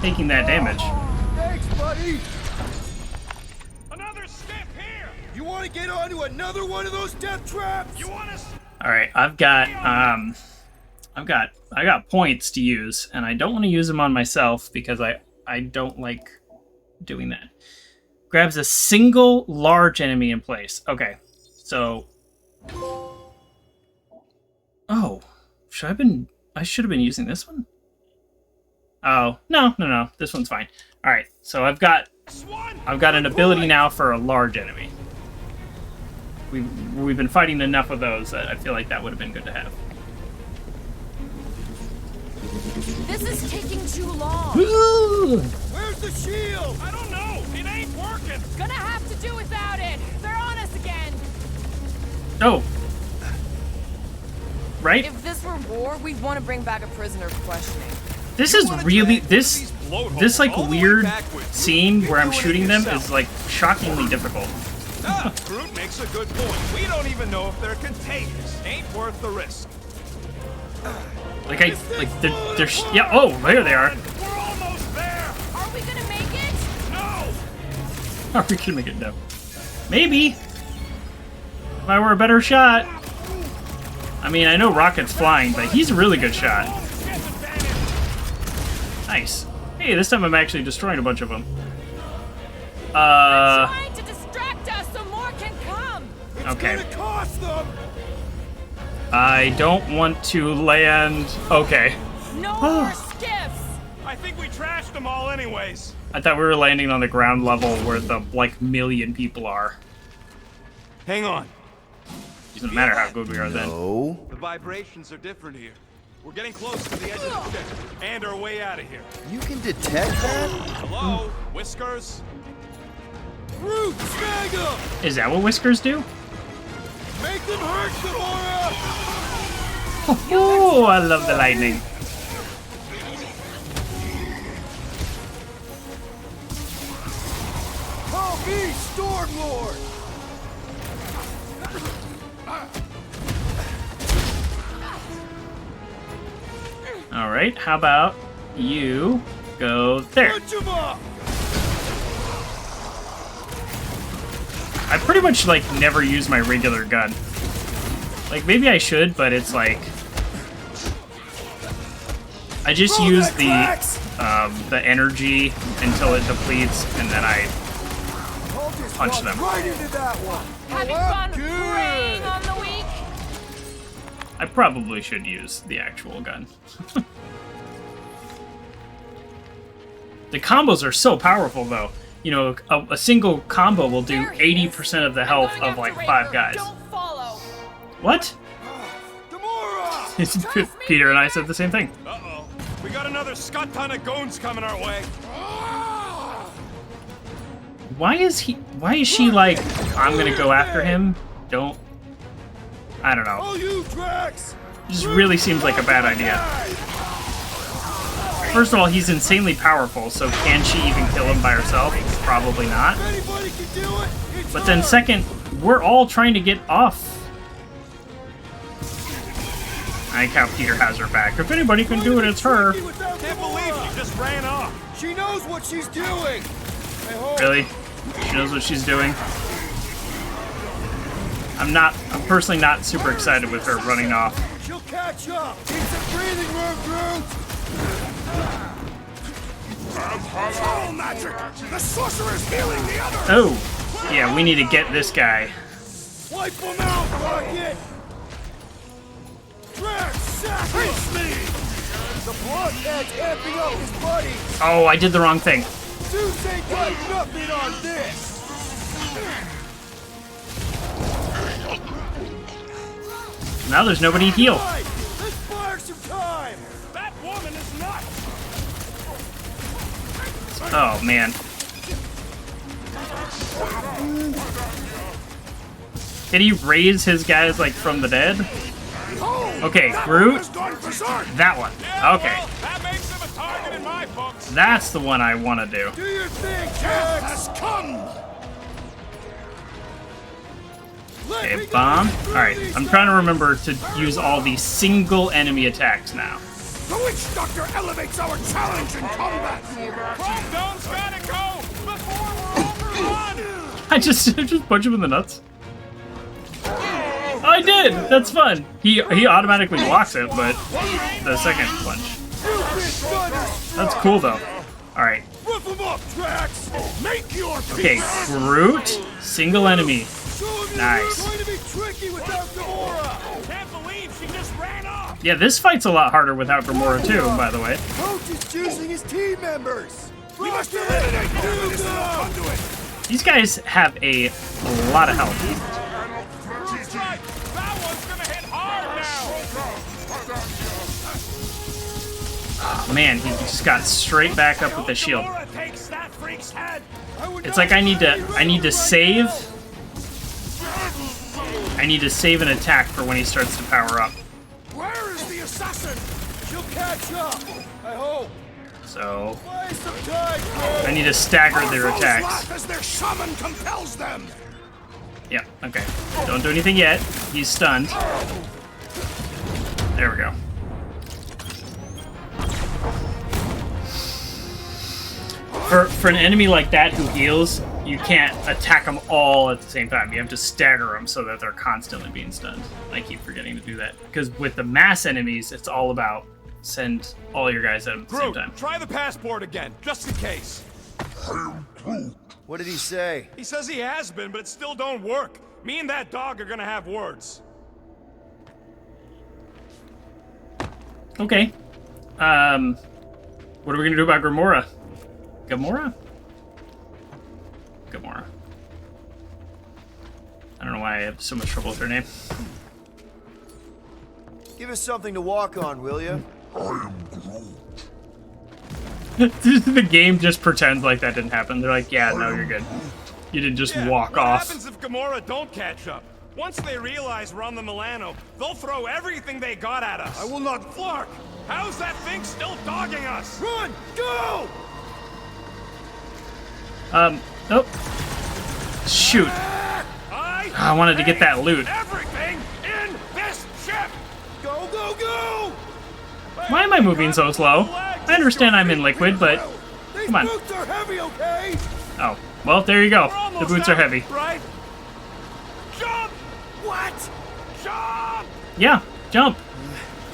taking that damage. Thanks, buddy! Another step here! You wanna get onto another one of those death traps? You wanna... Alright, I got points to use, and I don't want to use them on myself because I don't like doing that. Grabs a single large enemy in place. Okay, so... Oh, I should have been using this one? Oh, no, this one's fine. Alright, so I've got an ability now for a large enemy. We've been fighting enough of those that I feel like that would have been good to have. This is taking too long. Where's the shield? I don't know. It ain't working. Gonna have to do without it. They're on us again. Oh. Right? If this were war, we'd want to bring back a prisoner for questioning. This is really this like weird scene where I'm shooting them is like shockingly difficult. Groot makes a good point. We don't even know if they're contagious. Ain't worth the risk. Like they're yeah. Oh, there they are. We're almost there. Are we gonna make it? No. Are we gonna make it? No. Maybe. If I were a better shot. I mean, I know Rocket's flying, but he's a really good shot. Nice. Hey, this time I'm actually destroying a bunch of them. Trying to distract us so more can come. Okay. It's gonna cost them. I don't want to land. Okay. No more skiffs. I think we trashed them all anyways. I thought we were landing on the ground level where the like million people are. Hang on. Doesn't matter how good we are then. The vibrations are different here. We're getting close to the edge of the ship and our way out of here. You can detect that? Hello, Whiskers? Groot, snag them! Is that what Whiskers do? Make them hurt, Gamora! Oh, I love the lightning. Call me Stormlord! All right, how about you go there? Punch him up! I pretty much, like, never use my regular gun. Like, maybe I should, but it's like... I just use the energy until it depletes, and then I punch them. Right into that one. Having fun preying on the weak? I probably should use the actual gun. The combos are so powerful, though. You know, a single combo will do 80% of the health of, like, 5 guys. What? Peter and I said the same thing. Uh-oh. We got another scut ton of goons coming our way. Why is she like, I'm gonna go after him? Don't... I don't know. It just really seems like a bad idea. First of all, he's insanely powerful, so can she even kill him by herself? Probably not. But then second, we're all trying to get off. I like how Peter has her back. If anybody can do it, it's her. Can't believe she just ran off. She knows what she's doing. Really? She knows what she's doing? I'm personally not super excited with her running off. She'll catch up. It's a breathing room, Groot. Oh, magic! The sorcerer's healing the other. Oh, yeah, we need to get this guy. Wipe him out, Rocket. Drax, sacrifice me! The bloodhead's amping up his buddy. Oh, I did the wrong thing. Zeus ain't got nothing on this. Now there's nobody to heal. Let's fire some time. That woman is nuts. Oh, man. Can he raise his guys, like, from the dead? Okay, Groot. That one. Okay. That makes him a target in my books. That's the one I want to do. Do your thing, Jax has come. Okay, bomb. Alright, I'm trying to remember to use all the single enemy attacks now. The Witch Doctor elevates our challenge in combat. Chromdone's gotta go before we're overrun. I just punch him in the nuts. I did! That's fun. He automatically blocks it, but the second punch. That's cool though. Alright. Okay, Groot, single enemy. Nice. Yeah, this fight's a lot harder without Gamora too, by the way. Coach is choosing his team members. We must eliminate them. These guys have a lot of health. That one's gonna hit hard Oh, man, he just got straight back up with the shield. It's like I need to save. I need to save an attack for when he starts to power up. Where is the assassin? She'll catch up. I hope. So I need to stagger their attacks. As their shaman compels them. Yeah, okay. Don't do anything yet. He's stunned. There we go. For an enemy like that who heals, you can't attack them all at the same time. You have to stagger them so that they're constantly being stunned. I keep forgetting to do that. Because with the mass enemies, it's all about send all your guys at the same time. Try the passport again, just in case. What did he say? He says he has been, but it still don't work. Me and that dog are gonna have words. Okay. What are we gonna do about Gamora? Gamora? Gamora. I don't know why I have so much trouble with her name. Give us something to walk on, will you? The game just pretends like that didn't happen. They're like, yeah, no, you're good. You didn't just walk off. What happens if Gamora don't catch up? Once they realize we're on the Milano, they'll throw everything they got at us. I will not. Flark, how's that thing still dogging us? Run! Go! Nope. Shoot. I wanted to get that loot. Everything in this ship! Go, go, go! Why am I moving so slow? I understand I'm in liquid, but come on. Boots are heavy, okay? Oh, well, there you go. The boots are heavy. Right? Yeah, jump.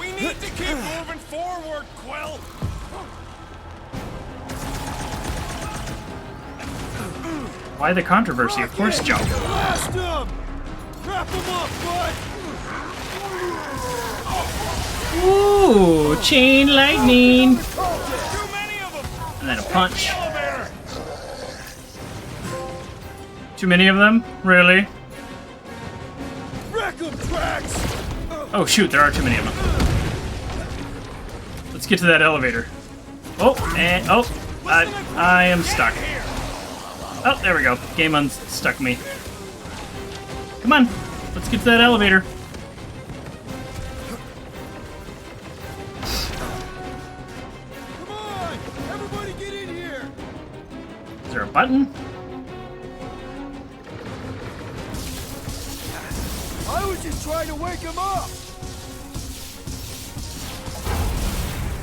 We need to keep moving forward, Quill. Why the controversy? Of course, jump. Blast him! Wrap him up, bud! Ooh, chain lightning. And then a punch. Too many of them? Really? Wreck 'em, Drax! Oh shoot, there are too many of them. Let's get to that elevator. Oh, and oh, I am stuck. Oh, there we go. Game unstuck me. Come on, let's get to that elevator. Come on! Everybody get in here! Is there a button? I was just trying to wake him up!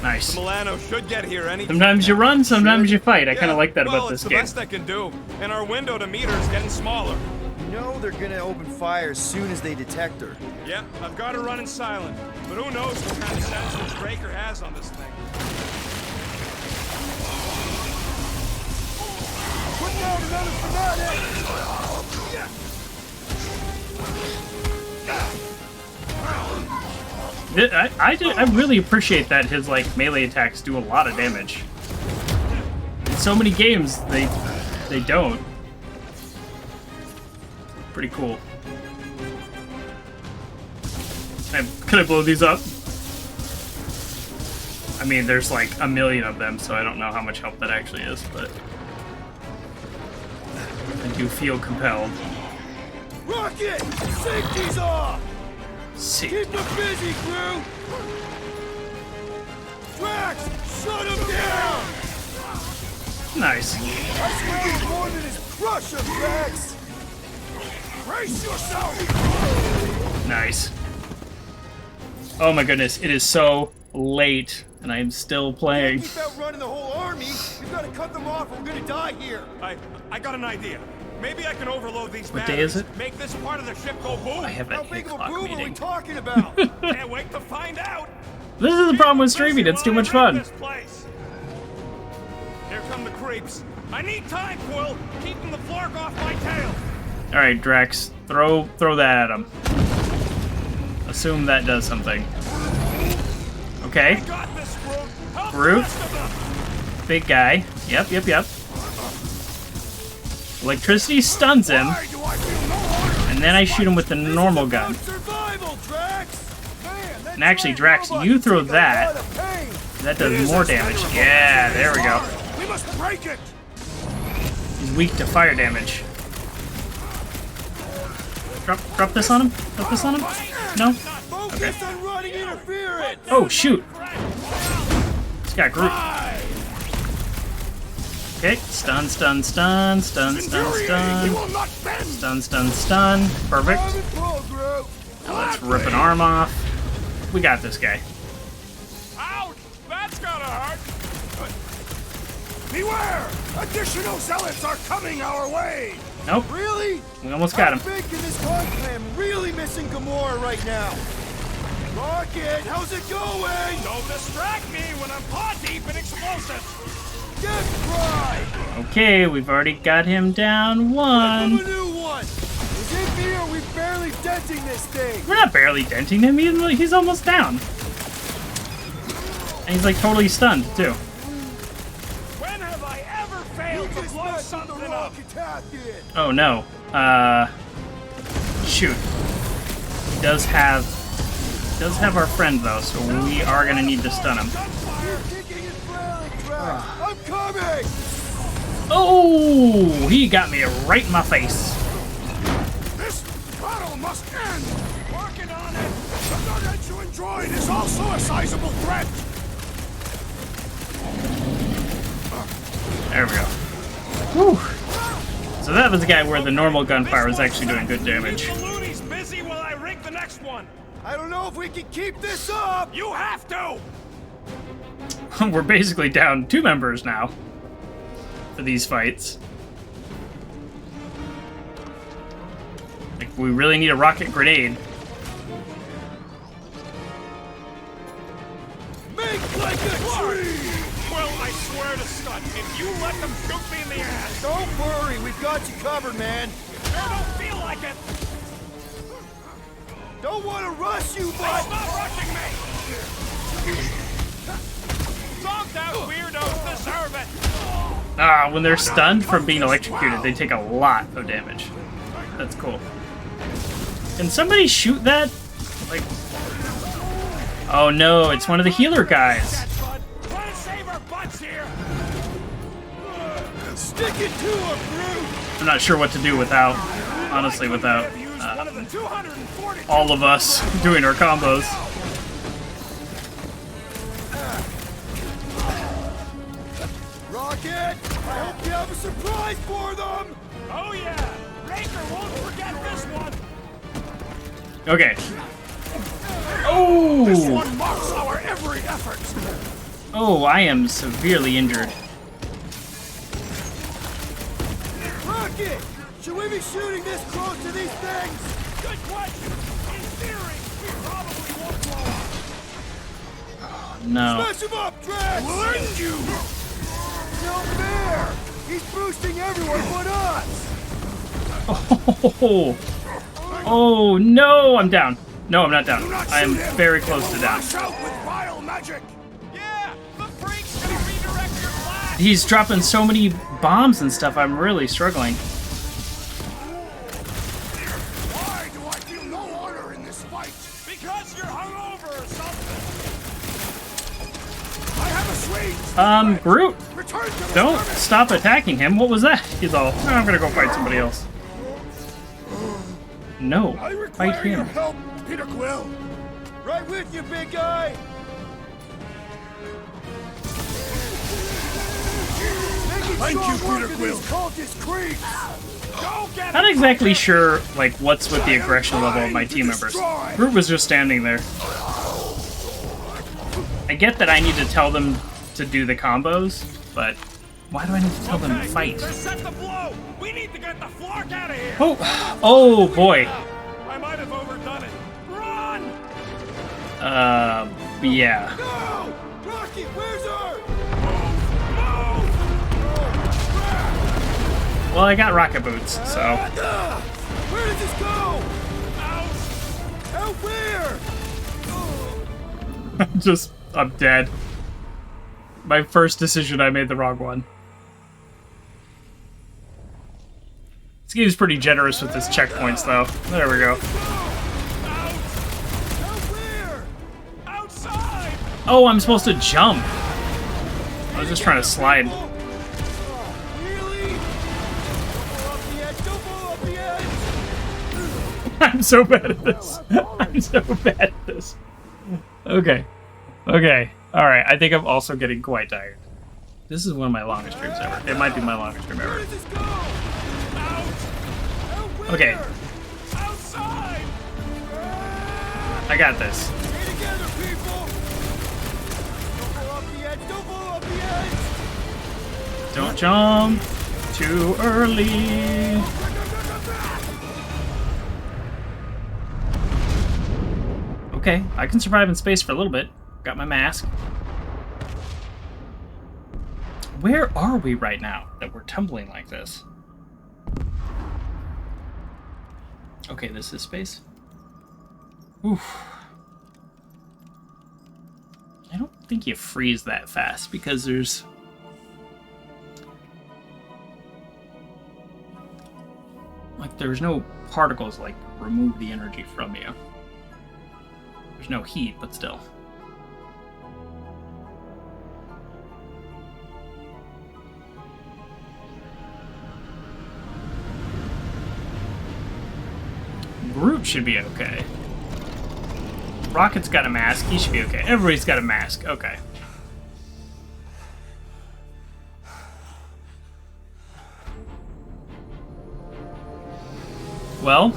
Nice. The Milano should get here any Sometimes you run, sometimes you fight. I kind of like that well, about this it's the game. best I can do, and our window to meet her is getting smaller. You know they're gonna open fire as soon as they detect her. Yeah, I've got her running silent, but who knows what kind of sensors Breaker has on this thing. Put down another fanatic! I really appreciate that his like melee attacks do a lot of damage. In so many games they don't. Pretty cool. Can I blow these up? I mean, there's like a million of them, so I don't know how much help that actually is, but I do feel compelled. Rocket! Safety's off! Safety. Keep them busy, crew! Drax! Shut him down! Nice. I swear he's more than his crusher, Drax! Brace yourself! Nice. Oh my goodness, it is so late, and I am still playing. Keep outrunning the whole army! We've got to cut them off or we're gonna die here! I got an idea. Maybe I can overload these What day batteries, is it? Make this part of the ship go boom! I have a How big of a 8 o'clock boom are we meeting. talking about? Can't wait to find out! This is the problem with streaming, it's too much fun. This place. Here come the creeps. I need time, Quill! Keeping the Flark off my tail! Alright, Drax, throw that at him. Assume that does something. Okay. Groot. Big guy. Yep. Electricity stuns him. And then I shoot him with the normal gun. And actually, Drax, you throw that. That does more damage. Yeah, there we go. We must break it! He's weak to fire damage. Drop this on him? Drop this on him? No? Okay. Oh, shoot! He's got Groot. Okay, stun. Perfect. Now let's rip an arm off. We got this guy. Ouch! That's gotta hurt! Beware! Additional zealots are coming our way! Nope. Really? We almost got him. I'm thinking this conclave really missing Gamora right now. Rocket, how's it going? Don't distract me when I'm paw deep in explosives. Get fried! Okay, we've already got him down one. A new one. Is it me or are we barely denting this thing? We're not barely denting him. He's almost down. And he's like totally stunned too. When have I ever failed to blow something up? Oh no. Shoot. He does have our friend though, so we are gonna need to stun him. I'm coming! Oh, he got me right in my face. This battle must end! Working on it! The gargantuan droid is also a sizable threat! There we go. Whew. So that was the guy where the normal gunfire was actually doing good damage. Keep the loonies busy while I rig the next one! I don't know if we can keep this up! You have to! We're basically down 2 members now for these fights. Like, we really need a rocket grenade. Well, I swear to Scott, if you let them shoot me in the ass... Don't worry, we've got you covered, man. I don't feel like it! Don't want to rush you, but... Stop rushing me! Zonked out weirdos deserve it! Ah, when they're stunned from being electrocuted, they take a lot of damage. That's cool. Can somebody shoot that? Like... Oh no, it's one of the healer guys. Try to save our butts here! Stick it to him, Groot! I'm not sure what to do without, honestly, without all of us doing our combos. Rocket, I hope you have a surprise for them! Oh yeah! Raker won't forget this one! Okay. Oh! This one marks our every effort! Oh, I am severely injured. Rocket! Should we be shooting this close to these things? Good question! In theory, we probably won't blow up! No. Smash him up, Drax! We'll end you! No fair! He's boosting everyone but us! Oh, oh no, I'm down. No, I'm not down. I am very close to down. Yeah, the freak's gonna redirect your blast! He's dropping so many bombs and stuff, I'm really struggling. Why do I feel no honor in this fight? Because you're hungover or something! I have a sweet! Groot! Don't stop attacking him. What was that? He's all, oh, I'm gonna go fight somebody else. No, fight him. Help, Peter Quill! Right with you, big guy! Thank you, Peter Quill! Not exactly sure, like, what's with the aggression level of my team members. Groot was just standing there. I get that I need to tell them to do the combos, but why do I need to tell them to fight? Set the blow! We need to get the Flark out of here! Oh, oh boy. I might have overdone it. Run! Yeah. No! Rocket, where's her? Well, I got rocket boots, so. Where does this go? Out where? I'm dead. My first decision, I made the wrong one. This game's pretty generous with its checkpoints, though. There we go. Oh, I'm supposed to jump. I was just trying to slide. I'm so bad at this. I'm so bad at this. Okay. Okay. Alright, I think I'm also getting quite tired. This is one of my longest streams ever. It might be my longest stream ever. Okay. I got this. Don't jump too early. Okay, I can survive in space for a little bit. Got my mask. Where are we right now that we're tumbling like this? Okay, this is space. Oof. I don't think you freeze that fast because there's... like, there's no particles, like, remove the energy from you. There's no heat, but still. Groot should be okay. Rocket's got a mask. He should be okay. Everybody's got a mask. Okay. Well,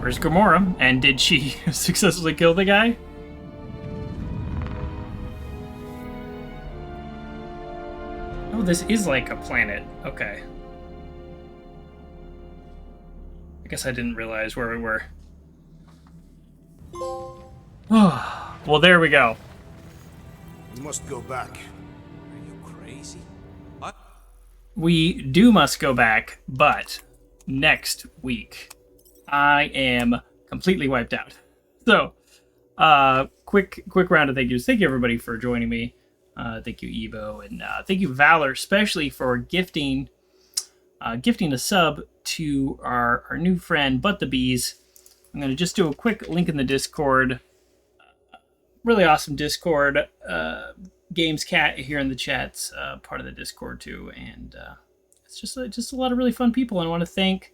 where's Gamora? And did she successfully kill the guy? Oh, this is like a planet. Okay. I guess I didn't realize where we were. Well, there we go. We must go back. Are you crazy? What? We must go back, but next week I am completely wiped out. So, quick round of thank yous. Thank you everybody for joining me. Thank you Evo, and thank you Valor, especially for gifting a sub to our new friend But the Bees. I'm gonna just do a quick link in the Discord. Really awesome Discord. Games Cat here in the chat's part of the Discord too, and it's just a lot of really fun people. And I want to thank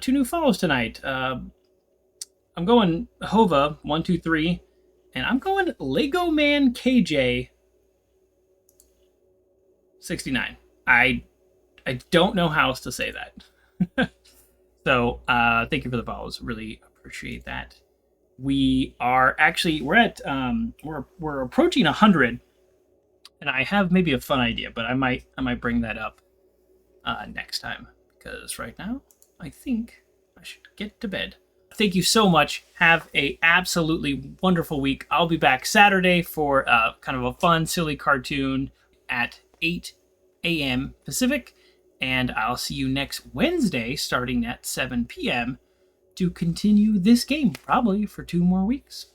2 new follows tonight. I'm going Hova 123, and I'm going Lego Man KJ 69. I don't know how else to say that. So thank you for the follows. Really appreciate that. We're approaching 100, and I have maybe a fun idea, but I might bring that up next time, because right now I think I should get to bed. Thank you so much. Have a absolutely wonderful week. I'll be back Saturday for kind of a fun, silly cartoon at 8 a.m. Pacific, and I'll see you next Wednesday starting at 7 p.m. to continue this game, probably for 2 more weeks.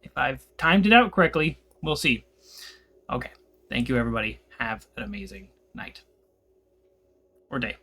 If I've timed it out correctly, we'll see. Okay, thank you everybody. Have an amazing night. Or day.